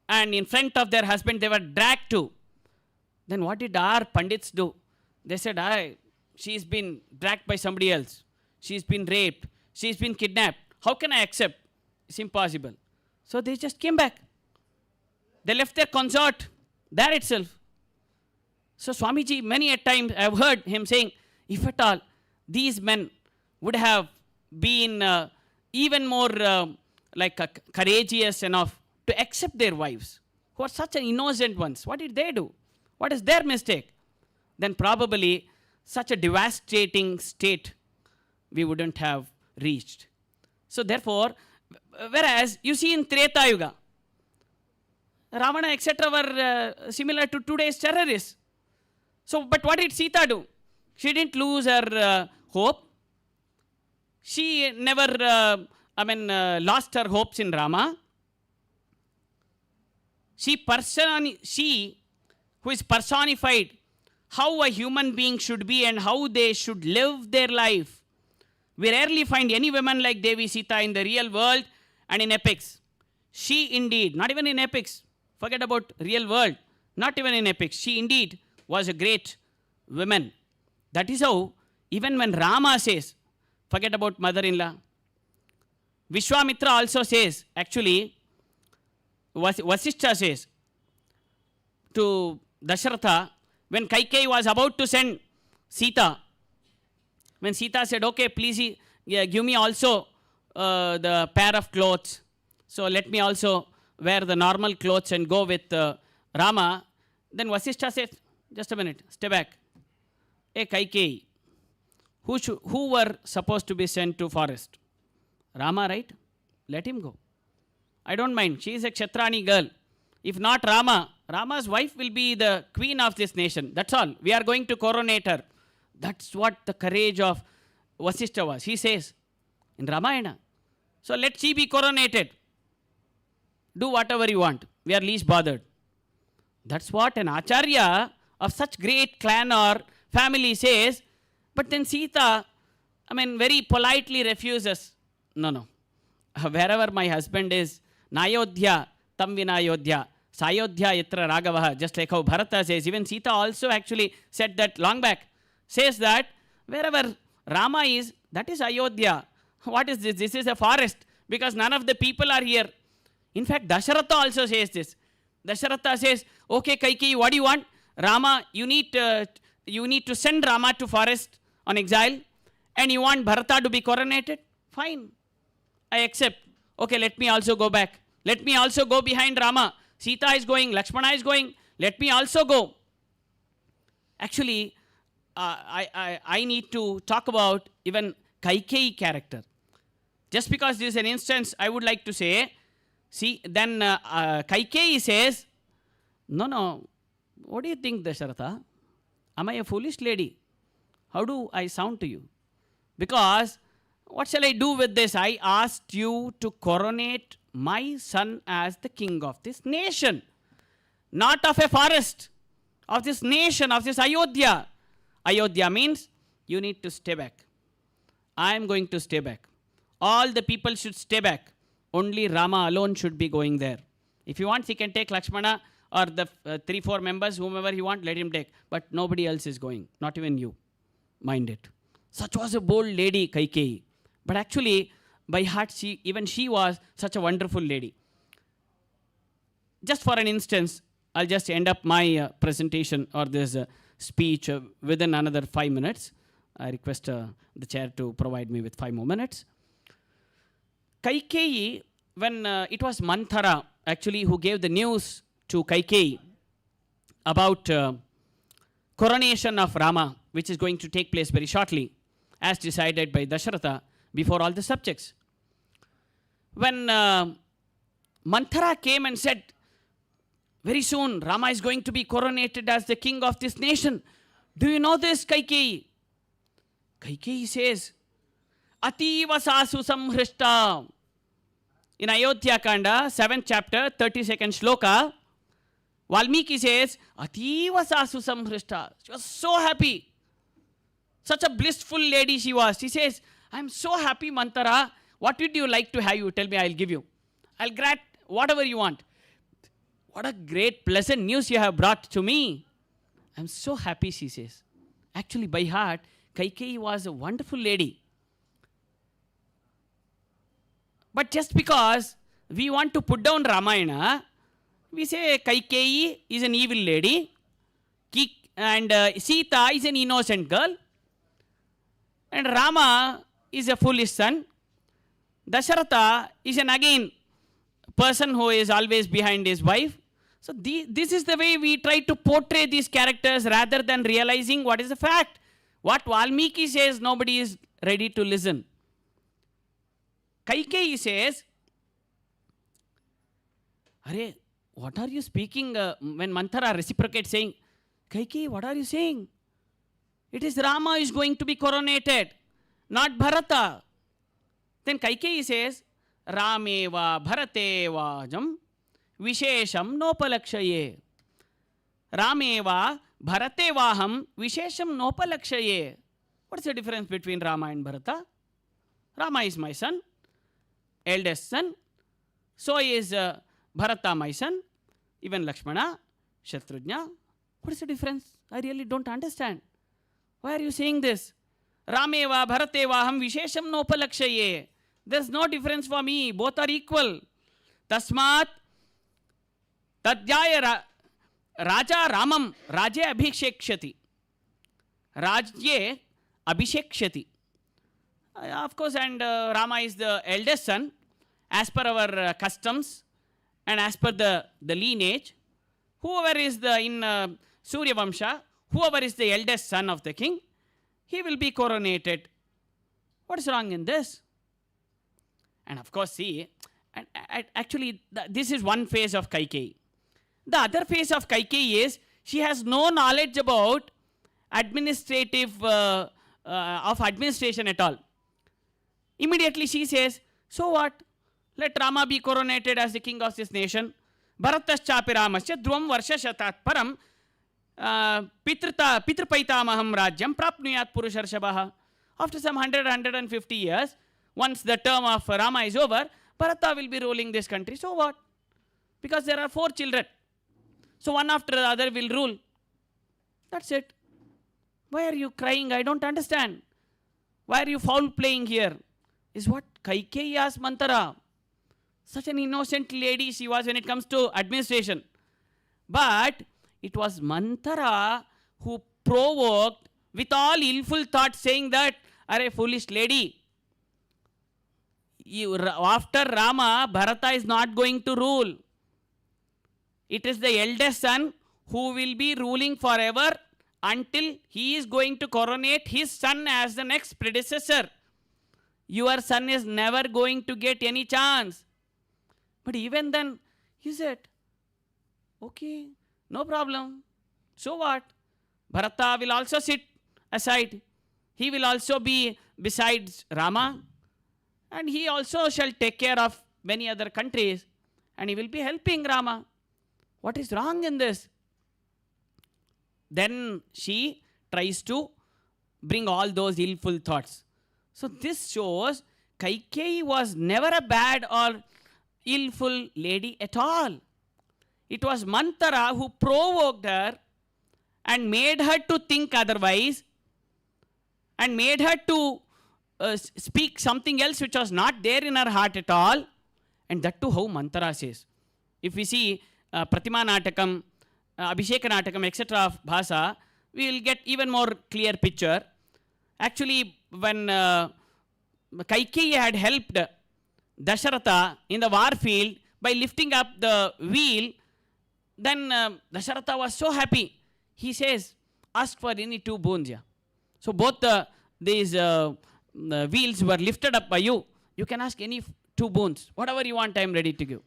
and in front of their husband they were dragged to. Then what did our Pandits do? They said, she's been dragged by somebody else. She's been raped. She's been kidnapped. How can I accept? It's impossible. So they just came back. They left their consort there itself. So Swamiji, many a time I have heard him saying, if at all these men would have been even more courageous enough to accept their wives, who are such an innocent ones, what did they do? What is their mistake? Then probably such a devastating state we wouldn't have reached. So therefore, whereas you see in Treta Yuga, Ravana etc. were similar to today's terrorists. So, but what did Sita do? She didn't lose her hope. She never, lost her hopes in Rama. She who is personified how a human being should be and how they should live their life. We rarely find any woman like Devi Sita in the real world and in epics. She indeed, not even in epics, forget about real world, Not even in epics. She indeed was a great woman. That is how, even when Rama says, forget about mother-in-law, Vishwamitra also says, actually, Vasishtha says to Dasharatha, when Kaikeyi was about to send Sita, when Sita said, okay, please give me also the pair of clothes, so let me also wear the normal clothes and go with Rama, then Vasishtha said, just a minute, stay back. Hey Kaikeyi, who were supposed to be sent to forest? Rama, right? Let him go. I don't mind. She is a Kshatrani girl. If not Rama, Rama's wife will be the queen of this nation. That's all. We are going to coronate her. That's what the courage of Vasishtha was. He says in Ramayana. So let she be coronated. Do whatever you want. We are least bothered. That's what an Acharya of such great clan or family says. But then Sita, very politely refuses. No. Wherever my husband is, Nayodhya, tam vinayodhya, sayodhya yatra raghavaha, just like how Bharata says. Even Sita also actually said that long back. Says that wherever Rama is, that is Ayodhya. What is this? This is a forest because none of the people are here. In fact, Dasharatha also says this. Dasharatha says, okay, Kaikeyi, what do you want? Rama, you need to send Rama to forest on exile, and you want Bharata to be coronated? Fine. I accept. Okay, let me also go back. Let me also go behind Rama. Sita is going, Lakshmana is going. Let me also go. Actually, I need to talk about even Kaikeyi character. Just because this is an instance, I would like to say, then Kaikeyi says, no, what do you think, Dasharatha? Am I a foolish lady? How do I sound to you? Because what shall I do with this? I asked you to coronate my son as the king of this nation, not of a forest, of this nation, of this Ayodhya. Ayodhya means you need to stay back. I am going to stay back. All the people should stay back. Only Rama alone should be going there. If he wants, he can take Lakshmana or the 3-4 members, whomever he wants, let him take. But nobody else is going, not even you. Mind it. Such was a bold lady, Kaikeyi. But actually, by heart, even she was such a wonderful lady. Just for an instance, I'll just end up my presentation or this speech within another 5 minutes. I request the chair to provide me with 5 more minutes. Kaikeyi, when it was Manthara actually who gave the news to Kaikeyi about coronation of Rama, which is going to take place very shortly, as decided by Dasharatha before all the subjects. When Manthara came and said, very soon Rama is going to be coronated as the king of this nation. Do you know this, Kaikeyi? Kaikeyi says, Ativa sasu samhrishta. In Ayodhya Kanda, 7th chapter, 32nd shloka, Valmiki says, Ativa sasu samhrishta. She was so happy. Such a blissful lady she was. She says, I'm so happy, Manthara. What would you like to have? You tell me, I'll give you. I'll grant whatever you want. What a great, pleasant news you have brought to me. I'm so happy, she says. Actually, by heart, Kaikeyi was a wonderful lady. But just because we want to put down Ramayana, we say Kaikeyi is an evil lady, and Sita is an innocent girl, and Rama is a foolish son. Dasharatha is an again person who is always behind his wife. So this is the way we try to portray these characters rather than realizing what is the fact. What Valmiki says, nobody is ready to listen. Kaikeyi says, Arey, what are you speaking? When Manthara reciprocates saying, Kaikeyi, what are you saying? It is Rama is going to be coronated, not Bharata. Then Kaikeyi says, Rameva Bharateva jam Vishesham nopalakshaye. Rameva Bharatevaham Vishesham nopalakshaye. What's the difference between Rama and Bharata? Rama is my son, eldest son. So is Bharata my son, even Lakshmana. Shatrujna. What is the difference? I really don't understand. Why are you saying this? Rameva Bharateva Ham Vishesham Nopalakshaye. There's no difference for me. Both are equal. Tasmat Tadjaya Raja Ramam Raje Abhishekshati. Rajye Abhishekshati. Of course, and Rama is the eldest son as per our customs and as per the lineage. Whoever is in Surya Vamsha, whoever is the eldest son of the king, he will be coronated. What is wrong in this? And of course, see, actually, this is one phase of Kaikeyi. The other phase of Kaikeyi is she has no knowledge about administration at all. Immediately she says, so what? Let Rama be coronated as the king of this nation. Bharataschapi Ramasya Dhruvam Varsha Shatat Param Pitrpaitamaham Rajyam Prapnuyat Purusharshabaha. After some 150 years, once the term of Rama is over, Bharata will be ruling this country. So what? Because there are 4 children. So one after the other will rule. That's it. Why are you crying? I don't understand. Why are you foul playing here? Is what Kaikeyi asked Manthara. Such an innocent lady she was when it comes to administration. But it was Manthara who provoked with all illful thoughts, saying that, "Are foolish lady, after Rama, Bharata is not going to rule. It is the eldest son who will be ruling forever until he is going to coronate his son as the next predecessor. Your son is never going to get any chance." But even then, he said, okay, no problem. So what? Bharata will also sit aside. He will also be besides Rama. And he also shall take care of many other countries. And he will be helping Rama. What is wrong in this? Then she tries to bring all those illful thoughts. So this shows Kaikeyi was never a bad or illful lady at all. It was Manthara who provoked her and made her to think otherwise and made her to speak something else which was not there in her heart at all. And that too how Manthara says. If we see Pratima Natakam, Abhisheka Natakam, etc. of Bhasa, we will get even more clear picture. Actually, when Kaikeyi had helped Dasharatha in the war field by lifting up the wheel, then Dasharatha was so happy. He says, ask for any 2 boons. Yeah. So both these wheels were lifted up by you. You can ask any 2 boons. Whatever you want, I am ready to give.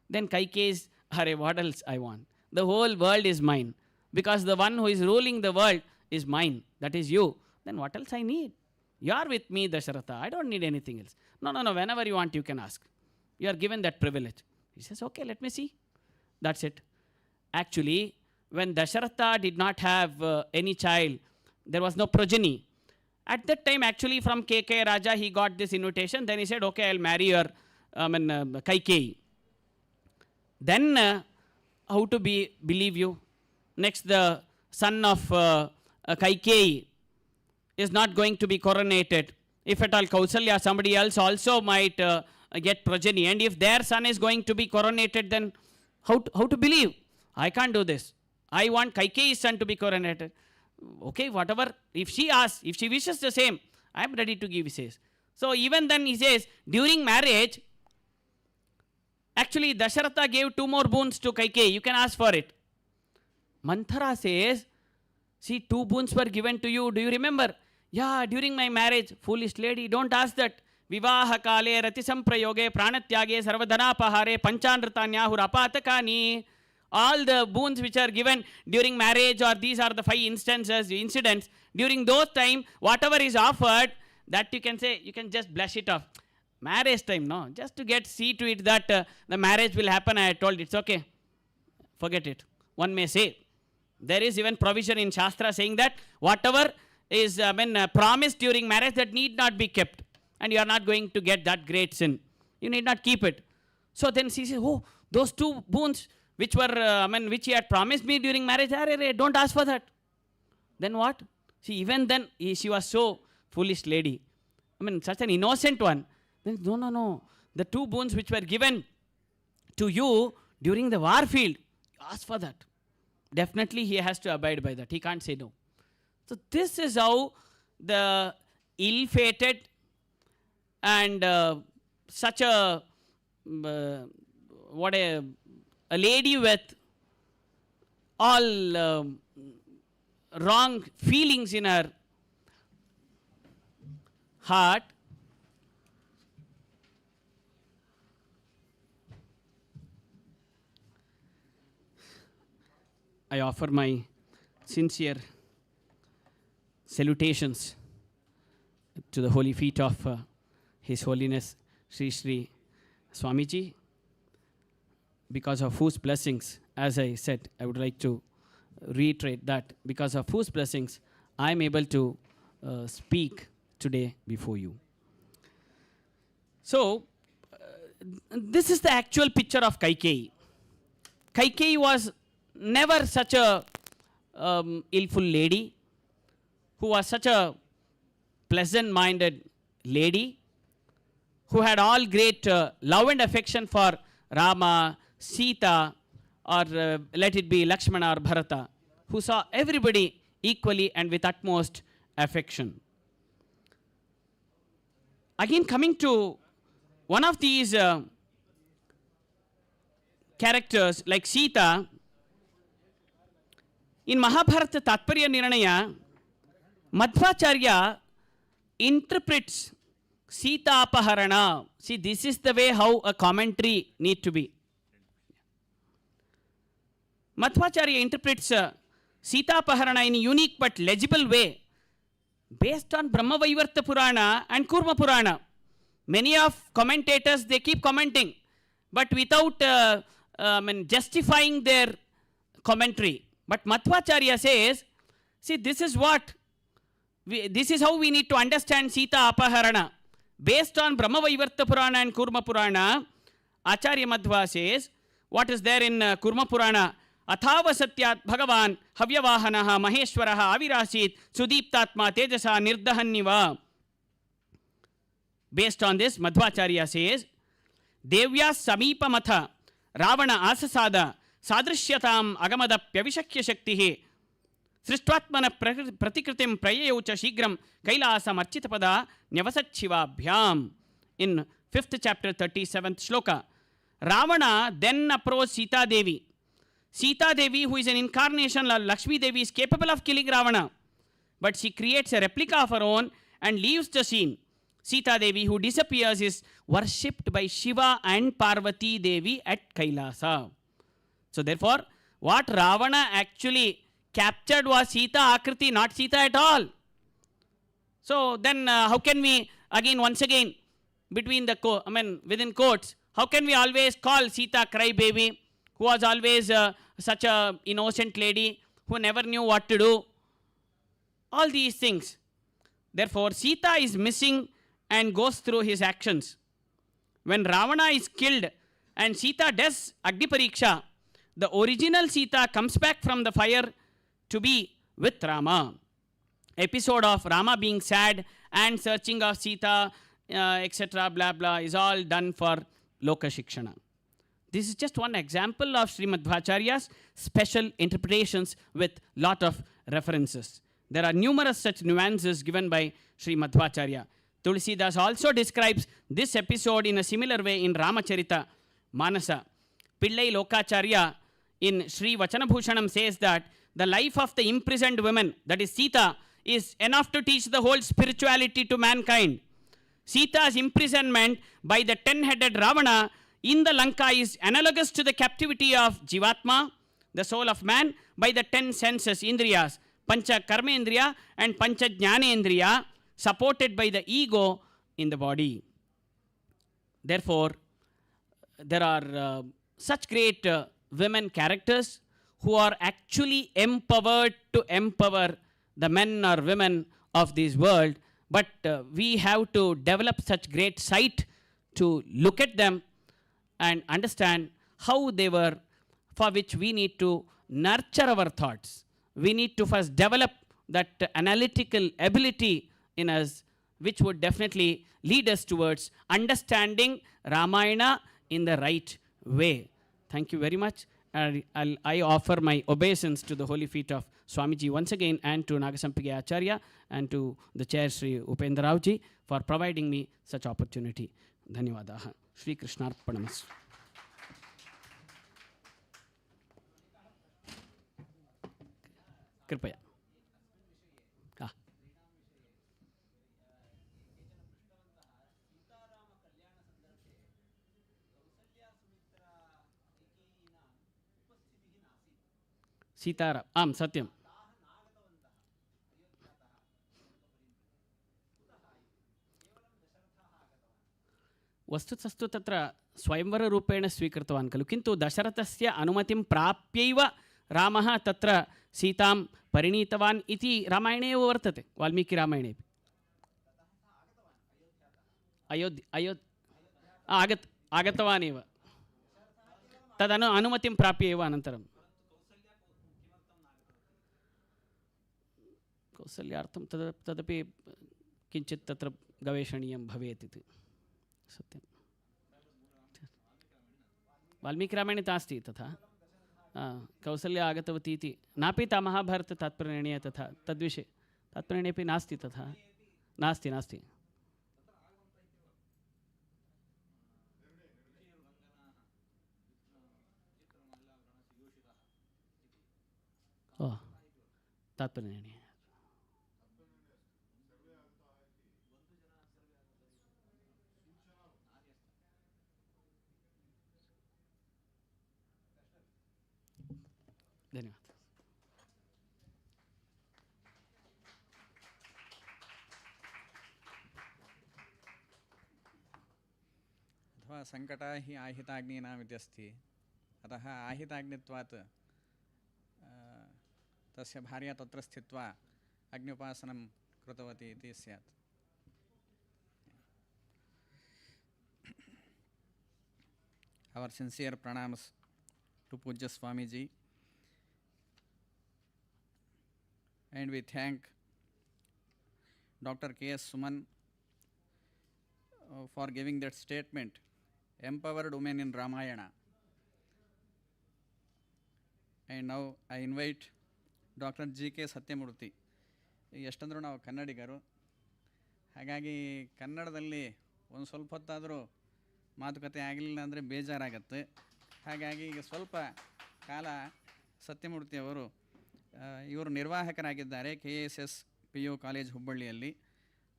Then Kaikeyi is, Hare, what else I want? The whole world is mine. Because the one who is ruling the world is mine. That is you. Then what else I need? You are with me, Dasharatha. I don't need anything else. No. Whenever you want, you can ask. You are given that privilege. He says, okay, let me see. That's it. Actually, when Dasharatha did not have any child, there was no progeny. At that time, actually, from KK Raja, he got this invitation. Then he said, okay, I'll marry your Kaikeyi. Then, how to believe you? Next, the son of Kaikeyi is not going to be coronated. If at all Kausalya, somebody else also might get progeny. And if their son is going to be coronated, then how to believe? I can't do this. I want Kaikeyi's son to be coronated. Okay, whatever. If she asks, if she wishes the same, I am ready to give, he says. So even then he says, during marriage, actually Dasharatha gave 2 more boons to Kaikeyi. You can ask for it. Manthara says, see, 2 boons were given to you. Do you remember? Yeah, during my marriage. Foolish lady, don't ask that. Vivaha kale ratisam prayoge pranatyage sarvadhanapahare panchanratanyahur apatakani. All the boons which are given during marriage, or these are the 5 incidents, during those time, whatever is offered, that you can say, you can just blush it off. Marriage time, no. Just to see to it that the marriage will happen, I told it's okay. Forget it. One may say. There is even provision in Shastra saying that whatever is promised during marriage, that need not be kept. And you are not going to get that great sin. You need not keep it. So then she says, oh, those 2 boons which were, which he had promised me during marriage. Don't ask for that. Then what? See, even then, she was so foolish lady. Such an innocent one. Then, no. The 2 boons which were given to you during the war field, ask for that. Definitely he has to abide by that. He can't say no. So this is how the ill-fated and such a lady with all wrong feelings in her heart I offer my sincere salutations to the holy feet of His Holiness Sri Sri Swamiji, because of whose blessings, as I said, I would like to reiterate that, because of whose blessings I am able to speak today before you. So, this is the actual picture of Kaikeyi. Kaikeyi was never such a illful lady, who was such a pleasant-minded lady, who had all great love and affection for Rama, Sita, or let it be Lakshmana or Bharata, who saw everybody equally and with utmost affection. Again, coming to one of these characters like Sita, in Mahabharata Tatparya Nirnaya, Madhvacharya interprets Sita Apaharana. See, this is the way how a commentary need to be. Madhvacharya interprets Sita Apaharana in a unique but legible way, based on Brahmavaivarta Purana and Kurma Purana. Many of commentators, they keep commenting, but without justifying their commentary. But Madhvacharya says, see, this is how we need to understand Sita Apaharana. Based on Brahmavaivarta Purana and Kurma Purana, Acharya Madhva says, what is there in Kurma Purana? Athava Satyat Bhagavan Havyavahanaha Maheshwaraha Avirasit Sudiptatma Tejasa Nirdahanniva. Based on this, Madhvacharya says, Devya Samipa Matha Ravana Asasada Sadrishyatam Agamada Pyavishakya Shaktihi Srishtvatmana Pratikritim Prayaucha Shigram Kailasa Marchitapada Nyavasachivabhyam. In 5th chapter, 37th shloka, Ravana then approached Sita Devi. Sita Devi, who is an incarnation of Lakshmi Devi, is capable of killing Ravana, but she creates a replica of her own and leaves the scene. Sita Devi, who disappears, is worshipped by Shiva and Parvati Devi at Kailasa. So therefore, what Ravana actually captured was Sita Akriti, not Sita at all. So then how can we, once again, between the, within quotes, how can we always call Sita crybaby, who was always such a innocent lady, who never knew what to do? All these things. Therefore, Sita is missing and goes through his actions. When Ravana is killed and Sita does Agni Pariksha, the original Sita comes back from the fire to be with Rama. Episode of Rama being sad and searching of Sita, etc., blah, blah, is all done for Loka Shikshana. This is just one example of Srimadhvacharya's special interpretations with lot of references. There are numerous such nuances given by Srimadhvacharya. Tulsidas also describes this episode in a similar way in Ramacharita Manasa. Pillai Lokacharya in Sri Vachanabhushanam says that the life of the imprisoned woman, that is Sita, is enough to teach the whole spirituality to mankind. Sita's imprisonment by the 10-headed Ravana in the Lanka is analogous to the captivity of Jivatma, the soul of man, by the 10 senses, Indriyas, Pancha Karmendriya and Pancha Jnanendriya, supported by the ego in the body. Therefore, there are such great women characters who are actually empowered to empower the men or women of this world, but we have to develop such great sight to look at them and understand how they were for which we need to nurture our thoughts. We need to first develop that analytical ability in us, which would definitely lead us towards understanding Ramayana in the right way. Thank you very much. I offer my obeisance to the holy feet of Swamiji once again, and to Nagasampige Acharya, and to the chair Sri Upendra ji for providing me such opportunity. Dhanyawadaha. Shri Krishnarpanamastu. कृपया. सीतारा आम सत्यम. वस्तुतस्तु तत्र स्वयंवररूपेण स्वीकृतवान् खलु, किन्तु दशरथस्य अनुमतिं प्राप्यैव रामः तत्र सीतां परिणीतवान् इति रामायणे एव वर्तते, वाल्मीकिरामायणे. आगतवान् एव, अनुमतिं प्राप्य एव अनन्तरं कौसल्यार्थं तदपि किञ्चित् तत्र गवेषणीयं भवेत् इति. सत्यं वाल्मीकिरामायणे नास्ति तथा. कौसल्या आगतवती इति नापि महाभारततात्पर्यनिर्णये तथा तद्विषये तात्पर्यनिर्णयेपि नास्ति तथा. नास्ति नास्ति. ओ तात्पर्यनिर्णये धन्यवाद. अथवा संकटा हि आहिताग्नीनाम् इत्यस्ति. अतः आहिताग्नित्वात् तस्य भार्या तत्र स्थित्वा अग्न्युपासनं कृतवती इति स्यात्. Our sincere pranams to Pujya Swamiji, and we thank Dr. K.S. Suman for giving that statement, empowered women in Ramayana. And now I invite Dr. G.K. Satyamurthy. ಎಷ್ಟಂದ್ರೂ ನಾವು ಕನ್ನಡಿಗರು, ಹಾಗಾಗಿ ಕನ್ನಡದಲ್ಲಿ ಒಂದು ಸ್ವಲ್ಪ ಹೊತ್ತಾದರೂ ಮಾತುಕತೆ ಆಗಲಿಲ್ಲ ಅಂದರೆ ಬೇಜಾರಾಗತ್ತೆ. ಹಾಗಾಗಿ ಈಗ ಸ್ವಲ್ಪ ಕಾಲ ಸತ್ಯಮೂರ್ತಿ ಅವರು ಇವರು ನಿರ್ವಾಹಕರಾಗಿದ್ದಾರೆ KSS PU ಕಾಲೇಜ್ ಹುಬ್ಬಳ್ಳಿಯಲ್ಲಿ.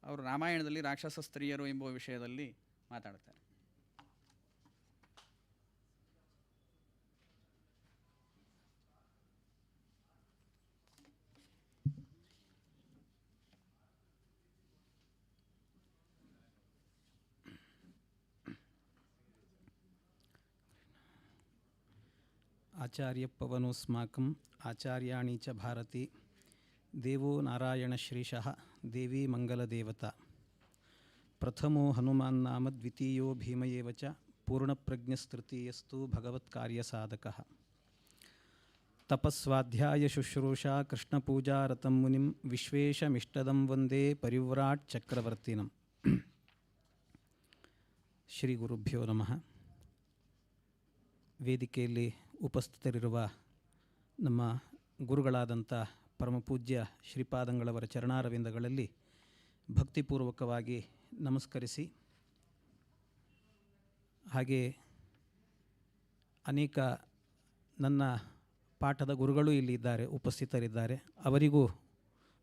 ಅವರು ರಾಮಾಯಣದಲ್ಲಿ ರಾಕ್ಷಸ ಸ್ತ್ರೀಯರು ಎಂಬ ವಿಷಯದಲ್ಲಿ ಮಾತಾಡ್ತಾರೆ. आचार्यपवनोस्माकम् आचार्याणि च भारती देवो नारायणश्रीशः देवी मङ्गलदेवता प्रथमो हनुमान् नाम द्वितीयो भीम एव च पूर्णप्रज्ञस्तृतीयस्तु भगवत्कार्यसाधकः तपस्वाध्यायशुश्रूषा कृष्णपूजारतं मुनिं विश्वेशमिष्टदं वन्दे परिव्राट् चक्रवर्तिनं. ಶ್ರೀಗುರುಭ್ಯೋ ನಮಃ. ವೇದಿಕೆಯಲ್ಲಿ ಉಪಸ್ಥಿತರಿರುವ ನಮ್ಮ ಗುರುಗಳಾದಂಥ ಪರಮಪೂಜ್ಯ ಶ್ರೀಪಾದಂಗಳವರ ಚರಣಾರವಿಂದಗಳಲ್ಲಿ ಭಕ್ತಿಪೂರ್ವಕವಾಗಿ ನಮಸ್ಕರಿಸಿ, ಹಾಗೆ ಅನೇಕ ನನ್ನ ಪಾಠದ ಗುರುಗಳು ಇಲ್ಲಿ ಇದ್ದಾರೆ, ಉಪಸ್ಥಿತರಿದ್ದಾರೆ, ಅವರಿಗೂ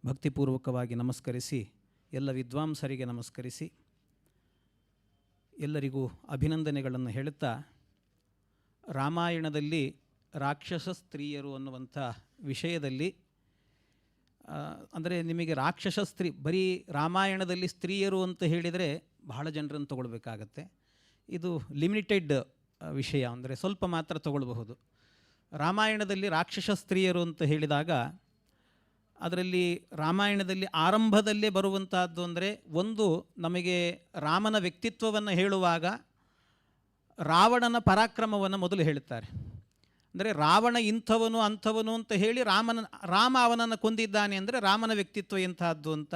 ಭಕ್ತಿಪೂರ್ವಕವಾಗಿ ನಮಸ್ಕರಿಸಿ, ಎಲ್ಲ ವಿದ್ವಾಂಸರಿಗೆ ನಮಸ್ಕರಿಸಿ ಎಲ್ಲರಿಗೂ ಅಭಿನಂದನೆಗಳನ್ನು ಹೇಳುತ್ತಾ, ರಾಮಾಯಣದಲ್ಲಿ ರಾಕ್ಷಸ ಸ್ತ್ರೀಯರು ಅನ್ನುವಂಥ ವಿಷಯದಲ್ಲಿ, ಅಂದರೆ ನಿಮಗೆ ರಾಕ್ಷಸ ಸ್ತ್ರೀ ಬರೀ ರಾಮಾಯಣದಲ್ಲಿ ಸ್ತ್ರೀಯರು ಅಂತ ಹೇಳಿದರೆ ಬಹಳ ಜನರನ್ನು ತಗೊಳ್ಬೇಕಾಗತ್ತೆ. ಇದು ಲಿಮಿಟೆಡ್ ವಿಷಯ, ಅಂದರೆ ಸ್ವಲ್ಪ ಮಾತ್ರ ತಗೊಳ್ಬಹುದು. ರಾಮಾಯಣದಲ್ಲಿ ರಾಕ್ಷಸ ಸ್ತ್ರೀಯರು ಅಂತ ಹೇಳಿದಾಗ ಅದರಲ್ಲಿ ರಾಮಾಯಣದಲ್ಲಿ ಆರಂಭದಲ್ಲೇ ಬರುವಂತಹದ್ದು ಅಂದರೆ, ಒಂದು ನಮಗೆ ರಾಮನ ವ್ಯಕ್ತಿತ್ವವನ್ನು ಹೇಳುವಾಗ ರಾವಣನ ಪರಾಕ್ರಮವನ್ನು ಮೊದಲು ಹೇಳುತ್ತಾರೆ. ಅಂದರೆ ರಾವಣ ಇಂಥವನು ಅಂಥವನು ಅಂತ ಹೇಳಿ ರಾಮ ಅವನನ್ನು ಕೊಂದಿದ್ದಾನೆ ಅಂದರೆ ರಾಮನ ವ್ಯಕ್ತಿತ್ವ ಎಂಥದ್ದು ಅಂತ,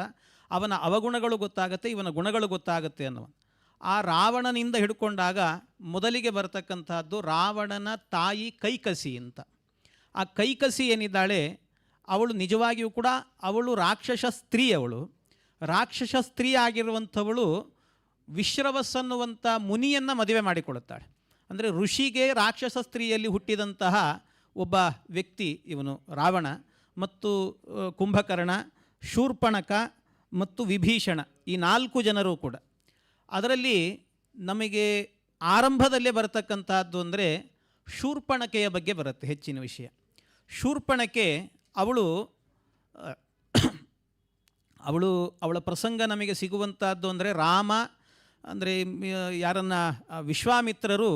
ಅವನ ಅವಗುಣಗಳು ಗೊತ್ತಾಗುತ್ತೆ, ಇವನ ಗುಣಗಳು ಗೊತ್ತಾಗುತ್ತೆ ಅನ್ನುವ. ಆ ರಾವಣನಿಂದ ಹಿಡ್ಕೊಂಡಾಗ ಮೊದಲಿಗೆ ಬರತಕ್ಕಂಥದ್ದು ರಾವಣನ ತಾಯಿ ಕೈಕಸಿ ಅಂತ. ಆ ಕೈಕಸಿ ಏನಿದ್ದಾಳೆ ಅವಳು ನಿಜವಾಗಿಯೂ ಕೂಡ ಅವಳು ರಾಕ್ಷಸ ಸ್ತ್ರೀ. ಅವಳು ರಾಕ್ಷಸ ಸ್ತ್ರೀ ಆಗಿರುವಂಥವಳು ವಿಶ್ರವಸ್ ಅನ್ನುವಂಥ ಮುನಿಯನ್ನು ಮದುವೆ ಮಾಡಿಕೊಳ್ಳುತ್ತಾಳೆ. ಅಂದರೆ ಋಷಿಗೆ ರಾಕ್ಷಸ ಸ್ತ್ರೀಯಲ್ಲಿ ಹುಟ್ಟಿದಂತಹ ಒಬ್ಬ ವ್ಯಕ್ತಿ ಇವನು ರಾವಣ. ಮತ್ತು ಕುಂಭಕರ್ಣ, ಶೂರ್ಪಣಖ ಮತ್ತು ವಿಭೀಷಣ, ಈ 4 ಜನರು ಕೂಡ. ಅದರಲ್ಲಿ ನಮಗೆ ಆರಂಭದಲ್ಲೇ ಬರತಕ್ಕಂಥದ್ದು ಅಂದರೆ ಶೂರ್ಪಣಖೆಯ ಬಗ್ಗೆ ಬರುತ್ತೆ ಹೆಚ್ಚಿನ ವಿಷಯ. ಶೂರ್ಪಣಖೆ ಅವಳ ಪ್ರಸಂಗ ನಮಗೆ ಸಿಗುವಂಥದ್ದು ಅಂದರೆ ರಾಮ ಅಂದರೆ ಯಾರನ್ನ ವಿಶ್ವಾಮಿತ್ರರು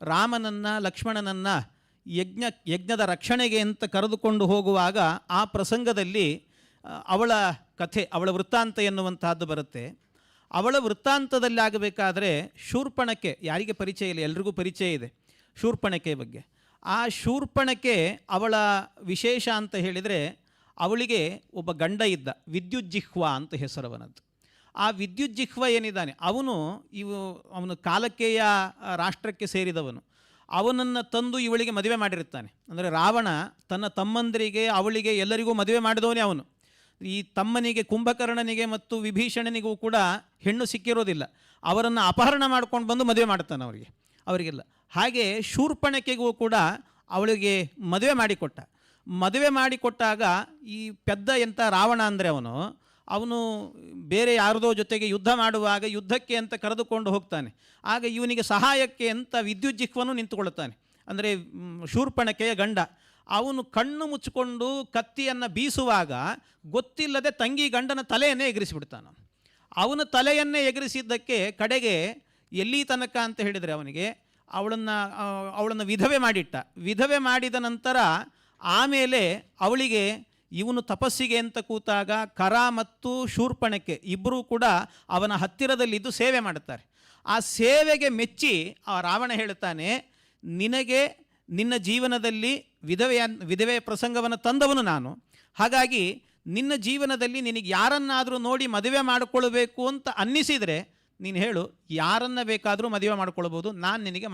ರಾಮನನ್ನು ಲಕ್ಷ್ಮಣನನ್ನು ಯಜ್ಞದ ರಕ್ಷಣೆಗೆ ಅಂತ ಕರೆದುಕೊಂಡು ಹೋಗುವಾಗ ಆ ಪ್ರಸಂಗದಲ್ಲಿ ಅವಳ ಕಥೆ, ಅವಳ ವೃತ್ತಾಂತ ಎನ್ನುವಂತಹದ್ದು ಬರುತ್ತೆ. ಅವಳ ವೃತ್ತಾಂತದಲ್ಲಿ ಆಗಬೇಕಾದ್ರೆ ಶೂರ್ಪಣಖೆ ಯಾರಿಗೆ ಪರಿಚಯ ಇಲ್ಲ, ಎಲ್ರಿಗೂ ಪರಿಚಯ ಇದೆ ಶೂರ್ಪಣಖೆ ಬಗ್ಗೆ. ಆ ಶೂರ್ಪಣಖೆ ಅವಳ ವಿಶೇಷ ಅಂತ ಹೇಳಿದರೆ ಅವಳಿಗೆ ಒಬ್ಬ ಗಂಡ ಇದ್ದ, ವಿದ್ಯುಜ್ಜಿಹ್ವ ಅಂತ ಹೆಸರವನದ್ದು. ಆ ವಿದ್ಯುಜ್ಜಿಹ್ವ ಏನಿದ್ದಾನೆ ಅವನು ಕಾಲಕೇಯ ರಾಷ್ಟ್ರಕ್ಕೆ ಸೇರಿದವನು. ಅವನನ್ನು ತಂದು ಇವಳಿಗೆ ಮದುವೆ ಮಾಡಿರುತ್ತಾನೆ. ಅಂದರೆ ರಾವಣ ತನ್ನ ತಮ್ಮಂದರಿಗೆ ಅವಳಿಗೆ ಎಲ್ಲರಿಗೂ ಮದುವೆ ಮಾಡಿದವನೇ ಅವನು. ಈ ತಮ್ಮನಿಗೆ ಕುಂಭಕರ್ಣನಿಗೆ ಮತ್ತು ವಿಭೀಷಣನಿಗೂ ಕೂಡ ಹೆಣ್ಣು ಸಿಕ್ಕಿರೋದಿಲ್ಲ. ಅವರನ್ನು ಅಪಹರಣ ಮಾಡ್ಕೊಂಡು ಬಂದು ಮದುವೆ ಮಾಡ್ತಾನೆ ಅವರಿಗೆಲ್ಲ. ಹಾಗೆ ಶೂರ್ಪಣಖೆಗೂ ಕೂಡ ಅವಳಿಗೆ ಮದುವೆ ಮಾಡಿಕೊಟ್ಟ. ಮದುವೆ ಮಾಡಿಕೊಟ್ಟಾಗ ಈ ಪೆದ್ದ ಎಂಥ ರಾವಣ ಅಂದರೆ ಅವನು ಬೇರೆ ಯಾರದೋ ಜೊತೆಗೆ ಯುದ್ಧ ಮಾಡುವಾಗ ಯುದ್ಧಕ್ಕೆ ಅಂತ ಕರೆದುಕೊಂಡು ಹೋಗ್ತಾನೆ. ಆಗ ಇವನಿಗೆ ಸಹಾಯಕ್ಕೆ ಅಂತ ವಿದ್ಯುಜ್ಜಿಹ್ವನು ನಿಂತುಕೊಳ್ಳುತ್ತಾನೆ, ಅಂದರೆ ಶೂರ್ಪಣಖೆಯ ಗಂಡ. ಅವನು ಕಣ್ಣು ಮುಚ್ಚಿಕೊಂಡು ಕತ್ತಿಯನ್ನು ಬೀಸುವಾಗ ಗೊತ್ತಿಲ್ಲದೆ ತಂಗಿ ಗಂಡನ ತಲೆಯನ್ನೇ ಎಗರಿಸಿಬಿಡ್ತಾನೆ. ಅವನ ತಲೆಯನ್ನೇ ಎಗರಿಸಿದ್ದಕ್ಕೆ ಕಡೆಗೆ ಎಲ್ಲಿ ತನಕ ಅಂತ ಹೇಳಿದರೆ ಅವಳನ್ನು ವಿಧವೆ ಮಾಡಿಟ್ಟ. ವಿಧವೆ ಮಾಡಿದ ನಂತರ ಆಮೇಲೆ ಅವಳಿಗೆ ಇವನು ತಪಸ್ಸಿಗೆ ಅಂತ ಕೂತಾಗ ಕರ ಮತ್ತು ಶೂರ್ಪಣಖೆ ಇಬ್ಬರೂ ಕೂಡ ಅವನ ಹತ್ತಿರದಲ್ಲಿದ್ದು ಸೇವೆ ಮಾಡುತ್ತಾರೆ. ಆ ಸೇವೆಗೆ ಮೆಚ್ಚಿ ಆ ರಾವಣ ಹೇಳ್ತಾನೆ, ನಿನಗೆ ನಿನ್ನ ಜೀವನದಲ್ಲಿ ವಿಧವೆಯ ಪ್ರಸಂಗವನ್ನು ತಂದವನು ನಾನು. ಹಾಗಾಗಿ ನಿನ್ನ ಜೀವನದಲ್ಲಿ ನಿನಗೆ ಯಾರನ್ನಾದರೂ ನೋಡಿ ಮದುವೆ ಮಾಡಿಕೊಳ್ಬೇಕು ಅಂತ ಅನ್ನಿಸಿದರೆ ನೀನು ಹೇಳು, ಯಾರನ್ನ ಬೇಕಾದರೂ ಮದುವೆ ಮಾಡ್ಕೊಳ್ಬೋದು, ನಾನು ನಿನಗೆ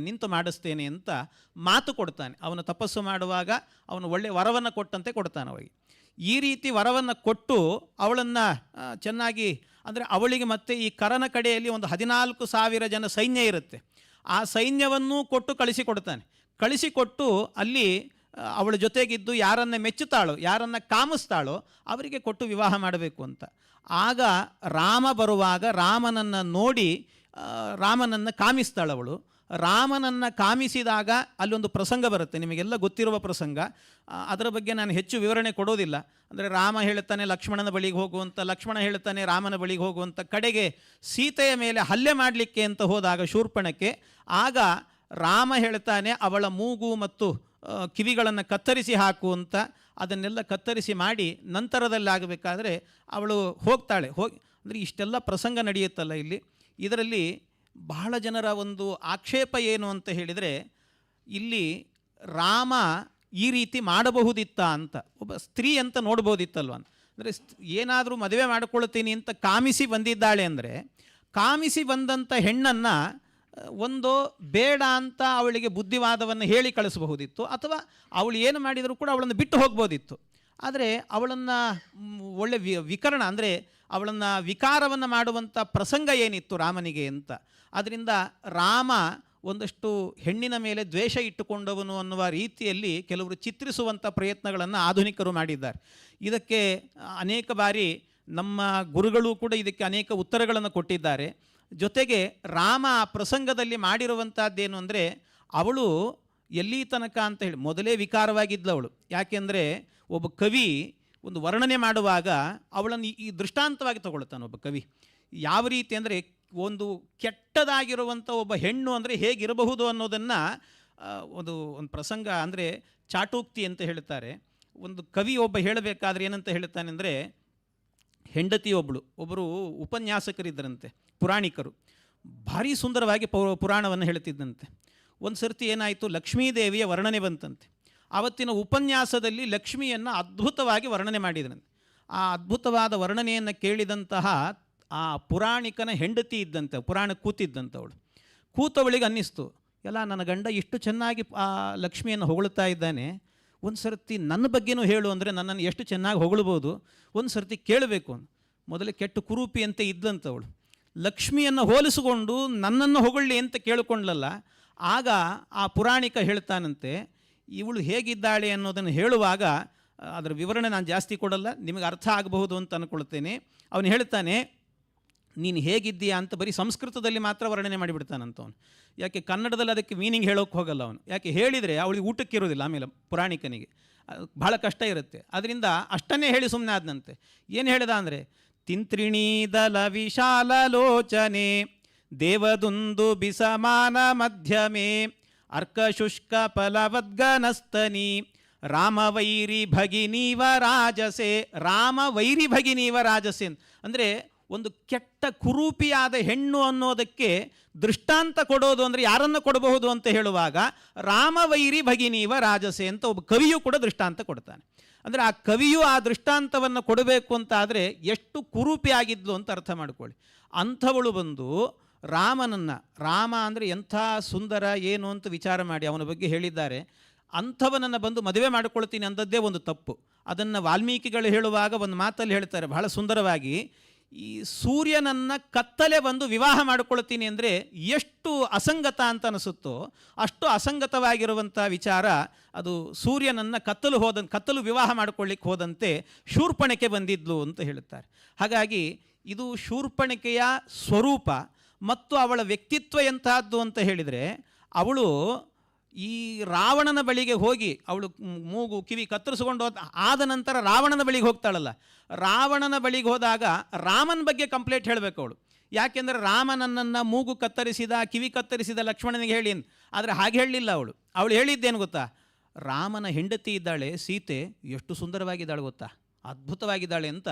ನಿಂತು ಮಾಡಿಸ್ತೇನೆ ಅಂತ ಮಾತು ಕೊಡ್ತಾನೆ. ಅವನು ತಪಸ್ಸು ಮಾಡುವಾಗ ಅವನು ಒಳ್ಳೆಯ ವರವನ್ನು ಕೊಟ್ಟಂತೆ ಕೊಡ್ತಾನೆ ಅವಳಿಗೆ. ಈ ರೀತಿ ವರವನ್ನು ಕೊಟ್ಟು ಅವಳನ್ನು ಚೆನ್ನಾಗಿ, ಅಂದರೆ ಅವಳಿಗೆ ಮತ್ತೆ ಈ ಕರನ ಕಡೆಯಲ್ಲಿ ಒಂದು 14,000 ಜನ ಸೈನ್ಯ ಇರುತ್ತೆ. ಆ ಸೈನ್ಯವನ್ನೂ ಕೊಟ್ಟು ಕಳಿಸಿಕೊಡ್ತಾನೆ. ಕಳಿಸಿಕೊಟ್ಟು ಅಲ್ಲಿ ಅವಳ ಜೊತೆಗಿದ್ದು ಯಾರನ್ನು ಮೆಚ್ಚುತ್ತಾಳೋ, ಯಾರನ್ನು ಕಾಮಿಸ್ತಾಳೋ ಅವರಿಗೆ ಕೊಟ್ಟು ವಿವಾಹ ಮಾಡಬೇಕು ಅಂತ. ಆಗ ರಾಮ ಬರುವಾಗ ರಾಮನನ್ನು ನೋಡಿ ರಾಮನನ್ನು ಕಾಮಿಸ್ತಾಳವಳು. ರಾಮನನ್ನು ಕಾಮಿಸಿದಾಗ ಅಲ್ಲೊಂದು ಪ್ರಸಂಗ ಬರುತ್ತೆ, ನಿಮಗೆಲ್ಲ ಗೊತ್ತಿರುವ ಪ್ರಸಂಗ. ಅದರ ಬಗ್ಗೆ ನಾನು ಹೆಚ್ಚು ವಿವರಣೆ ಕೊಡೋದಿಲ್ಲ. ಅಂದರೆ ರಾಮ ಹೇಳ್ತಾನೆ ಲಕ್ಷ್ಮಣನ ಬಳಿಗೆ ಹೋಗುವಂಥ, ಲಕ್ಷ್ಮಣ ಹೇಳ್ತಾನೆ ರಾಮನ ಬಳಿಗೆ ಹೋಗುವಂಥ, ಕಡೆಗೆ ಸೀತೆಯ ಮೇಲೆ ಹಲ್ಲೆ ಮಾಡಲಿಕ್ಕೆ ಅಂತ ಹೋದಾಗ ಶೂರ್ಪಣಖೆ, ಆಗ ರಾಮ ಹೇಳ್ತಾನೆ ಅವಳ ಮೂಗು ಮತ್ತು ಕಿವಿಗಳನ್ನು ಕತ್ತರಿಸಿ ಹಾಕು ಅಂತ. ಅದನ್ನೆಲ್ಲ ಕತ್ತರಿಸಿ ಮಾಡಿ ನಂತರದಲ್ಲಿ ಆಗಬೇಕಾದ್ರೆ ಅವಳು ಹೋಗ್ತಾಳೆ. ಅಂದರೆ ಇಷ್ಟೆಲ್ಲ ಪ್ರಸಂಗ ನಡೆಯುತ್ತಲ್ಲ ಇಲ್ಲಿ. ಇದರಲ್ಲಿ ಬಹಳ ಜನರ ಒಂದು ಆಕ್ಷೇಪ ಏನು ಅಂತ ಹೇಳಿದರೆ, ಇಲ್ಲಿ ರಾಮ ಈ ರೀತಿ ಮಾಡಬಹುದಿತ್ತ ಅಂತ, ಒಬ್ಬ ಸ್ತ್ರೀ ಅಂತ ನೋಡ್ಬೋದಿತ್ತಲ್ವ. ಅಂದರೆ ಏನಾದರೂ ಮದುವೆ ಮಾಡಿಕೊಳ್ತೀನಿ ಅಂತ ಕಾಮಿಸಿ ಬಂದಿದ್ದಾಳೆ ಅಂದರೆ, ಕಾಮಿಸಿ ಬಂದಂಥ ಹೆಣ್ಣನ್ನು ಒಂದು ಬೇಡ ಅಂತ ಅವಳಿಗೆ ಬುದ್ಧಿವಾದವನ್ನು ಹೇಳಿ ಕಳಿಸಬಹುದಿತ್ತು, ಅಥವಾ ಅವಳು ಏನು ಮಾಡಿದರೂ ಕೂಡ ಅವಳನ್ನು ಬಿಟ್ಟು ಹೋಗ್ಬೋದಿತ್ತು. ಆದರೆ ಅವಳನ್ನು ಒಳ್ಳೆ ವಿಕರಣ, ಅಂದರೆ ಅವಳನ್ನು ವಿಕಾರವನ್ನು ಮಾಡುವಂಥ ಪ್ರಸಂಗ ಏನಿತ್ತು ರಾಮನಿಗೆ ಅಂತ. ಅದರಿಂದ ರಾಮ ಒಂದಷ್ಟು ಹೆಣ್ಣಿನ ಮೇಲೆ ದ್ವೇಷ ಇಟ್ಟುಕೊಂಡವನು ಅನ್ನುವ ರೀತಿಯಲ್ಲಿ ಕೆಲವರು ಚಿತ್ರಿಸುವಂಥ ಪ್ರಯತ್ನಗಳನ್ನು ಆಧುನಿಕರು ಮಾಡಿದ್ದಾರೆ. ಇದಕ್ಕೆ ಅನೇಕ ಬಾರಿ ನಮ್ಮ ಗುರುಗಳು ಕೂಡ ಇದಕ್ಕೆ ಅನೇಕ ಉತ್ತರಗಳನ್ನು ಕೊಟ್ಟಿದ್ದಾರೆ. ಜೊತೆಗೆ ರಾಮ ಆ ಪ್ರಸಂಗದಲ್ಲಿ ಮಾಡಿರುವಂಥದ್ದೇನು ಅಂದರೆ, ಅವಳು ಎಲ್ಲಿ ತನಕ ಅಂತ ಹೇಳಿ ಮೊದಲೇ ವಿಕಾರವಾಗಿದ್ದವಳು. ಯಾಕೆಂದರೆ ಒಬ್ಬ ಕವಿ ಒಂದು ವರ್ಣನೆ ಮಾಡುವಾಗ ಅವಳನ್ನು ಈ ದೃಷ್ಟಾಂತವಾಗಿ ತಗೊಳ್ತಾನೆ ಒಬ್ಬ ಕವಿ. ಯಾವ ರೀತಿ ಅಂದರೆ, ಒಂದು ಕೆಟ್ಟದಾಗಿರುವಂಥ ಒಬ್ಬ ಹೆಣ್ಣು ಅಂದರೆ ಹೇಗಿರಬಹುದು ಅನ್ನೋದನ್ನು ಒಂದು ಪ್ರಸಂಗ, ಅಂದರೆ ಚಾಟೋಕ್ತಿ ಅಂತ ಹೇಳ್ತಾರೆ. ಒಂದು ಕವಿ ಒಬ್ಬ ಹೇಳಬೇಕಾದ್ರೆ ಏನಂತ ಹೇಳ್ತಾನೆ ಅಂದರೆ, ಹೆಂಡತಿ ಒಬ್ಬರು ಉಪನ್ಯಾಸಕರಿದ್ದರಂತೆ, ಪುರಾಣಿಕರು. ಭಾರಿ ಸುಂದರವಾಗಿ ಪುರಾಣವನ್ನು ಹೇಳ್ತಿದ್ದಂತೆ. ಒಂದು ಸರ್ತಿ ಏನಾಯಿತು, ಲಕ್ಷ್ಮೀದೇವಿಯ ವರ್ಣನೆ ಬಂತಂತೆ. ಆವತ್ತಿನ ಉಪನ್ಯಾಸದಲ್ಲಿ ಲಕ್ಷ್ಮಿಯನ್ನು ಅದ್ಭುತವಾಗಿ ವರ್ಣನೆ ಮಾಡಿದ್ರಂತೆ. ಆ ಅದ್ಭುತವಾದ ವರ್ಣನೆಯನ್ನು ಕೇಳಿದಂತಹ ಆ ಪುರಾಣಿಕನ ಹೆಂಡತಿ ಇದ್ದಂತೆ, ಪುರಾಣಕ್ಕೆ ಕೂತಿದ್ದಂಥವಳು, ಕೂತವಳಿಗೆ ಅನ್ನಿಸ್ತು, ಎಲ್ಲ ನನ್ನ ಗಂಡ ಇಷ್ಟು ಚೆನ್ನಾಗಿ ಆ ಲಕ್ಷ್ಮಿಯನ್ನು ಹೊಗಳ್ತಾ ಇದ್ದಾನೆ, ಒಂದು ಸರ್ತಿ ನನ್ನ ಬಗ್ಗೆನೂ ಹೇಳು ಅಂದರೆ ನನ್ನನ್ನು ಎಷ್ಟು ಚೆನ್ನಾಗಿ ಹೊಗಳ್ಬೋದು, ಒಂದು ಸರ್ತಿ ಕೇಳಬೇಕು. ಮೊದಲೇ ಕೆಟ್ಟು ಕುರೂಪಿ ಅಂತ ಇದ್ದಂಥವಳು ಲಕ್ಷ್ಮಿಯನ್ನು ಹೋಲಿಸಿಕೊಂಡು ನನ್ನನ್ನು ಹೊಗಳ್ಳಿ ಅಂತ ಕೇಳಿಕೊಂಡ್ಲಲ್ಲ. ಆಗ ಆ ಪುರಾಣಿಕ ಹೇಳ್ತಾನಂತೆ, ಇವಳು ಹೇಗಿದ್ದಾಳೆ ಅನ್ನೋದನ್ನು ಹೇಳುವಾಗ ಅದರ ವಿವರಣೆ ನಾನು ಜಾಸ್ತಿ ಕೊಡಲ್ಲ, ನಿಮಗೆ ಅರ್ಥ ಆಗಬಹುದು ಅಂತ ಅಂದ್ಕೊಳ್ತೇನೆ. ಅವನು ಹೇಳ್ತಾನೆ, ನೀನು ಹೇಗಿದ್ದೀಯಾ ಅಂತ ಬರೀ ಸಂಸ್ಕೃತದಲ್ಲಿ ಮಾತ್ರ ವರ್ಣನೆ ಮಾಡಿಬಿಡ್ತಾನಂತವನು. ಯಾಕೆ ಕನ್ನಡದಲ್ಲಿ ಅದಕ್ಕೆ ಮೀನಿಂಗ್ ಹೇಳೋಕ್ಕೆ ಹೋಗಲ್ಲ ಅವನು. ಯಾಕೆ ಹೇಳಿದರೆ ಅವಳಿಗೆ ಊಟಕ್ಕೆ ಇರೋದಿಲ್ಲ, ಆಮೇಲೆ ಪುರಾಣಿಕನಿಗೆ ಭಾಳ ಕಷ್ಟ ಇರುತ್ತೆ. ಅದರಿಂದ ಅಷ್ಟನ್ನೇ ಹೇಳಿ ಸುಮ್ಮನೆ ಆದನಂತೆ. ಏನು ಹೇಳಿದ ಅಂದರೆ, ತಿಂತ್ರಿಣೀದಲ ವಿಶಾಲ ಲೋಚನೆ ದೇವದುಂದು ಬಿಸಮಾನ ಮಧ್ಯಮೆ ಅರ್ಕಶುಷ್ಕ ಫಲವದ್ಗನಸ್ತನಿ ರಾಮವೈರಿ ಭಗಿನೀವ ರಾಜಸೆ. ರಾಮವೈರಿ ಭಗಿನೀವ ರಾಜಸೆ ಅಂದರೆ ಒಂದು ಕೆಟ್ಟ ಕುರೂಪಿಯಾದ ಹೆಣ್ಣು ಅನ್ನೋದಕ್ಕೆ ದೃಷ್ಟಾಂತ ಕೊಡೋದು ಅಂದರೆ ಯಾರನ್ನು ಕೊಡಬಹುದು ಅಂತ ಹೇಳುವಾಗ ರಾಮವೈರಿ ಭಗಿನೀವ ರಾಜಸೆ ಅಂತ ಒಬ್ಬ ಕವಿಯೂ ಕೂಡ ದೃಷ್ಟಾಂತ ಕೊಡ್ತಾನೆ. ಅಂದರೆ ಆ ಕವಿಯು ಆ ದೃಷ್ಟಾಂತವನ್ನು ಕೊಡಬೇಕು ಅಂತ ಆದರೆ ಎಷ್ಟು ಕುರೂಪಿ ಆಗಿದ್ಲು ಅಂತ ಅರ್ಥ ಮಾಡ್ಕೊಳ್ಳಿ. ಅಂಥವಳು ಬಂದು ರಾಮನನ್ನು, ರಾಮ ಅಂದರೆ ಎಂಥ ಸುಂದರ ಏನು ಅಂತ ವಿಚಾರ ಮಾಡಿ ಅವನ ಬಗ್ಗೆ ಹೇಳಿದ್ದಾರೆ, ಅಂಥವನನ್ನು ಬಂದು ಮದುವೆ ಮಾಡಿಕೊಳ್ತೀನಿ ಅಂದದ್ದೇ ಒಂದು ತಪ್ಪು. ಅದನ್ನು ವಾಲ್ಮೀಕಿಗಳು ಹೇಳುವಾಗ ಒಂದು ಮಾತಲ್ಲಿ ಹೇಳ್ತಾರೆ ಬಹಳ ಸುಂದರವಾಗಿ, ಈ ಸೂರ್ಯನನ್ನು ಕತ್ತಲೆ ಬಂದು ವಿವಾಹ ಮಾಡಿಕೊಳ್ತೀನಿ ಅಂದರೆ ಎಷ್ಟು ಅಸಂಗತ ಅಂತ ಅನಿಸುತ್ತೋ ಅಷ್ಟು ಅಸಂಗತವಾಗಿರುವಂಥ ವಿಚಾರ ಅದು. ಸೂರ್ಯನನ್ನು ಕತ್ತಲು ವಿವಾಹ ಮಾಡಿಕೊಳ್ಳಿಕ್ಕೆ ಹೋದಂತೆ ಶೂರ್ಪಣಕೆ ಬಂದಿದ್ಲು ಅಂತ ಹೇಳುತ್ತಾರೆ. ಹಾಗಾಗಿ ಇದು ಶೂರ್ಪಣಕೆಯ ಸ್ವರೂಪ ಮತ್ತು ಅವಳ ವ್ಯಕ್ತಿತ್ವ ಎಂತಹದ್ದು ಅಂತ ಹೇಳಿದರೆ, ಅವಳು ಈ ರಾವಣನ ಬಳಿಗೆ ಹೋಗಿ ಅವಳು ಮೂಗು ಕಿವಿ ಕತ್ತರಿಸ್ಕೊಂಡು ಆದ ನಂತರ ರಾವಣನ ಬಳಿಗೆ ಹೋಗ್ತಾಳಲ್ಲ, ರಾವಣನ ಬಳಿಗೆ ಹೋದಾಗ ರಾಮನ ಬಗ್ಗೆ ಕಂಪ್ಲೇಂಟ್ ಹೇಳಬೇಕು ಅವಳು. ಯಾಕೆಂದರೆ ರಾಮನನ್ನು ಮೂಗು ಕತ್ತರಿಸಿದ ಕಿವಿ ಕತ್ತರಿಸಿದ ಲಕ್ಷ್ಮಣನಿಗೆ ಹೇಳಿ, ಆದರೆ ಹಾಗೆ ಹೇಳಲಿಲ್ಲ ಅವಳು. ಅವಳು ಹೇಳಿದ್ದೇನು ಗೊತ್ತಾ, ರಾಮನ ಹೆಂಡತಿ ಇದ್ದಾಳೆ ಸೀತೆ, ಎಷ್ಟು ಸುಂದರವಾಗಿದ್ದಾಳೆ ಗೊತ್ತಾ, ಅದ್ಭುತವಾಗಿದ್ದಾಳೆ ಅಂತ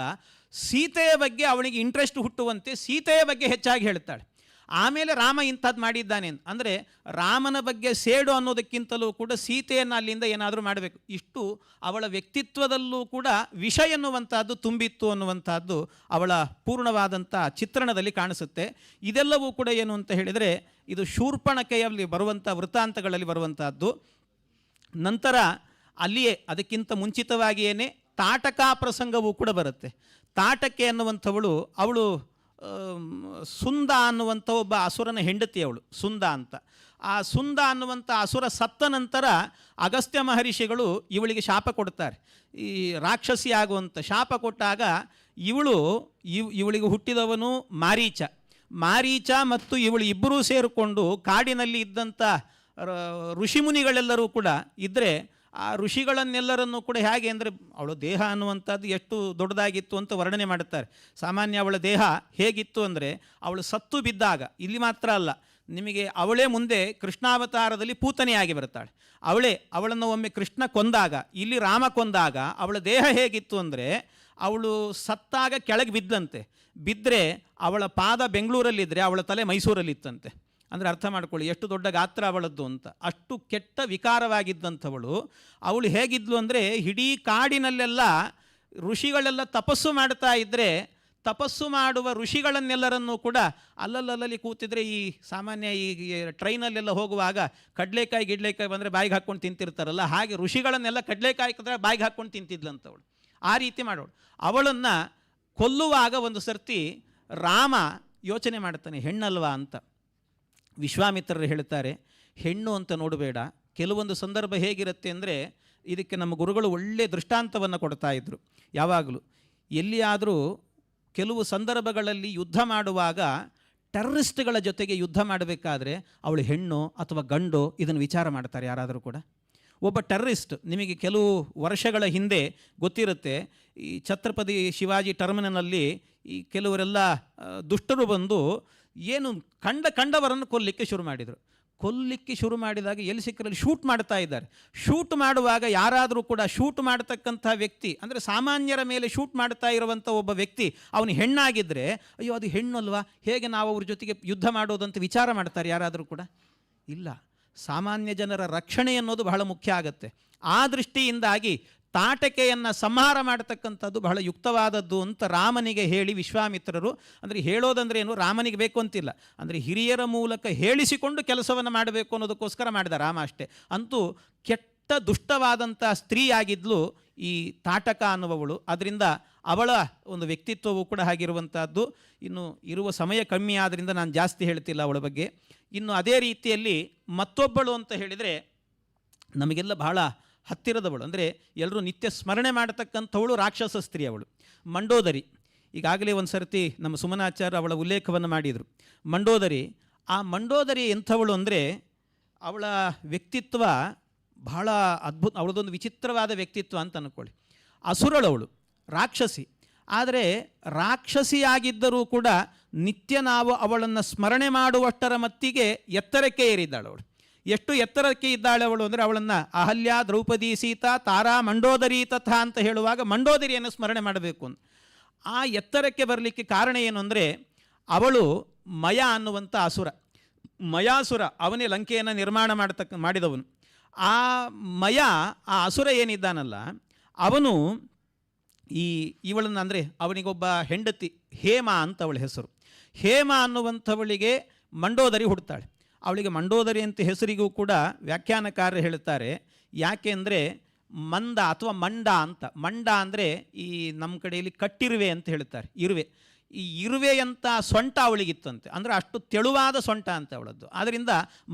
ಸೀತೆಯ ಬಗ್ಗೆ ಅವನಿಗೆ ಇಂಟ್ರೆಸ್ಟ್ ಹುಟ್ಟುವಂತೆ ಸೀತೆಯ ಬಗ್ಗೆ ಹೆಚ್ಚಾಗಿ ಹೇಳ್ತಾಳೆ. ಆಮೇಲೆ ರಾಮ ಇಂಥದ್ದು ಮಾಡಿದ್ದಾನೆ ಅಂದರೆ ರಾಮನ ಬಗ್ಗೆ ಸೇಡು ಅನ್ನೋದಕ್ಕಿಂತಲೂ ಕೂಡ ಸೀತೆಯನ್ನು ಅಲ್ಲಿಂದ ಏನಾದರೂ ಮಾಡಬೇಕು. ಇಷ್ಟು ಅವಳ ವ್ಯಕ್ತಿತ್ವದಲ್ಲೂ ಕೂಡ ವಿಷ ಎನ್ನುವಂಥದ್ದು ತುಂಬಿತ್ತು ಅನ್ನುವಂಥದ್ದು ಅವಳ ಪೂರ್ಣವಾದಂಥ ಚಿತ್ರಣದಲ್ಲಿ ಕಾಣಿಸುತ್ತೆ. ಇದೆಲ್ಲವೂ ಕೂಡ ಏನು ಅಂತ ಹೇಳಿದರೆ ಇದು ಶೂರ್ಪಣಕೆಯಲ್ಲಿ ಬರುವಂಥ ವೃತ್ತಾಂತಗಳಲ್ಲಿ ಬರುವಂಥದ್ದು. ನಂತರ ಅಲ್ಲಿಯೇ ಅದಕ್ಕಿಂತ ಮುಂಚಿತವಾಗಿಯೇ ತಾಟಕಾ ಪ್ರಸಂಗವೂ ಕೂಡ ಬರುತ್ತೆ. ತಾಟಕೆ ಅನ್ನುವಂಥವಳು ಅವಳು ಸುಂದ ಅನ್ನುವಂಥ ಒಬ್ಬ ಅಸುರನ ಹೆಂಡತಿ, ಅವಳು ಸುಂದ ಅಂತ. ಆ ಸುಂದ ಅನ್ನುವಂಥ ಅಸುರ ಸತ್ತ ನಂತರ ಅಗಸ್ತ್ಯ ಮಹರ್ಷಿಗಳು ಇವಳಿಗೆ ಶಾಪ ಕೊಡ್ತಾರೆ, ಈ ರಾಕ್ಷಸಿ ಆಗುವಂಥ ಶಾಪ ಕೊಟ್ಟಾಗ ಇವಳಿಗೆ ಹುಟ್ಟಿದವನು ಮಾರೀಚ ಮತ್ತು ಇವಳು ಇಬ್ಬರೂ ಸೇರಿಕೊಂಡು ಕಾಡಿನಲ್ಲಿ ಇದ್ದಂಥ ಋಷಿಮುನಿಗಳೆಲ್ಲರೂ ಕೂಡ ಇದ್ದರೆ ಆ ಋಷಿಗಳನ್ನೆಲ್ಲರನ್ನೂ ಕೂಡ ಹೇಗೆ ಅಂದರೆ ಅವಳ ದೇಹ ಅನ್ನುವಂಥದ್ದು ಎಷ್ಟು ದೊಡ್ಡದಾಗಿತ್ತು ಅಂತ ವರ್ಣನೆ ಮಾಡುತ್ತಾರೆ. ಸಾಮಾನ್ಯ ಅವಳ ದೇಹ ಹೇಗಿತ್ತು ಅಂದರೆ ಅವಳು ಸತ್ತು ಬಿದ್ದಾಗ, ಇಲ್ಲಿ ಮಾತ್ರ ಅಲ್ಲ, ನಿಮಗೆ ಅವಳೇ ಮುಂದೆ ಕೃಷ್ಣಾವತಾರದಲ್ಲಿ ಪೂತನೆಯಾಗಿ ಬರ್ತಾಳೆ. ಅವಳನ್ನು ಒಮ್ಮೆ ಕೃಷ್ಣ ಕೊಂದಾಗ, ಇಲ್ಲಿ ರಾಮ ಕೊಂದಾಗ ಅವಳ ದೇಹ ಹೇಗಿತ್ತು ಅಂದರೆ ಅವಳು ಸತ್ತಾಗ ಕೆಳಗೆ ಬಿದ್ದಂತೆ, ಬಿದ್ದರೆ ಅವಳ ಪಾದ ಬೆಂಗಳೂರಲ್ಲಿದ್ದರೆ ಅವಳ ತಲೆ ಮೈಸೂರಲ್ಲಿತ್ತಂತೆ. ಅಂದರೆ ಅರ್ಥ ಮಾಡ್ಕೊಳ್ಳಿ ಎಷ್ಟು ದೊಡ್ಡ ಗಾತ್ರ ಅವಳದ್ದು ಅಂತ. ಅಷ್ಟು ಕೆಟ್ಟ ವಿಕಾರವಾಗಿದ್ದಂಥವಳು. ಅವಳು ಹೇಗಿದ್ಲು ಅಂದರೆ ಇಡೀ ಕಾಡಿನಲ್ಲೆಲ್ಲ ಋಷಿಗಳೆಲ್ಲ ತಪಸ್ಸು ಮಾಡ್ತಾ ಇದ್ದರೆ ತಪಸ್ಸು ಮಾಡುವ ಋಷಿಗಳನ್ನೆಲ್ಲರನ್ನೂ ಕೂಡ ಅಲ್ಲಲ್ಲಿ ಕೂತಿದ್ರೆ, ಈ ಸಾಮಾನ್ಯ ಈ ಟ್ರೈನಲ್ಲೆಲ್ಲ ಹೋಗುವಾಗ ಗಿಡ್ಲೆಕಾಯಿ ಬಂದರೆ ಬಾಯಿಗೆ ಹಾಕ್ಕೊಂಡು ತಿಂತಿರ್ತಾರಲ್ಲ, ಹಾಗೆ ಋಷಿಗಳನ್ನೆಲ್ಲ ಕಡಲೆಕಾಯಿ ಬಾಯಿಗೆ ಹಾಕ್ಕೊಂಡು ತಿಂತಿದ್ಲಂಥವಳು. ಆ ರೀತಿ ಮಾಡೋಳು. ಅವಳನ್ನು ಕೊಲ್ಲುವಾಗ ಒಂದು ಸರ್ತಿ ರಾಮ ಯೋಚನೆ ಮಾಡ್ತಾನೆ, ಹೆಣ್ಣಲ್ವಾ ಅಂತ. ವಿಶ್ವಾಮಿತ್ರರು ಹೇಳ್ತಾರೆ, ಹೆಣ್ಣು ಅಂತ ನೋಡಬೇಡ. ಕೆಲವೊಂದು ಸಂದರ್ಭ ಹೇಗಿರುತ್ತೆ ಅಂದರೆ, ಇದಕ್ಕೆ ನಮ್ಮ ಗುರುಗಳು ಒಳ್ಳೆಯ ದೃಷ್ಟಾಂತವನ್ನು ಕೊಡ್ತಾ ಇದ್ದರು. ಯಾವಾಗಲೂ ಎಲ್ಲಿಯಾದರೂ ಕೆಲವು ಸಂದರ್ಭಗಳಲ್ಲಿ ಯುದ್ಧ ಮಾಡುವಾಗ ಟೆರರಿಸ್ಟ್ಗಳ ಜೊತೆಗೆ ಯುದ್ಧ ಮಾಡಬೇಕಾದ್ರೆ ಅವಳು ಹೆಣ್ಣು ಅಥವಾ ಗಂಡು ಇದನ್ನು ವಿಚಾರ ಮಾಡ್ತಾರೆ ಯಾರಾದರೂ ಕೂಡ. ಒಬ್ಬ ಟೆರರಿಸ್ಟ್, ನಿಮಗೆ ಕೆಲವು ವರ್ಷಗಳ ಹಿಂದೆ ಗೊತ್ತಿರುತ್ತೆ, ಈ ಛತ್ರಪತಿ ಶಿವಾಜಿ ಟರ್ಮಿನಲ್ನಲ್ಲಿ ಈ ಕೆಲವರೆಲ್ಲ ದುಷ್ಟರು ಬಂದು ಏನು ಕಂಡವರನ್ನು ಕೊಲ್ಲಿಕ್ಕೆ ಶುರು ಮಾಡಿದಾಗ ಎಲ್ಲಿ ಸಿಕ್ಕರಲ್ಲಿ ಶೂಟ್ ಮಾಡ್ತಾ ಇದ್ದಾರೆ. ಶೂಟ್ ಮಾಡುವಾಗ ಯಾರಾದರೂ ಕೂಡ ಶೂಟ್ ಮಾಡತಕ್ಕಂಥ ವ್ಯಕ್ತಿ ಅಂದರೆ ಸಾಮಾನ್ಯರ ಮೇಲೆ ಶೂಟ್ ಮಾಡ್ತಾ ಇರುವಂಥ ಒಬ್ಬ ವ್ಯಕ್ತಿ ಅವನು ಹೆಣ್ಣಾಗಿದ್ದರೆ, ಅಯ್ಯೋ ಅದು ಹೆಣ್ಣು ಅಲ್ವಾ, ಹೇಗೆ ನಾವು ಅವ್ರ ಜೊತೆಗೆ ಯುದ್ಧ ಮಾಡೋದಂತ ವಿಚಾರ ಮಾಡ್ತಾರೆ ಯಾರಾದರೂ ಕೂಡ? ಇಲ್ಲ. ಸಾಮಾನ್ಯ ಜನರ ರಕ್ಷಣೆ ಅನ್ನೋದು ಬಹಳ ಮುಖ್ಯ ಆಗುತ್ತೆ. ಆ ದೃಷ್ಟಿಯಿಂದಾಗಿ ತಾಟಕೆಯನ್ನು ಸಂಹಾರ ಮಾಡತಕ್ಕಂಥದ್ದು ಬಹಳ ಯುಕ್ತವಾದದ್ದು ಅಂತ ರಾಮನಿಗೆ ಹೇಳಿ ವಿಶ್ವಾಮಿತ್ರರು, ಅಂದರೆ ಹೇಳೋದಂದ್ರೆ ಏನು, ರಾಮನಿಗೆ ಬೇಕು ಅಂತಿಲ್ಲ, ಅಂದರೆ ಹಿರಿಯರ ಮೂಲಕ ಹೇಳಿಸಿಕೊಂಡು ಕೆಲಸವನ್ನು ಮಾಡಬೇಕು ಅನ್ನೋದಕ್ಕೋಸ್ಕರ ಮಾಡಿದ ರಾಮ ಅಷ್ಟೇ. ಅಂತೂ ಕೆಟ್ಟ ದುಷ್ಟವಾದಂಥ ಸ್ತ್ರೀಯಾಗಿದ್ಲು ಈ ತಾಟಕ ಅನ್ನುವವಳು. ಅದರಿಂದ ಅವಳ ಒಂದು ವ್ಯಕ್ತಿತ್ವವು ಕೂಡ ಹಾಗಿರುವಂಥದ್ದು. ಇನ್ನು ಇರುವ ಸಮಯ ಕಮ್ಮಿ ಆದ್ದರಿಂದ ನಾನು ಜಾಸ್ತಿ ಹೇಳ್ತಿಲ್ಲ ಅವಳ ಬಗ್ಗೆ. ಇನ್ನು ಅದೇ ರೀತಿಯಲ್ಲಿ ಮತ್ತೊಬ್ಬಳು ಅಂತ ಹೇಳಿದರೆ ನಮಗೆಲ್ಲ ಬಹಳ ಹತ್ತಿರದವಳು, ಅಂದರೆ ಎಲ್ಲರೂ ನಿತ್ಯ ಸ್ಮರಣೆ ಮಾಡತಕ್ಕಂಥವಳು ರಾಕ್ಷಸ ಸ್ತ್ರೀ ಅವಳು, ಮಂಡೋದರಿ. ಈಗಾಗಲೇ ಒಂದು ಸರ್ತಿ ನಮ್ಮ ಸುಮನಾಚಾರ್ಯ ಅವಳ ಉಲ್ಲೇಖವನ್ನು ಮಾಡಿದರು. ಮಂಡೋದರಿ, ಆ ಮಂಡೋದರಿ ಎಂಥವಳು ಅಂದರೆ ಅವಳ ವ್ಯಕ್ತಿತ್ವ ಬಹಳ ಅದ್ಭುತ, ಅವಳದೊಂದು ವಿಚಿತ್ರವಾದ ವ್ಯಕ್ತಿತ್ವ ಅಂತ ಅಂದ್ಕೊಳ್ಳಿ. ಅಸುರಳವಳು, ರಾಕ್ಷಸಿ. ಆದರೆ ರಾಕ್ಷಸಿಯಾಗಿದ್ದರೂ ಕೂಡ ನಿತ್ಯ ನಾವು ಅವಳನ್ನು ಸ್ಮರಣೆ ಮಾಡುವಷ್ಟರ ಮಟ್ಟಿಗೆ ಎತ್ತರಕ್ಕೆ ಏರಿದ್ದಾಳು ಅವಳು. ಎಷ್ಟು ಎತ್ತರಕ್ಕೆ ಇದ್ದಾಳೆ ಅವಳು ಅಂದರೆ ಅವಳನ್ನು ಅಹಲ್ಯ, ದ್ರೌಪದಿ, ಸೀತಾ, ತಾರಾ, ಮಂಡೋದರಿ ತಥಾ ಅಂತ ಹೇಳುವಾಗ ಮಂಡೋದರಿಯನ್ನು ಸ್ಮರಣೆ ಮಾಡಬೇಕು ಅಂತ. ಆ ಎತ್ತರಕ್ಕೆ ಬರಲಿಕ್ಕೆ ಕಾರಣ ಏನು ಅಂದರೆ ಅವಳು ಮಯ ಅನ್ನುವಂಥ ಅಸುರ, ಮಯಾಸುರ, ಅವನೇ ಲಂಕೆಯನ್ನು ನಿರ್ಮಾಣ ಮಾಡಿದವನು. ಆ ಮಯ, ಆ ಅಸುರ ಏನಿದ್ದಾನಲ್ಲ ಅವನು ಇವಳನ್ನು, ಅಂದರೆ ಅವನಿಗೊಬ್ಬ ಹೆಂಡತಿ ಹೇಮ ಅಂತ ಅವಳ ಹೆಸರು. ಹೇಮ ಅನ್ನುವಂಥವಳಿಗೆ ಮಂಡೋದರಿ ಹುಡ್ತಾಳೆ. ಅವಳಿಗೆ ಮಂಡೋದರಿ ಅಂತ ಹೆಸರಿಗೂ ಕೂಡ ವ್ಯಾಖ್ಯಾನಕಾರರು ಹೇಳ್ತಾರೆ. ಯಾಕೆ ಅಂದರೆ ಮಂದ ಅಥವಾ ಮಂಡ ಅಂತ. ಮಂಡ ಅಂದರೆ ಈ ನಮ್ಮ ಕಡೆಯಲ್ಲಿ ಕಟ್ಟಿರುವೆ ಅಂತ ಹೇಳ್ತಾರೆ, ಇರುವೆ. ಈ ಇರುವೆಯಂಥ ಸೊಂಟ ಅವಳಿಗಿತ್ತಂತೆ, ಅಂದರೆ ಅಷ್ಟು ತೆಳುವಾದ ಸೊಂಟ ಅಂತ ಅವಳದ್ದು. ಆದ್ದರಿಂದ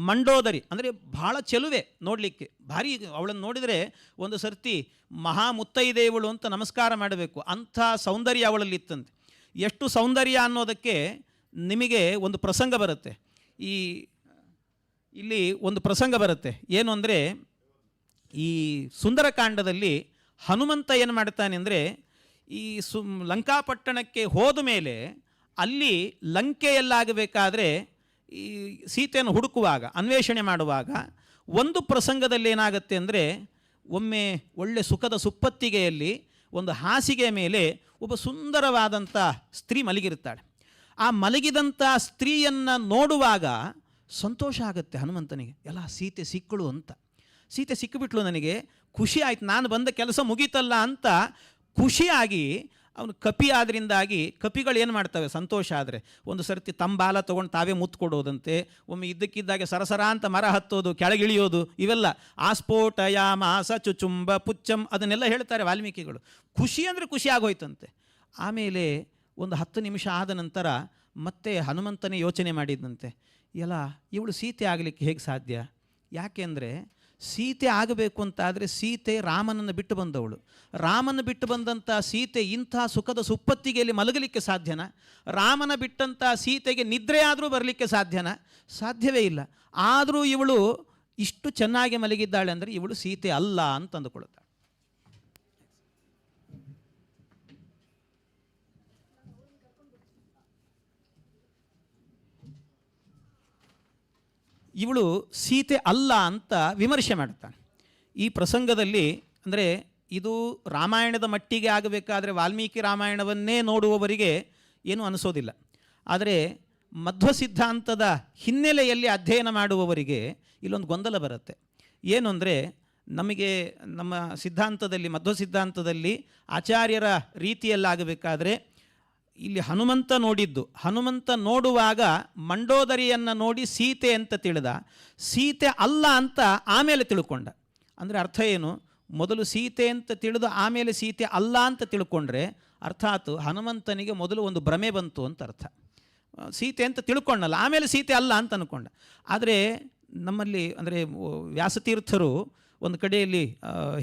ಮಂಡೋದರಿ ಅಂದರೆ ಬಹಳ ಚೆಲುವೆ ನೋಡಲಿಕ್ಕೆ, ಭಾರಿ. ಅವಳನ್ನು ನೋಡಿದರೆ ಒಂದು ಸರ್ತಿ ಮಹಾಮುತ್ತೈದೇವಳು ಅಂತ ನಮಸ್ಕಾರ ಮಾಡಬೇಕು, ಅಂಥ ಸೌಂದರ್ಯ ಅವಳಲ್ಲಿ ಇತ್ತಂತೆ. ಎಷ್ಟು ಸೌಂದರ್ಯ ಅನ್ನೋದಕ್ಕೆ ನಿಮಗೆ ಒಂದು ಪ್ರಸಂಗ ಬರುತ್ತೆ. ಇಲ್ಲಿ ಒಂದು ಪ್ರಸಂಗ ಬರುತ್ತೆ, ಏನು ಅಂದರೆ ಈ ಸುಂದರಕಾಂಡದಲ್ಲಿ ಹನುಮಂತ ಏನು ಮಾಡ್ತಾನೆ ಅಂದರೆ ಈ ಲಂಕಾಪಟ್ಟಣಕ್ಕೆ ಹೋದ ಮೇಲೆ ಅಲ್ಲಿ ಲಂಕೆಯಲ್ಲಾಗಬೇಕಾದ್ರೆ ಈ ಸೀತೆಯನ್ನು ಹುಡುಕುವಾಗ, ಅನ್ವೇಷಣೆ ಮಾಡುವಾಗ ಒಂದು ಪ್ರಸಂಗದಲ್ಲಿ ಏನಾಗುತ್ತೆ ಅಂದರೆ ಒಮ್ಮೆ ಒಳ್ಳೆ ಸುಖದ ಸುಪ್ಪತ್ತಿಗೆಯಲ್ಲಿ ಒಂದು ಹಾಸಿಗೆ ಮೇಲೆ ಒಬ್ಬ ಸುಂದರವಾದಂಥ ಸ್ತ್ರೀ ಮಲಗಿರ್ತಾಳೆ. ಆ ಮಲಗಿದಂಥ ಸ್ತ್ರೀಯನ್ನು ನೋಡುವಾಗ ಸಂತೋಷ ಆಗುತ್ತೆ ಹನುಮಂತನಿಗೆ. ಎಲ್ಲ ಸೀತೆ ಸಿಕ್ಕಳು ಅಂತ, ಸೀತೆ ಸಿಕ್ಕಿಬಿಟ್ಲು, ನನಗೆ ಖುಷಿ ಆಯ್ತು, ನಾನು ಬಂದ ಕೆಲಸ ಮುಗೀತಲ್ಲ ಅಂತ ಖುಷಿಯಾಗಿ ಅವನು ಕಪಿ ಆದ್ದರಿಂದಾಗಿ, ಕಪಿಗಳು ಏನು ಮಾಡ್ತವೆ ಸಂತೋಷ ಆದರೆ ಒಂದು ಸರ್ತಿ ತಂಬಾಲ ತೊಗೊಂಡು ತಾವೇ ಮುತ್ತು ಕೊಡೋದಂತೆ, ಒಮ್ಮೆ ಇದ್ದಕ್ಕಿದ್ದಾಗೆ ಸರಸರ ಅಂತ ಮರ ಹತ್ತೋದು, ಕೆಳಗಿಳಿಯೋದು, ಇವೆಲ್ಲ ಆಸ್ಫೋಟ ಯಾಮಾಸ ಚುಚುಂಬ ಪುಚ್ಚಂ ಅದನ್ನೆಲ್ಲ ಹೇಳ್ತಾರೆ ವಾಲ್ಮೀಕಿಗಳು. ಖುಷಿ ಅಂದರೆ ಖುಷಿ ಆಗೋಯ್ತಂತೆ. ಆಮೇಲೆ ಒಂದು 10 ನಿಮಿಷ ಆದ ನಂತರ ಮತ್ತೆ ಹನುಮಂತನೇ ಯೋಚನೆ ಮಾಡಿದ್ದಂತೆ, ಎಲ್ಲ ಇವಳು ಸೀತೆ ಆಗಲಿಕ್ಕೆ ಹೇಗೆ ಸಾಧ್ಯ? ಯಾಕೆಂದರೆ ಸೀತೆ ಆಗಬೇಕು ಅಂತಾದರೆ ಸೀತೆ ರಾಮನನ್ನು ಬಿಟ್ಟು ಬಂದವಳು. ರಾಮನ ಬಿಟ್ಟು ಬಂದಂಥ ಸೀತೆ ಇಂಥ ಸುಖದ ಸುಪ್ಪತ್ತಿಗೆಯಲ್ಲಿ ಮಲಗಲಿಕ್ಕೆ ಸಾಧ್ಯನಾ? ರಾಮನ ಬಿಟ್ಟಂಥ ಸೀತೆಗೆ ನಿದ್ರೆ ಆದರೂ ಬರಲಿಕ್ಕೆ ಸಾಧ್ಯನಾ? ಸಾಧ್ಯವೇ ಇಲ್ಲ. ಆದರೂ ಇವಳು ಇಷ್ಟು ಚೆನ್ನಾಗಿ ಮಲಗಿದ್ದಾಳೆ ಅಂದರೆ ಇವಳು ಸೀತೆ ಅಲ್ಲ ಅಂತ ಅಂದುಕೊಳ್ಳುತ್ತಾಳೆ. ಇವಳು ಸೀತೆ ಅಲ್ಲ ಅಂತ ವಿಮರ್ಶೆ ಮಾಡ್ತಾನೆ ಈ ಪ್ರಸಂಗದಲ್ಲಿ. ಅಂದರೆ ಇದು ರಾಮಾಯಣದ ಮಟ್ಟಿಗೆ ಆಗಬೇಕಾದ್ರೆ ವಾಲ್ಮೀಕಿ ರಾಮಾಯಣವನ್ನೇ ನೋಡುವವರಿಗೆ ಏನೂ ಅನಿಸೋದಿಲ್ಲ. ಆದರೆ ಮಧ್ವ ಸಿದ್ಧಾಂತದ ಹಿನ್ನೆಲೆಯಲ್ಲಿ ಅಧ್ಯಯನ ಮಾಡುವವರಿಗೆ ಇಲ್ಲೊಂದು ಗೊಂದಲ ಬರುತ್ತೆ. ಏನು ಅಂದರೆ ನಮಗೆ ನಮ್ಮ ಸಿದ್ಧಾಂತದಲ್ಲಿ, ಮಧ್ವ ಸಿದ್ಧಾಂತದಲ್ಲಿ ಆಚಾರ್ಯರ ರೀತಿಯಲ್ಲಾಗಬೇಕಾದ್ರೆ ಇಲ್ಲಿ ಹನುಮಂತ ನೋಡಿದ್ದು, ಹನುಮಂತ ನೋಡುವಾಗ ಮಂಡೋದರಿಯನ್ನು ನೋಡಿ ಸೀತೆ ಅಂತ ತಿಳಿದ, ಸೀತೆ ಅಲ್ಲ ಅಂತ ಆಮೇಲೆ ತಿಳ್ಕೊಂಡ. ಅಂದರೆ ಅರ್ಥ ಏನು? ಮೊದಲು ಸೀತೆ ಅಂತ ತಿಳಿದು ಆಮೇಲೆ ಸೀತೆ ಅಲ್ಲ ಅಂತ ತಿಳ್ಕೊಂಡ್ರೆ ಅರ್ಥಾತ್ ಹನುಮಂತನಿಗೆ ಮೊದಲು ಒಂದು ಭ್ರಮೆ ಬಂತು ಅಂತ ಅರ್ಥ. ಸೀತೆ ಅಂತ ತಿಳ್ಕೊಂಡಲ್ಲ, ಆಮೇಲೆ ಸೀತೆ ಅಲ್ಲ ಅಂತ ಅಂದ್ಕೊಂಡ. ಆದರೆ ನಮ್ಮಲ್ಲಿ ಅಂದರೆ ವ್ಯಾಸತೀರ್ಥರು ಒಂದು ಕಡೆಯಲ್ಲಿ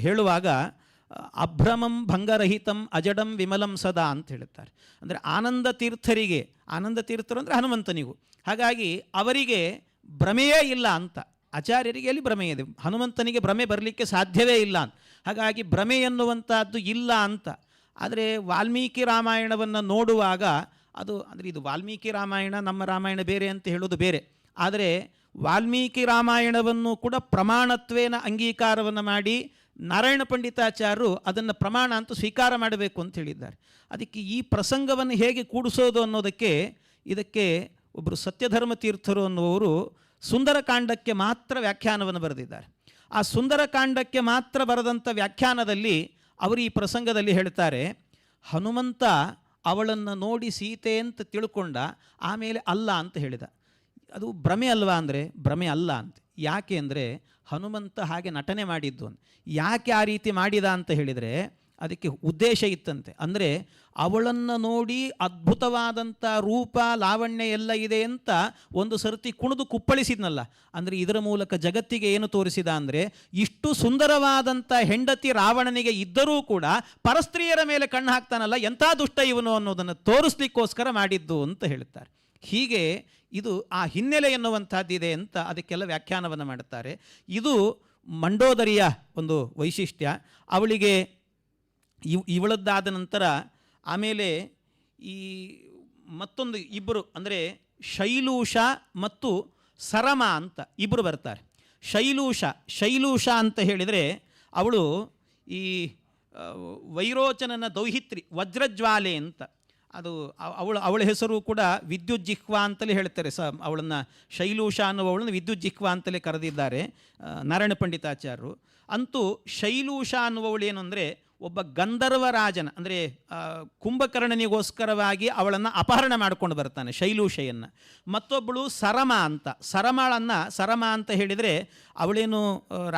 ಹೇಳುವಾಗ ಅಭ್ರಮಂ ಭಂಗರಹಿತಂ ಅಜಡಂ ವಿಮಲಂ ಸದಾ ಅಂತ ಹೇಳುತ್ತಾರೆ. ಅಂದರೆ ಆನಂದ ತೀರ್ಥರಿಗೆ, ಆನಂದ ತೀರ್ಥರು ಅಂದರೆ ಹನುಮಂತನಿಗೂ, ಹಾಗಾಗಿ ಅವರಿಗೆ ಭ್ರಮೆಯೇ ಇಲ್ಲ ಅಂತ. ಆಚಾರ್ಯರಿಗೆ ಎಲ್ಲಿ ಭ್ರಮೆ ಇದೆ? ಹನುಮಂತನಿಗೆ ಭ್ರಮೆ ಬರಲಿಕ್ಕೆ ಸಾಧ್ಯವೇ ಇಲ್ಲ ಅಂತ. ಹಾಗಾಗಿ ಭ್ರಮೆ ಎನ್ನುವಂಥದ್ದು ಇಲ್ಲ ಅಂತ. ಆದರೆ ವಾಲ್ಮೀಕಿ ರಾಮಾಯಣವನ್ನು ನೋಡುವಾಗ ಅದು, ಅಂದರೆ ಇದು ವಾಲ್ಮೀಕಿ ರಾಮಾಯಣ ನಮ್ಮ ರಾಮಾಯಣ ಬೇರೆ ಅಂತ ಹೇಳೋದು ಬೇರೆ. ಆದರೆ ವಾಲ್ಮೀಕಿ ರಾಮಾಯಣವನ್ನು ಕೂಡ ಪ್ರಮಾಣತ್ವೇನ ಅಂಗೀಕಾರವನ್ನು ಮಾಡಿ ನಾರಾಯಣ ಪಂಡಿತಾಚಾರ್ಯರು ಅದನ್ನು ಪ್ರಮಾಣ ಅಂತ ಸ್ವೀಕಾರ ಮಾಡಬೇಕು ಅಂತ ಹೇಳಿದ್ದಾರೆ. ಅದಕ್ಕೆ ಈ ಪ್ರಸಂಗವನ್ನು ಹೇಗೆ ಕೂಡಿಸೋದು ಅನ್ನೋದಕ್ಕೆ ಇದಕ್ಕೆ ಒಬ್ಬರು ಸತ್ಯಧರ್ಮ ತೀರ್ಥರು ಅನ್ನುವರು ಸುಂದರಕಾಂಡಕ್ಕೆ ಮಾತ್ರ ವ್ಯಾಖ್ಯಾನವನ್ನು ಬರೆದಿದ್ದಾರೆ. ಆ ಸುಂದರಕಾಂಡಕ್ಕೆ ಮಾತ್ರ ಬರೆದಂಥ ವ್ಯಾಖ್ಯಾನದಲ್ಲಿ ಅವರು ಈ ಪ್ರಸಂಗದಲ್ಲಿ ಹೇಳ್ತಾರೆ, ಹನುಮಂತ ಅವಳನ್ನು ನೋಡಿ ಸೀತೆ ಅಂತ ತಿಳ್ಕೊಂಡ, ಆಮೇಲೆ ಅಲ್ಲ ಅಂತ ಹೇಳಿದ. ಅದು ಭ್ರಮೆ ಅಲ್ವಾ ಅಂದರೆ ಭ್ರಮೆ ಅಲ್ಲ ಅಂತ. ಯಾಕೆ ಅಂದರೆ ಹನುಮಂತ ಹಾಗೆ ನಟನೆ ಮಾಡಿದ್ದು ಅಂತ. ಯಾಕೆ ಆ ರೀತಿ ಮಾಡಿದ ಅಂತ ಹೇಳಿದರೆ ಅದಕ್ಕೆ ಉದ್ದೇಶ ಇತ್ತಂತೆ. ಅಂದರೆ ಅವಳನ್ನು ನೋಡಿ ಅದ್ಭುತವಾದಂಥ ರೂಪ ಲಾವಣ್ಯ ಎಲ್ಲ ಇದೆ ಅಂತ ಒಂದು ಸರ್ತಿ ಕುಣಿದು ಕುಪ್ಪಳಿಸಿದ್ನಲ್ಲ, ಅಂದರೆ ಇದರ ಮೂಲಕ ಜಗತ್ತಿಗೆ ಏನು ತೋರಿಸಿದ ಅಂದರೆ ಇಷ್ಟು ಸುಂದರವಾದಂಥ ಹೆಂಡತಿ ರಾವಣನಿಗೆ ಇದ್ದರೂ ಕೂಡ ಪರಸ್ತ್ರೀಯರ ಮೇಲೆ ಕಣ್ಣು ಹಾಕ್ತಾನಲ್ಲ, ಎಂಥ ದುಷ್ಟ ಇವನು ಅನ್ನೋದನ್ನು ತೋರಿಸ್ಲಿಕ್ಕೋಸ್ಕರ ಮಾಡಿದ್ದು ಅಂತ ಹೇಳ್ತಾರೆ. ಹೀಗೆ ಇದು ಆ ಹಿನ್ನೆಲೆ ಎನ್ನುವಂಥದ್ದಿದೆ ಅಂತ ಅದಕ್ಕೆಲ್ಲ ವ್ಯಾಖ್ಯಾನವನ್ನು ಮಾಡುತ್ತಾರೆ. ಇದು ಮಂಡೋದರಿಯ ಒಂದು ವೈಶಿಷ್ಟ್ಯ. ಅವಳಿಗೆ ಇವಳದ್ದಾದ ನಂತರ ಆಮೇಲೆ ಈ ಮತ್ತೊಂದು ಇಬ್ಬರು ಅಂದರೆ ಶೈಲೂಷ ಮತ್ತು ಸರಮ ಅಂತ ಇಬ್ಬರು ಬರ್ತಾರೆ. ಶೈಲೂಷ ಅಂತ ಹೇಳಿದರೆ ಅವಳು ಈ ವೈರೋಚನನ ದೌಹಿತ್ರಿ, ವಜ್ರಜ್ವಾಲೆ ಅಂತ. ಅದು ಅವಳ ಹೆಸರು ಕೂಡ ವಿದ್ಯುಜ್ಜಿಹ್ವಾ ಅಂತಲೇ ಹೇಳ್ತಾರೆ. ಅವಳನ್ನು ಶೈಲೂಷ ಅನ್ನುವವಳನ್ನು ವಿದ್ಯುಜ್ಜಿಹ್ವಾ ಅಂತಲೇ ಕರೆದಿದ್ದಾರೆ ನಾರಾಯಣ ಪಂಡಿತಾಚಾರ್ಯರು. ಅಂತೂ ಶೈಲೂಷ ಅನ್ನುವವಳು ಏನು ಅಂದರೆ ಒಬ್ಬ ಗಂಧರ್ವ ರಾಜನ ಅಂದರೆ ಕುಂಭಕರ್ಣನಿಗೋಸ್ಕರವಾಗಿ ಅವಳನ್ನು ಅಪಹರಣ ಮಾಡಿಕೊಂಡು ಬರ್ತಾನೆ ಶೈಲೂಷೆಯನ್ನು. ಮತ್ತೊಬ್ಬಳು ಸರಮ ಅಂತ. ಸರಮ ಅಂತ ಹೇಳಿದರೆ ಅವಳೇನು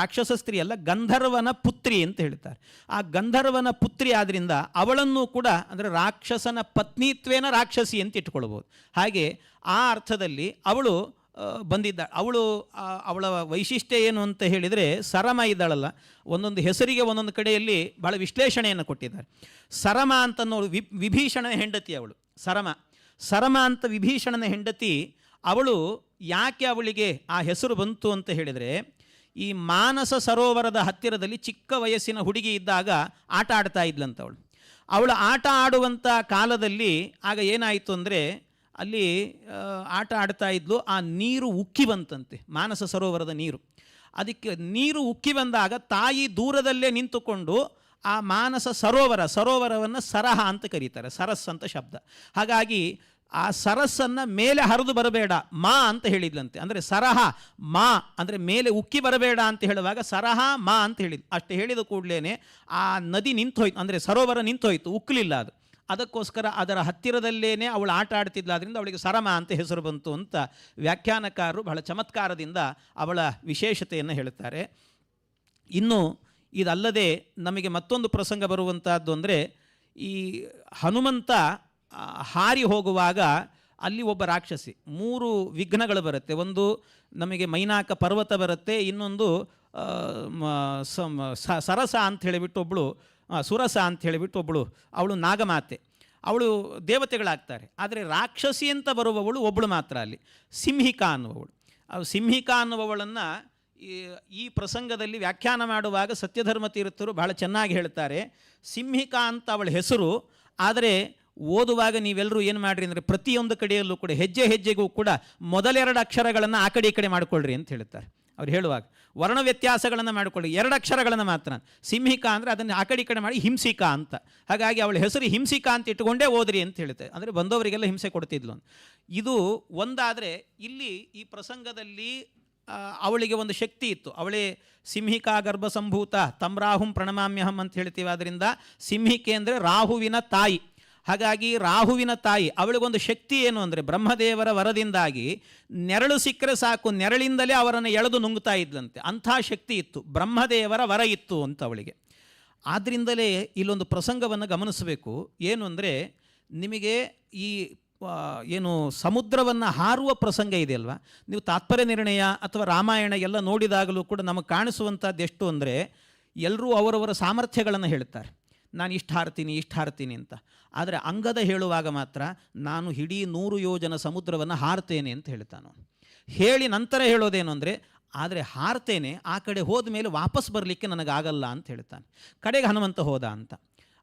ರಾಕ್ಷಸ ಸ್ತ್ರೀ ಅಲ್ಲ, ಗಂಧರ್ವನ ಪುತ್ರಿ ಅಂತ ಹೇಳ್ತಾರೆ. ಆ ಗಂಧರ್ವನ ಪುತ್ರಿ ಆದ್ದರಿಂದ ಅವಳನ್ನು ಕೂಡ ಅಂದರೆ ರಾಕ್ಷಸನ ಪತ್ನಿತ್ವೇನ ರಾಕ್ಷಸಿ ಅಂತ ಇಟ್ಕೊಳ್ಬೋದು. ಹಾಗೆ ಆ ಅರ್ಥದಲ್ಲಿ ಅವಳು ಬಂದಿದ್ದ. ಅವಳ ವೈಶಿಷ್ಟ್ಯ ಏನು ಅಂತ ಹೇಳಿದರೆ ಸರಮ ಇದ್ದಾಳಲ್ಲ, ಒಂದೊಂದು ಹೆಸರಿಗೆ ಒಂದೊಂದು ಕಡೆಯಲ್ಲಿ ಭಾಳ ವಿಶ್ಲೇಷಣೆಯನ್ನು ಕೊಟ್ಟಿದ್ದಾರೆ. ಸರಮ ಅಂತ ವಿಭೀಷಣನ ಹೆಂಡತಿ ಅವಳು. ಸರಮ ಅಂತ ವಿಭೀಷಣನ ಹೆಂಡತಿ. ಅವಳು ಯಾಕೆ ಅವಳಿಗೆ ಆ ಹೆಸರು ಬಂತು ಅಂತ ಹೇಳಿದರೆ, ಈ ಮಾನಸ ಸರೋವರದ ಹತ್ತಿರದಲ್ಲಿ ಚಿಕ್ಕ ವಯಸ್ಸಿನ ಹುಡುಗಿ ಇದ್ದಾಗ ಆಟ ಆಡ್ತಾ ಇದ್ಲಂತ ಅವಳು ಆಟ ಆಡುವಂಥ ಕಾಲದಲ್ಲಿ ಆಗ ಏನಾಯಿತು ಅಂದರೆ ಅಲ್ಲಿ ಆಟ ಆಡ್ತಾ ಇದ್ಲು, ಆ ನೀರು ಉಕ್ಕಿ ಬಂತಂತೆ, ಮಾನಸ ಸರೋವರದ ನೀರು. ಅದಕ್ಕೆ ನೀರು ಉಕ್ಕಿ ಬಂದಾಗ ತಾಯಿ ದೂರದಲ್ಲೇ ನಿಂತುಕೊಂಡು ಆ ಮಾನಸ ಸರೋವರವನ್ನು ಸರಹ ಅಂತ ಕರೀತಾರೆ, ಸರಸ್ ಅಂತ ಶಬ್ದ. ಹಾಗಾಗಿ ಆ ಸರಸ್ಸನ್ನು ಮೇಲೆ ಹರಿದು ಬರಬೇಡ ಮಾ ಅಂತ ಹೇಳಿದ್ಲಂತೆ. ಅಂದರೆ ಸರಹ ಮಾ ಅಂದರೆ ಮೇಲೆ ಉಕ್ಕಿ ಬರಬೇಡ ಅಂತ ಹೇಳುವಾಗ ಸರಹ ಮಾ ಅಂತ ಹೇಳಿದ್ಲು. ಅಷ್ಟು ಹೇಳಿದ ಕೂಡಲೇ ಆ ನದಿ ನಿಂತೋಯ್ತು, ಅಂದರೆ ಸರೋವರ ನಿಂತೋಯ್ತು, ಉಕ್ಕಲಿಲ್ಲ ಅದು. ಅದಕ್ಕೋಸ್ಕರ ಅದರ ಹತ್ತಿರದಲ್ಲೇ ಅವಳು ಆಟ ಆಡ್ತಿದ್ಲಾದ್ರಿಂದ ಅವಳಿಗೆ ಸರಮ ಅಂತ ಹೆಸರು ಬಂತು ಅಂತ ವ್ಯಾಖ್ಯಾನಕಾರರು ಬಹಳ ಚಮತ್ಕಾರದಿಂದ ಅವಳ ವಿಶೇಷತೆಯನ್ನು ಹೇಳುತ್ತಾರೆ. ಇನ್ನು ಇದಲ್ಲದೆ ನಮಗೆ ಮತ್ತೊಂದು ಪ್ರಸಂಗ ಬರುವಂಥದ್ದು ಅಂದರೆ ಈ ಹನುಮಂತ ಹಾರಿ ಹೋಗುವಾಗ ಅಲ್ಲಿ ಒಬ್ಬ ರಾಕ್ಷಸಿ, 3 ವಿಘ್ನಗಳು ಬರುತ್ತೆ. ಒಂದು ನಮಗೆ ಮೈನಾಕ ಪರ್ವತ ಬರುತ್ತೆ, ಇನ್ನೊಂದು ಸರಸ ಅಂತ ಹೇಳಿಬಿಟ್ಟು ಒಬ್ಬಳು, ಸುರಸ ಅಂತ ಹೇಳಿಬಿಟ್ಟು ಒಬ್ಬಳು, ಅವಳು ನಾಗಮಾತೆ, ಅವಳು ದೇವತೆಗಳಾಗ್ತಾರೆ. ಆದರೆ ರಾಕ್ಷಸಿ ಅಂತ ಬರುವವಳು ಒಬ್ಬಳು ಮಾತ್ರ ಅಲ್ಲಿ, ಸಿಂಹಿಕಾ ಅನ್ನುವವಳು. ಸಿಂಹಿಕಾ ಅನ್ನುವವಳನ್ನು ಈ ಪ್ರಸಂಗದಲ್ಲಿ ವ್ಯಾಖ್ಯಾನ ಮಾಡುವಾಗ ಸತ್ಯಧರ್ಮ ತೀರ್ಥರು ಬಹಳ ಚೆನ್ನಾಗಿ ಹೇಳ್ತಾರೆ. ಸಿಂಹಿಕಾ ಅಂತ ಅವಳ ಹೆಸರು. ಆದರೆ ಓದುವಾಗ ನೀವೆಲ್ಲರೂ ಏನು ಮಾಡಿರಿ ಅಂದರೆ ಪ್ರತಿಯೊಂದು ಕಡೆಯಲ್ಲೂ ಕೂಡ ಹೆಜ್ಜೆ ಹೆಜ್ಜೆಗೂ ಕೂಡ ಮೊದಲೆರಡು ಅಕ್ಷರಗಳನ್ನು ಆ ಕಡೆ ಈ ಕಡೆ ಮಾಡಿಕೊಳ್ಳ್ರಿ ಅಂತ ಹೇಳ್ತಾರೆ. ಅವ್ರು ಹೇಳುವಾಗ ವರ್ಣ ವ್ಯತ್ಯಾಸಗಳನ್ನು ಮಾಡಿಕೊಳ್ಳಿ, 2 ಅಕ್ಷರಗಳನ್ನು ಮಾತ್ರ. ಸಿಂಹಿಕಾ ಅಂದರೆ ಅದನ್ನು ಆ ಕಡೆ ಈ ಕಡೆ ಮಾಡಿ ಹಿಂಸಿಕಾ ಅಂತ. ಹಾಗಾಗಿ ಅವಳ ಹೆಸರು ಹಿಂಸಿಕಾ ಅಂತ ಇಟ್ಟುಕೊಂಡೇ ಓದ್ರಿ ಅಂತ ಹೇಳುತ್ತೆ. ಅಂದರೆ ಬಂದವರಿಗೆಲ್ಲ ಹಿಂಸೆ ಕೊಡ್ತಿದ್ಲು. ಇದು ಒಂದಾದರೆ ಇಲ್ಲಿ ಈ ಪ್ರಸಂಗದಲ್ಲಿ ಅವಳಿಗೆ ಒಂದು ಶಕ್ತಿ ಇತ್ತು. ಅವಳೇ ಸಿಂಹಿಕಾ ಗರ್ಭ ಸಂಭೂತ ತಮ್ರಾಹುಂ ಪ್ರಣಮಾಮ್ಯಹಂ ಅಂತ ಹೇಳ್ತೀವಿ. ಆದ್ದರಿಂದ ಸಿಂಹಿಕೆ ಅಂದರೆ ರಾಹುವಿನ ತಾಯಿ. ಹಾಗಾಗಿ ರಾಹುವಿನ ತಾಯಿ ಅವಳಿಗೊಂದು ಶಕ್ತಿ ಏನು ಅಂದರೆ ಬ್ರಹ್ಮದೇವರ ವರದಿಂದಾಗಿ ನೆರಳು ಸಿಕ್ಕರೆ ಸಾಕು, ನೆರಳಿಂದಲೇ ಅವರನ್ನು ಎಳೆದು ನುಂಗ್ತಾ ಇದ್ಲಂತೆ. ಅಂಥ ಶಕ್ತಿ ಇತ್ತು, ಬ್ರಹ್ಮದೇವರ ವರ ಇತ್ತು ಅಂತ ಅವಳಿಗೆ. ಆದ್ದರಿಂದಲೇ ಇಲ್ಲೊಂದು ಪ್ರಸಂಗವನ್ನು ಗಮನಿಸಬೇಕು. ಏನು ಅಂದರೆ ನಿಮಗೆ ಈ ಏನು ಸಮುದ್ರವನ್ನು ಹಾರುವ ಪ್ರಸಂಗ ಇದೆಯಲ್ವ, ನೀವು ತಾತ್ಪರ್ಯ ನಿರ್ಣಯ ಅಥವಾ ರಾಮಾಯಣ ಎಲ್ಲ ನೋಡಿದಾಗಲೂ ಕೂಡ ನಮಗೆ ಕಾಣಿಸುವಂಥದ್ದು ಎಷ್ಟು ಅಂದರೆ ಎಲ್ಲರೂ ಅವರವರ ಸಾಮರ್ಥ್ಯಗಳನ್ನು ಹೇಳ್ತಾರೆ. ನಾನು ಇಷ್ಟು ಹಾರ್ತೀನಿ ಅಂತ. ಆದರೆ ಅಂಗದ ಹೇಳುವಾಗ ಮಾತ್ರ ನಾನು ಇಡೀ 100 ಯೋಜನ ಸಮುದ್ರವನ್ನು ಹಾರ್ತೇನೆ ಅಂತ ಹೇಳ್ತಾನು. ಹೇಳಿ ನಂತರ ಹೇಳೋದೇನು ಅಂದರೆ ಆದರೆ ಹಾರ್ತೇನೆ, ಆ ಕಡೆ ಹೋದ ಮೇಲೆ ವಾಪಸ್ ಬರಲಿಕ್ಕೆ ನನಗಾಗಲ್ಲ ಅಂತ ಹೇಳ್ತಾನೆ. ಕಡೆಗೆ ಹನುಮಂತ ಹೋದ ಅಂತ.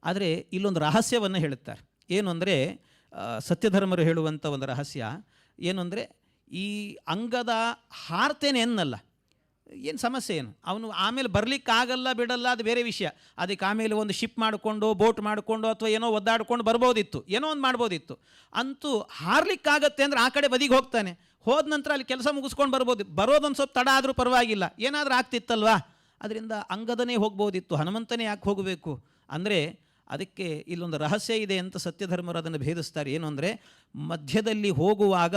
ಆದರೆ ಇಲ್ಲೊಂದು ರಹಸ್ಯವನ್ನು ಹೇಳುತ್ತಾರೆ. ಏನು ಅಂದರೆ ಸತ್ಯಧರ್ಮರು ಹೇಳುವಂಥ ಒಂದು ರಹಸ್ಯ ಏನು ಅಂದರೆ ಈ ಅಂಗದ ಹಾರ್ತೇನೆ ಅನ್ನಲ್ಲ, ಏನು ಸಮಸ್ಯೆ ಏನು? ಅವನು ಆಮೇಲೆ ಬರಲಿಕ್ಕಾಗಲ್ಲ ಬಿಡಲ್ಲ ಅದು ಬೇರೆ ವಿಷಯ. ಅದಕ್ಕೆ ಆಮೇಲೆ ಒಂದು ಶಿಪ್ ಮಾಡಿಕೊಂಡು ಬೋಟ್ ಮಾಡಿಕೊಂಡು ಅಥವಾ ಏನೋ ಒದ್ದಾಡ್ಕೊಂಡು ಬರ್ಬೋದಿತ್ತು, ಏನೋ ಒಂದು ಮಾಡ್ಬೋದಿತ್ತು. ಅಂತೂ ಹಾರಲಿಕ್ಕಾಗತ್ತೆ ಅಂದರೆ ಆ ಕಡೆ ಬದಿಗೆ ಹೋಗ್ತಾನೆ. ಹೋದ ನಂತರ ಅಲ್ಲಿ ಕೆಲಸ ಮುಗಿಸ್ಕೊಂಡು ಬರ್ಬೋದು. ಬರೋದೊಂದು ಸ್ವಲ್ಪ ತಡ ಆದರೂ ಪರವಾಗಿಲ್ಲ, ಏನಾದರೂ ಆಗ್ತಿತ್ತಲ್ವಾ? ಅದರಿಂದ ಅಂಗದನೇ ಹೋಗ್ಬೋದಿತ್ತು, ಹನುಮಂತನೇ ಯಾಕೆ ಹೋಗಬೇಕು ಅಂದರೆ ಅದಕ್ಕೆ ಇಲ್ಲೊಂದು ರಹಸ್ಯ ಇದೆ ಅಂತ ಸತ್ಯಧರ್ಮರು ಅದನ್ನು ಭೇದಿಸ್ತಾರೆ. ಏನು ಅಂದರೆ ಮಧ್ಯದಲ್ಲಿ ಹೋಗುವಾಗ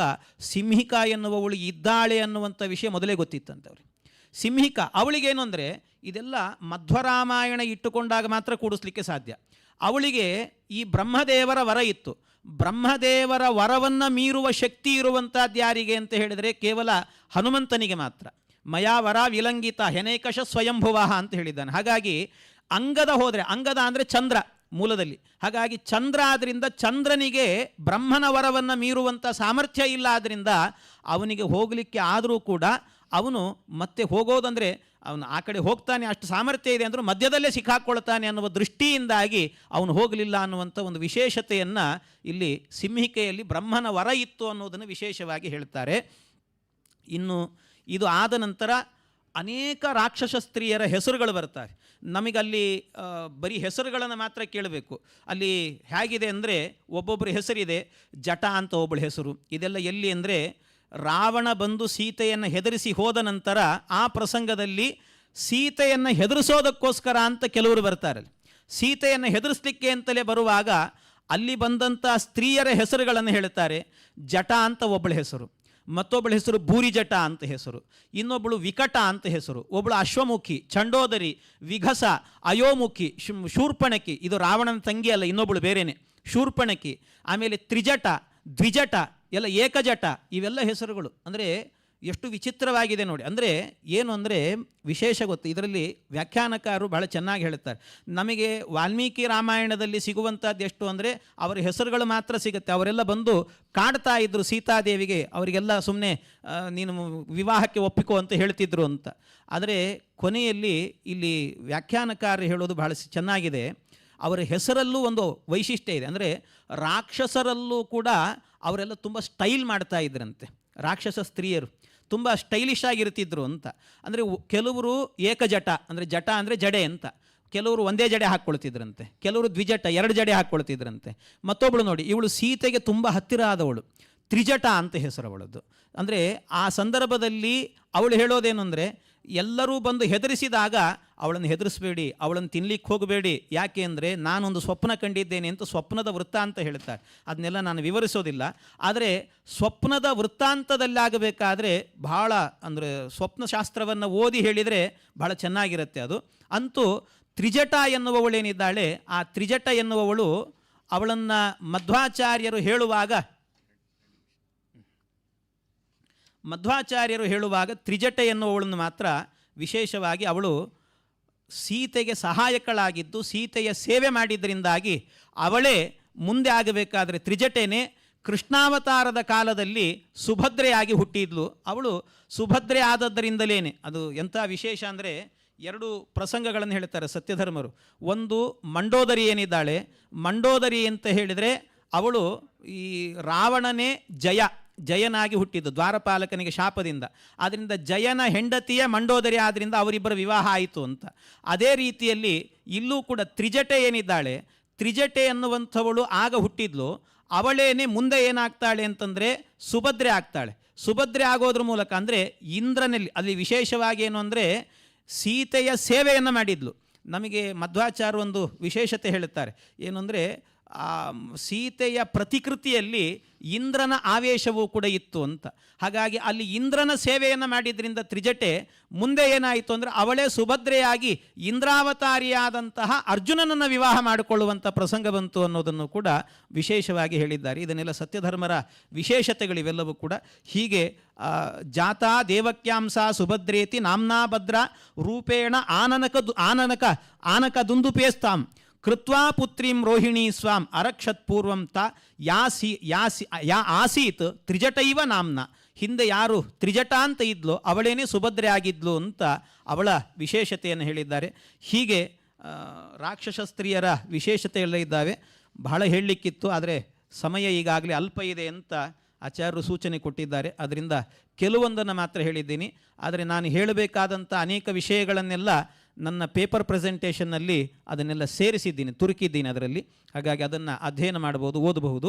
ಸಿಂಹಿಕ ಎನ್ನುವವಳು ಇದ್ದಾಳೆ ಅನ್ನುವಂಥ ವಿಷಯ ಮೊದಲೇ ಗೊತ್ತಿತ್ತಂತವ್ರಿಗೆ. ಸಿಂಹಿಕ ಅವಳಿಗೇನು ಅಂದರೆ ಇದೆಲ್ಲ ಮಧ್ವರಾಮಾಯಣ ಇಟ್ಟುಕೊಂಡಾಗ ಮಾತ್ರ ಕೂಡಿಸ್ಲಿಕ್ಕೆ ಸಾಧ್ಯ. ಅವಳಿಗೆ ಈ ಬ್ರಹ್ಮದೇವರ ವರ ಇತ್ತು. ಬ್ರಹ್ಮದೇವರ ವರವನ್ನು ಮೀರುವ ಶಕ್ತಿ ಇರುವಂಥದ್ದು ಯಾರಿಗೆ ಅಂತ ಹೇಳಿದರೆ ಕೇವಲ ಹನುಮಂತನಿಗೆ ಮಾತ್ರ. ಮಯಾ ವರ ವಿಲಂಘಿತ ಹೆನೇಕಶ ಸ್ವಯಂಭುವಃ ಅಂತ ಹೇಳಿದ್ದಾನೆ. ಹಾಗಾಗಿ ಅಂಗದ ಹೋದರೆ, ಅಂಗದ ಅಂದರೆ ಚಂದ್ರ ಮೂಲದಲ್ಲಿ, ಹಾಗಾಗಿ ಚಂದ್ರ ಆದ್ದರಿಂದ ಚಂದ್ರನಿಗೆ ಬ್ರಹ್ಮನ ವರವನ್ನು ಮೀರುವಂಥ ಸಾಮರ್ಥ್ಯ ಇಲ್ಲ. ಆದ್ದರಿಂದ ಅವನಿಗೆ ಹೋಗಲಿಕ್ಕೆ ಆದರೂ ಕೂಡ ಅವನು ಮತ್ತೆ ಹೋಗೋದಂದರೆ ಅವನು ಆ ಕಡೆ ಹೋಗ್ತಾನೆ, ಅಷ್ಟು ಸಾಮರ್ಥ್ಯ ಇದೆ ಅಂದರೂ ಮಧ್ಯದಲ್ಲೇ ಸಿಕ್ಕಾಕ್ಕೊಳ್ತಾನೆ ಅನ್ನುವ ದೃಷ್ಟಿಯಿಂದಾಗಿ ಅವನು ಹೋಗಲಿಲ್ಲ ಅನ್ನುವಂಥ ಒಂದು ವಿಶೇಷತೆಯನ್ನು ಇಲ್ಲಿ ಸಿಂಹಿಕೆಯಲ್ಲಿ ಬ್ರಹ್ಮನ ವರ ಇತ್ತು ಅನ್ನೋದನ್ನು ವಿಶೇಷವಾಗಿ ಹೇಳ್ತಾರೆ. ಇನ್ನು ಇದು ಆದ ನಂತರ ಅನೇಕ ರಾಕ್ಷಸ ಸ್ತ್ರೀಯರ ಹೆಸರುಗಳು ಬರ್ತಾರೆ. ನಮಗಲ್ಲಿ ಬರೀ ಹೆಸರುಗಳನ್ನು ಮಾತ್ರ ಕೇಳಬೇಕು. ಅಲ್ಲಿ ಹೇಗಿದೆ ಅಂದರೆ ಒಬ್ಬೊಬ್ಬರ ಹೆಸರಿದೆ. ಜಟ ಅಂತ ಒಬ್ಬಳ ಹೆಸರು. ಇದೆಲ್ಲ ಎಲ್ಲಿ ಅಂದರೆ ರಾವಣ ಬಂದು ಸೀತೆಯನ್ನು ಹೆದರಿಸಿ ಹೋದ ನಂತರ ಆ ಪ್ರಸಂಗದಲ್ಲಿ ಸೀತೆಯನ್ನು ಹೆದರಿಸೋದಕ್ಕೋಸ್ಕರ ಅಂತ ಕೆಲವರು ಬರ್ತಾರೆ. ಸೀತೆಯನ್ನು ಹೆದರಿಸಲಿಕ್ಕೆ ಅಂತಲೇ ಬರುವಾಗ ಅಲ್ಲಿ ಬಂದಂಥ ಸ್ತ್ರೀಯರ ಹೆಸರುಗಳನ್ನು ಹೇಳ್ತಾರೆ. ಜಟ ಅಂತ ಒಬ್ಬಳ ಹೆಸರು, ಮತ್ತೊಬ್ಬಳ ಹೆಸರು ಭೂರಿಜಟ ಅಂತ ಹೆಸರು, ಇನ್ನೊಬ್ಬಳು ವಿಕಟ ಅಂತ ಹೆಸರು, ಒಬ್ಬಳು ಅಶ್ವಮುಖಿ, ಚಂಡೋದರಿ, ವಿಘಸ, ಅಯೋಮುಖಿ, ಶೂರ್ಪಣಕಿ, ಇದು ರಾವಣನ ತಂಗಿ ಅಲ್ಲ, ಇನ್ನೊಬ್ಬಳು ಬೇರೆಯೇ, ಶೂರ್ಪಣಕಿ. ಆಮೇಲೆ ತ್ರಿಜಟ, ದ್ವಿಜಟ, ಎಲ್ಲ ಏಕಜಟ, ಇವೆಲ್ಲ ಹೆಸರುಗಳು. ಅಂದರೆ ಎಷ್ಟು ವಿಚಿತ್ರವಾಗಿದೆ ನೋಡಿ. ಅಂದರೆ ಏನು ಅಂದರೆ ವಿಶೇಷ ಗೊತ್ತು. ಇದರಲ್ಲಿ ವ್ಯಾಖ್ಯಾನಕಾರರು ಭಾಳ ಚೆನ್ನಾಗಿ ಹೇಳ್ತಾರೆ. ನಮಗೆ ವಾಲ್ಮೀಕಿ ರಾಮಾಯಣದಲ್ಲಿ ಸಿಗುವಂಥದ್ದು ಎಷ್ಟು ಅಂದರೆ ಅವರ ಹೆಸರುಗಳು ಮಾತ್ರ ಸಿಗುತ್ತೆ. ಅವರೆಲ್ಲ ಬಂದು ಕಾಡ್ತಾ ಇದ್ದರು ಸೀತಾದೇವಿಗೆ, ಅವರಿಗೆಲ್ಲ ಸುಮ್ಮನೆ ನೀನು ವಿವಾಹಕ್ಕೆ ಒಪ್ಪಿಕೋ ಅಂತ ಹೇಳ್ತಿದ್ರು ಅಂತ. ಆದರೆ ಕೊನೆಯಲ್ಲಿ ಇಲ್ಲಿ ವ್ಯಾಖ್ಯಾನಕಾರರು ಹೇಳೋದು ಭಾಳ ಚೆನ್ನಾಗಿದೆ. ಅವರ ಹೆಸರಲ್ಲೂ ಒಂದು ವೈಶಿಷ್ಟ್ಯ ಇದೆ. ಅಂದರೆ ರಾಕ್ಷಸರಲ್ಲೂ ಕೂಡ ಅವರೆಲ್ಲ ತುಂಬ ಸ್ಟೈಲ್ ಮಾಡ್ತಾ ಇದ್ರಂತೆ. ರಾಕ್ಷಸ ಸ್ತ್ರೀಯರು ತುಂಬ ಸ್ಟೈಲಿಶ್ ಆಗಿರ್ತಿದ್ರು ಅಂತ. ಅಂದರೆ ಕೆಲವರು ಏಕಜಟ, ಅಂದರೆ ಜಟ ಅಂದರೆ ಜಡೆ ಅಂತ, ಕೆಲವರು ಒಂದೇ ಜಡೆ ಹಾಕ್ಕೊಳ್ತಿದ್ರಂತೆ, ಕೆಲವರು ದ್ವಿಜಟ, ಎರಡು ಜಡೆ ಹಾಕ್ಕೊಳ್ತಿದ್ರಂತೆ. ಮತ್ತೊಬ್ಬಳು ನೋಡಿ, ಇವಳು ಸೀತೆಗೆ ತುಂಬ ಹತ್ತಿರ ಆದವಳು, ತ್ರಿಜಟ ಅಂತ ಹೆಸರು ಅವಳದ್ದು. ಅಂದರೆ ಆ ಸಂದರ್ಭದಲ್ಲಿ ಅವಳು ಹೇಳೋದೇನು ಅಂದರೆ ಎಲ್ಲರೂ ಬಂದು ಹೆದರಿಸಿದಾಗ ಅವಳನ್ನು ಹೆದರಿಸಬೇಡಿ, ಅವಳನ್ನು ತಿನ್ಲಿಕ್ಕೆ ಹೋಗಬೇಡಿ, ಯಾಕೆ ಅಂದರೆ ನಾನೊಂದು ಸ್ವಪ್ನ ಕಂಡಿದ್ದೇನೆ ಅಂತ ಸ್ವಪ್ನದ ವೃತ್ತಾಂತ ಹೇಳ್ತಾರೆ. ಅದನ್ನೆಲ್ಲ ನಾನು ವಿವರಿಸೋದಿಲ್ಲ. ಆದರೆ ಸ್ವಪ್ನದ ವೃತ್ತಾಂತದಲ್ಲಾಗಬೇಕಾದ್ರೆ ಭಾಳ ಅಂದರೆ ಸ್ವಪ್ನಶಾಸ್ತ್ರವನ್ನು ಓದಿ ಹೇಳಿದರೆ ಭಾಳ ಚೆನ್ನಾಗಿರುತ್ತೆ ಅದು. ಅಂತೂ ತ್ರಿಜಟ ಎನ್ನುವವಳೇನಿದ್ದಾಳೆ, ಆ ತ್ರಿಜಟ ಎನ್ನುವವಳು ಅವಳನ್ನು ಮಧ್ವಾಚಾರ್ಯರು ಹೇಳುವಾಗ ತ್ರಿಜಟ ಎನ್ನುವವಳನ್ನು ಮಾತ್ರ ವಿಶೇಷವಾಗಿ ಅವಳು ಸೀತೆಗೆ ಸಹಾಯಕಳಾಗಿದ್ದು ಸೀತೆಯ ಸೇವೆ ಮಾಡಿದ್ದರಿಂದಾಗಿ ಅವಳೇ ಮುಂದೆ ಆಗಬೇಕಾದರೆ ತ್ರಿಜಟೆನೇ ಕೃಷ್ಣಾವತಾರದ ಕಾಲದಲ್ಲಿ ಸುಭದ್ರೆಯಾಗಿ ಹುಟ್ಟಿದ್ಲು. ಅವಳು ಸುಭದ್ರೆ ಆದದ್ದರಿಂದಲೇ ಅದು ಎಂಥ ವಿಶೇಷ ಅಂದರೆ ಎರಡು ಪ್ರಸಂಗಗಳನ್ನು ಹೇಳ್ತಾರೆ ಸತ್ಯಧರ್ಮರು. ಒಂದು ಮಂಡೋದರಿ ಏನಿದ್ದಾಳೆ, ಮಂಡೋದರಿ ಅಂತ ಹೇಳಿದರೆ ಅವಳು ಈ ರಾವಣನೇ ಜಯನಾಗಿ ಹುಟ್ಟಿದ್ದು ದ್ವಾರಪಾಲಕನಿಗೆ ಶಾಪದಿಂದ. ಆದ್ದರಿಂದ ಜಯನ ಹೆಂಡತಿಯ ಮಂಡೋದರಿ ಆದ್ದರಿಂದ ಅವರಿಬ್ಬರ ವಿವಾಹ ಆಯಿತು ಅಂತ. ಅದೇ ರೀತಿಯಲ್ಲಿ ಇಲ್ಲೂ ಕೂಡ ತ್ರಿಜಟೆ ಏನಿದ್ದಾಳೆ, ತ್ರಿಜಟೆ ಅನ್ನುವಂಥವಳು ಆಗ ಹುಟ್ಟಿದ್ಲು, ಅವಳೇನೆ ಮುಂದೆ ಏನಾಗ್ತಾಳೆ ಅಂತಂದರೆ ಸುಭದ್ರೆ ಆಗ್ತಾಳೆ. ಸುಭದ್ರೆ ಆಗೋದ್ರ ಮೂಲಕ ಅಂದರೆ ಇಂದ್ರನಲ್ಲಿ ಅಲ್ಲಿ ವಿಶೇಷವಾಗಿ ಏನು ಅಂದರೆ ಸೀತೆಯ ಸೇವೆಯನ್ನು ಮಾಡಿದ್ಲು. ನಮಗೆ ಮಧ್ವಾಚಾರ್ಯ ಒಂದು ವಿಶೇಷತೆ ಹೇಳುತ್ತಾರೆ. ಏನು ಅಂದರೆ ಆ ಸೀತೆಯ ಪ್ರತಿಕೃತಿಯಲ್ಲಿ ಇಂದ್ರನ ಆವೇಶವೂ ಕೂಡ ಇತ್ತು ಅಂತ. ಹಾಗಾಗಿ ಅಲ್ಲಿ ಇಂದ್ರನ ಸೇವೆಯನ್ನು ಮಾಡಿದ್ರಿಂದ ತ್ರಿಜಟೆ ಮುಂದೆ ಏನಾಯಿತು ಅಂದರೆ ಅವಳೇ ಸುಭದ್ರೆಯಾಗಿ ಇಂದ್ರಾವತಾರಿಯಾದಂತಹ ಅರ್ಜುನನನ್ನು ವಿವಾಹ ಮಾಡಿಕೊಳ್ಳುವಂಥ ಪ್ರಸಂಗ ಬಂತು ಅನ್ನೋದನ್ನು ಕೂಡ ವಿಶೇಷವಾಗಿ ಹೇಳಿದ್ದಾರೆ. ಇದನ್ನೆಲ್ಲ ಸತ್ಯಧರ್ಮರ ವಿಶೇಷತೆಗಳಿವೆಲ್ಲವೂ ಕೂಡ. ಹೀಗೆ ದೇವಕ್ಯಾಂಸ ಸುಭದ್ರೇತಿ ನಾಮ್ನಾ ಭದ್ರ ರೂಪೇಣ ಆನಕ ದುಂದುಪೇಸ್ತಾಂ ಕೃತ್ವಾ ಪುತ್ರೀಂ ರೋಹಿಣಿ ಸ್ವಾಂ ಅರಕ್ಷತ್ ಪೂರ್ವಂ ತ ಯಾ ಆಸೀತ್ ತ್ರಿಜಟೈವ ನಾಮ್ನ. ಹಿಂದೆ ಯಾರು ತ್ರಿಜಟ ಅಂತ ಇದ್ಲೋ ಅವಳೇನೇ ಸುಭದ್ರೆ ಆಗಿದ್ಲು ಅಂತ ಅವಳ ವಿಶೇಷತೆಯನ್ನು ಹೇಳಿದ್ದಾರೆ. ಹೀಗೆ ರಾಕ್ಷಸ ಸ್ತ್ರೀಯರ ವಿಶೇಷತೆ ಎಲ್ಲ ಇದ್ದಾವೆ. ಬಹಳ ಹೇಳಲಿಕ್ಕಿತ್ತು, ಆದರೆ ಸಮಯ ಈಗಾಗಲೇ ಅಲ್ಪ ಇದೆ ಅಂತ ಆಚಾರ್ಯರು ಸೂಚನೆ ಕೊಟ್ಟಿದ್ದಾರೆ. ಅದರಿಂದ ಕೆಲವೊಂದನ್ನು ಮಾತ್ರ ಹೇಳಿದ್ದೀನಿ. ಆದರೆ ನಾನು ಹೇಳಬೇಕಾದಂಥ ಅನೇಕ ವಿಷಯಗಳನ್ನೆಲ್ಲ ನನ್ನ ಪೇಪರ್ ಪ್ರೆಸೆಂಟೇಷನ್ನಲ್ಲಿ ಅದನ್ನೆಲ್ಲ ಸೇರಿಸಿದ್ದೀನಿ, ತುರುಕಿದ್ದೀನಿ ಅದರಲ್ಲಿ. ಹಾಗಾಗಿ ಅದನ್ನು ಅಧ್ಯಯನ ಮಾಡ್ಬೋದು, ಓದಬಹುದು.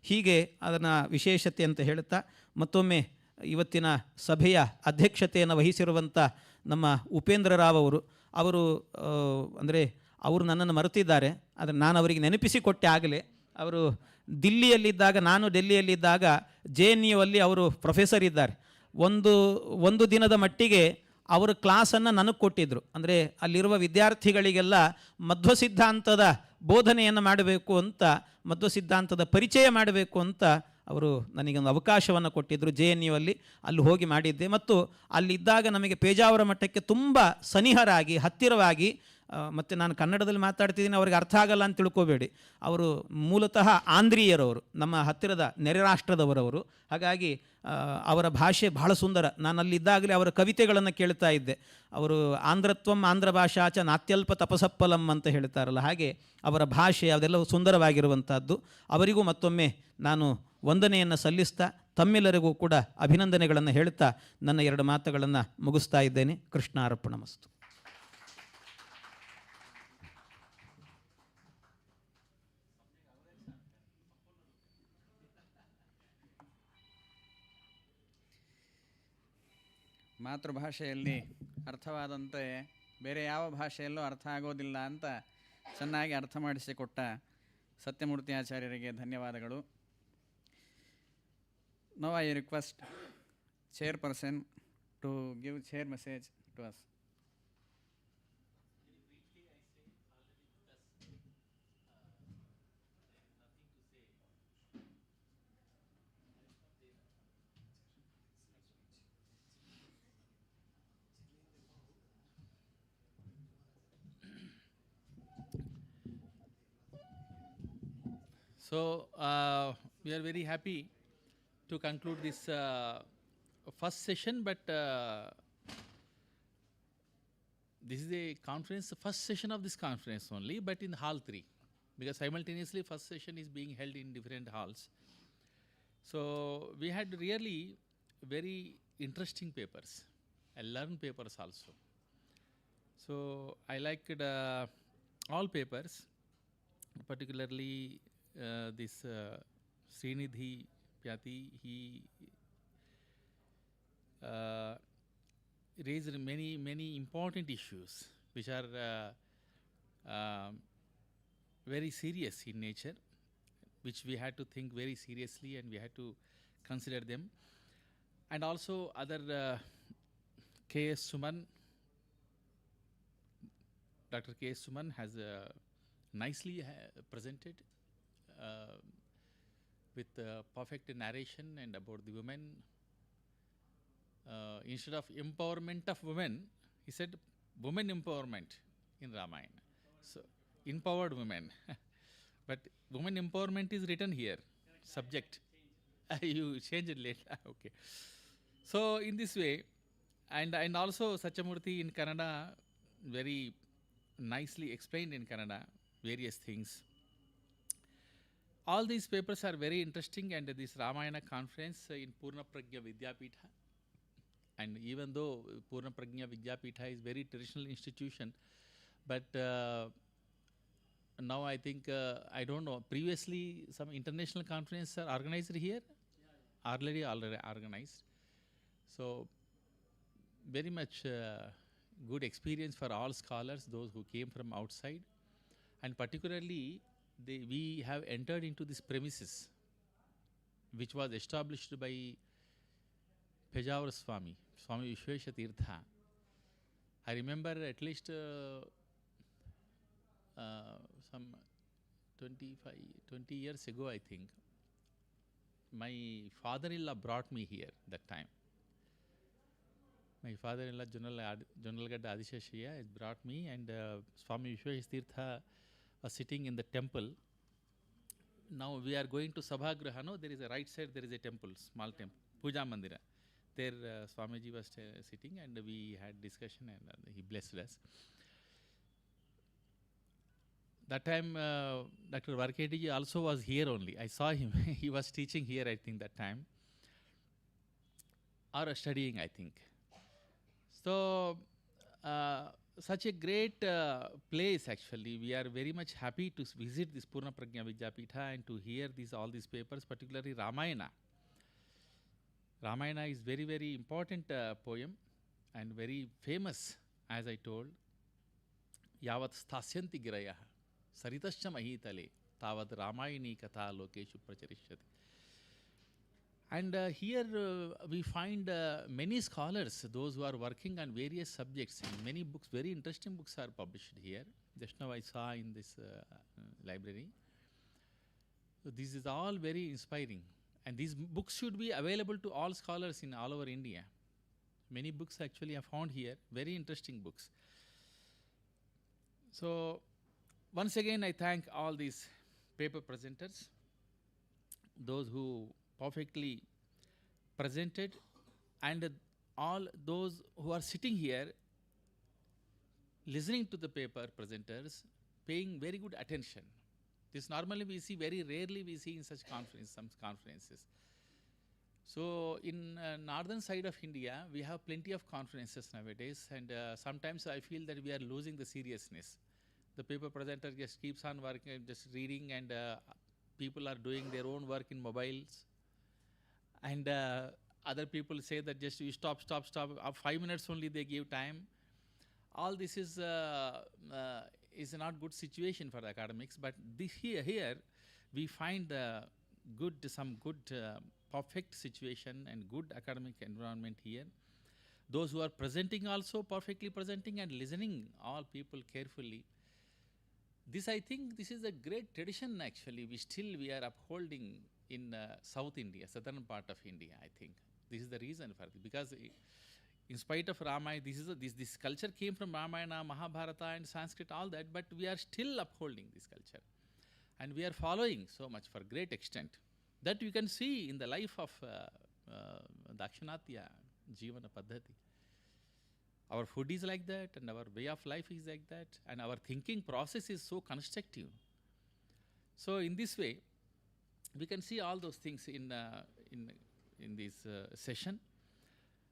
ಹೀಗೆ ಅದನ್ನು ವಿಶೇಷತೆ ಅಂತ ಹೇಳ್ತಾ ಮತ್ತೊಮ್ಮೆ ಇವತ್ತಿನ ಸಭೆಯ ಅಧ್ಯಕ್ಷತೆಯನ್ನು ವಹಿಸಿರುವಂಥ ನಮ್ಮ ಉಪೇಂದ್ರ ರಾವ್ ಅವರು ಅಂದರೆ ಅವರು ನನ್ನನ್ನು ಮರೆತಿದ್ದಾರೆ. ಆದರೆ ನಾನು ಅವರಿಗೆ ನೆನಪಿಸಿಕೊಟ್ಟೆ ಆಗಲೇ. ಅವರು ದಿಲ್ಲಿಯಲ್ಲಿದ್ದಾಗ, ನಾನು ಡೆಲ್ಲಿಯಲ್ಲಿದ್ದಾಗ JNU ಅಲ್ಲಿ ಅವರು ಪ್ರೊಫೆಸರ್ ಇದ್ದಾರೆ. ಒಂದು ದಿನದ ಮಟ್ಟಿಗೆ ಅವರು ಕ್ಲಾಸನ್ನು ನನಗೆ ಕೊಟ್ಟಿದ್ದರು. ಅಂದರೆ ಅಲ್ಲಿರುವ ವಿದ್ಯಾರ್ಥಿಗಳಿಗೆಲ್ಲ ಮಧ್ವ ಸಿದ್ಧಾಂತದ ಬೋಧನೆಯನ್ನು ಮಾಡಬೇಕು ಅಂತ, ಮಧ್ವ ಸಿದ್ಧಾಂತದ ಪರಿಚಯ ಮಾಡಬೇಕು ಅಂತ ಅವರು ನನಗೊಂದು ಅವಕಾಶವನ್ನು ಕೊಟ್ಟಿದ್ದರು JNU ಅಲ್ಲಿ. ಅಲ್ಲಿ ಹೋಗಿ ಮಾಡಿದ್ದೆ. ಮತ್ತು ಅಲ್ಲಿದ್ದಾಗ ನಮಗೆ ಪೇಜಾವರ ಮಠಕ್ಕೆ ತುಂಬ ಸನಿಹರಾಗಿ, ಹತ್ತಿರವಾಗಿ, ಮತ್ತು ನಾನು ಕನ್ನಡದಲ್ಲಿ ಮಾತಾಡ್ತಿದ್ದೀನಿ, ಅವ್ರಿಗೆ ಅರ್ಥ ಆಗಲ್ಲ ಅಂತ ತಿಳ್ಕೊಬೇಡಿ. ಅವರು ಮೂಲತಃ ಆಂಧ್ರೀಯರವರು, ನಮ್ಮ ಹತ್ತಿರದ ನೆರೆ ರಾಷ್ಟ್ರದವರವರು. ಹಾಗಾಗಿ ಅವರ ಭಾಷೆ ಬಹಳ ಸುಂದರ. ನಾನು ಅಲ್ಲಿದ್ದಾಗಲೇ ಅವರ ಕವಿತೆಗಳನ್ನು ಕೇಳ್ತಾ ಇದ್ದೆ. ಅವರು ಆಂಧ್ರತ್ವಂ ಆಂಧ್ರ ಭಾಷಾಚ ನಾತ್ಯಲ್ಪ ತಪಸಪ್ಪಲಂ ಅಂತ ಹೇಳ್ತಾರಲ್ಲ, ಹಾಗೆ ಅವರ ಭಾಷೆ ಅದೆಲ್ಲವೂ ಸುಂದರವಾಗಿರುವಂಥದ್ದು. ಅವರಿಗೂ ಮತ್ತೊಮ್ಮೆ ನಾನು ವಂದನೆಯನ್ನು ಸಲ್ಲಿಸ್ತಾ, ತಮ್ಮೆಲ್ಲರಿಗೂ ಕೂಡ ಅಭಿನಂದನೆಗಳನ್ನು ಹೇಳ್ತಾ ನನ್ನ 2 ಮಾತುಗಳನ್ನು ಮುಗಿಸ್ತಾ ಇದ್ದೇನೆ. ಕೃಷ್ಣಾರ್ಪಣಮಸ್ತು. ಮಾತೃಭಾಷೆಯಲ್ಲಿ ಅರ್ಥವಾದಂತೆ ಬೇರೆ ಯಾವ ಭಾಷೆಯಲ್ಲೂ ಅರ್ಥ ಆಗೋದಿಲ್ಲ ಅಂತ ಚೆನ್ನಾಗಿ ಅರ್ಥ ಮಾಡಿಸಿಕೊಟ್ಟ ಸತ್ಯಮೂರ್ತಿ ಆಚಾರ್ಯರಿಗೆ ಧನ್ಯವಾದಗಳು. Now I request chairperson to give chair message to us. So we are very happy to conclude this first session, but this is the conference, first session of this conference only, but in hall 3, because simultaneously first session is being held in different halls. So we had really very interesting papers, and learned papers also. So I liked all papers, particularly this Srinidhi Pyati. He raised many important issues which are very serious in nature, which we had to think very seriously and we had to consider them. And also other K.S. Suman, Dr. K.S. Suman has nicely presented with perfect narration and about the women. Instead of empowerment of women, he said women empowerment in Ramayana. So empowered women. But women empowerment is written here, subject. You change it later. Okay. So in this way, and also Satchamurthy in Kannada very nicely explained in Kannada various things. All these papers are very interesting, and this Ramayana conference in Purna Prajna Vidyapeetha, and even though Purna Prajna Vidyapeetha is very traditional institution, but now I think, I don't know, previously some international conferences are organized here? Already organized. So very much good experience for all scholars, those who came from outside, and particularly we have entered into this premises which was established by Pejavara Swami Vyasatirtha. I remember at least some 20 years ago, I think, my father-in-law brought me here that time. My father-in-law, General Gadda Adishashaya, has brought me, and Swami Vyasatirtha was sitting in the temple. Now we are going to Sabhagraha. No, there is a right side, there is a temple, small temple, Puja Mandira. There Swamiji was sitting, and we had discussion, and he blessed us. That time Dr. Varkediji also was here only. I saw him. He was teaching here, I think, that time. are studying, I think. So, such a great place actually. We are very much happy to visit this Purna Prajna Vidyapeetha and to hear all these papers, particularly Ramayana. Ramayana is very, very important poem and very famous, as I told. Yavat sthasyanti girayah saritascha mahitale tavad Ramayani katha lokeshu pracharishyati. And here we find many scholars, those who are working on various subjects, and many books, very interesting books are published here. Just now I saw in this library. So this is all very inspiring. And these books should be available to all scholars in all over India. Many books actually are found here, very interesting books. So once again I thank all these paper presenters, those who perfectly presented, and all those who are sitting here listening to the paper presenters, paying very good attention. This normally we see, very rarely we see in such some conferences. So in northern side of India, we have plenty of conferences nowadays, and sometimes I feel that we are losing the seriousness. The paper presenter just keeps on working, just reading, and people are doing their own work in mobiles. And other people say that just you stop. 5 minutes only they give time. All this is not good situation for the academics, but this here we find some good perfect situation and good academic environment here. Those who are presenting also perfectly presenting and listening all people carefully. This, I think, this is a great tradition actually. We are upholding in South India, southern part of India. I think this is the reason for it, because in spite of Ramayana, this culture came from Ramayana, Mahabharata, and Sanskrit, all that. But we are still upholding this culture, and we are following so much for great extent. That you can see in the life of Dakshinatya Jivana Paddhati. Our food is like that, and our way of life is like that, and our thinking process is so constructive. So in this way, we can see all those things in this session.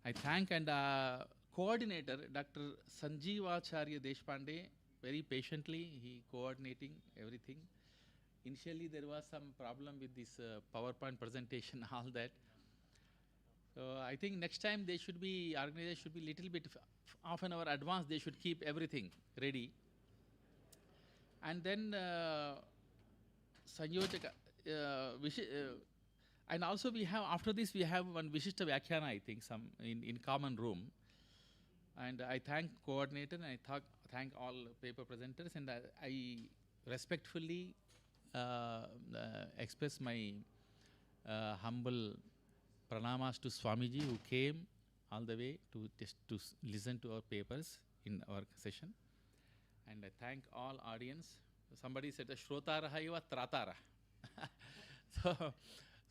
I thank and coordinator Dr. Sanjeevacharya Deshpande, very patiently he coordinating everything. Initially there was some problem with this PowerPoint presentation, all that. So I think next time they should be, organizers should be little bit half an hour advance, they should keep everything ready. And then Sanyojaka, and also we have, after this we have one Vishishta Vyakhyana, I think, some in common room. And I thank coordinator, and I thank all paper presenters, and I respectfully express my humble pranamas to Swamiji, who came all the way to listen to our papers in our session. And I thank all audience. Somebody said, Shrotaraha iva Tratara.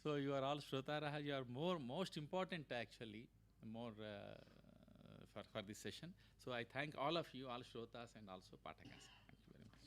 So you are all Shrotaraha, you are most important actually, more for this session. So I thank all of you, all Shrotas and also Patakas. Thank you very much.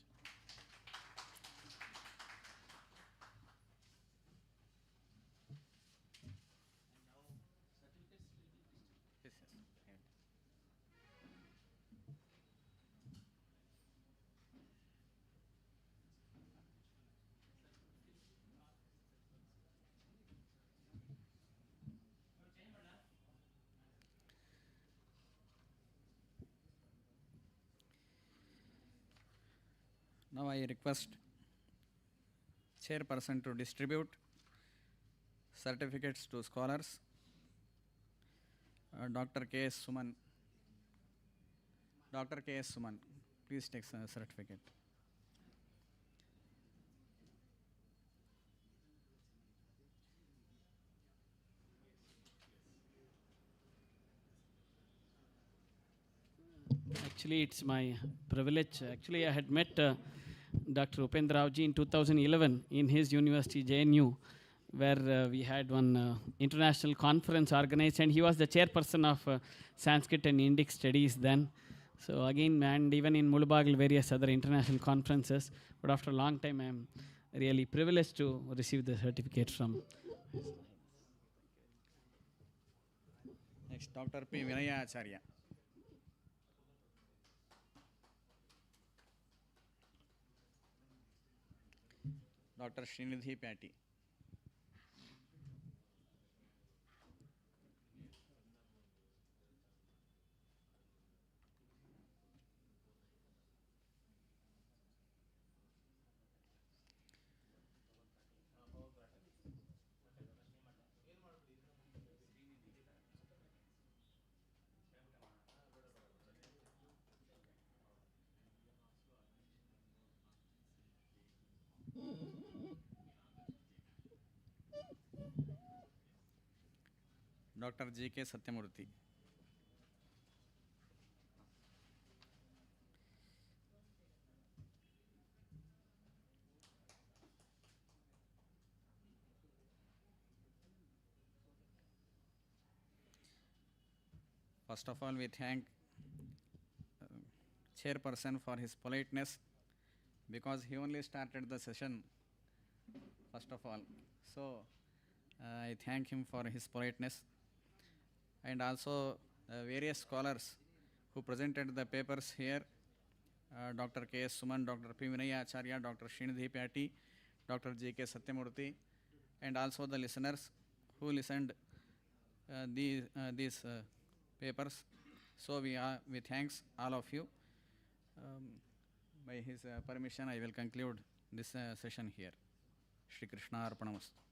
Now I request chairperson to distribute certificates to scholars. Dr. K.S. Suman. Dr. K.S. Suman, please take a certificate. Actually, it's my privilege. Actually, I had met Dr. Upendra in 2011 in his university, J.N.U, where we had one international conference organized, and he was the chairperson of Sanskrit and Indic studies then. So again, and even in Mullabagal, various other international conferences. But after a long time, I am really privileged to receive the certificate from. Next, Dr. P. Vinaya Acharya. Dr. Srinidhi Pyati. Dr. J.K. Satyamurthy. First of all, we thank chairperson for his politeness, because he only started the session first of all. So I thank him for his politeness, and also various scholars who presented the papers here, Dr. K.S.S. Suman, Dr. P. Vinaya Acharya, Dr. Srinidhi Pyati, Dr. J.K. Satyamurthy, and also the listeners who listened these papers. So we thanks all of you. By his permission, I will conclude this session here. Shri Krishna Arpanamastu.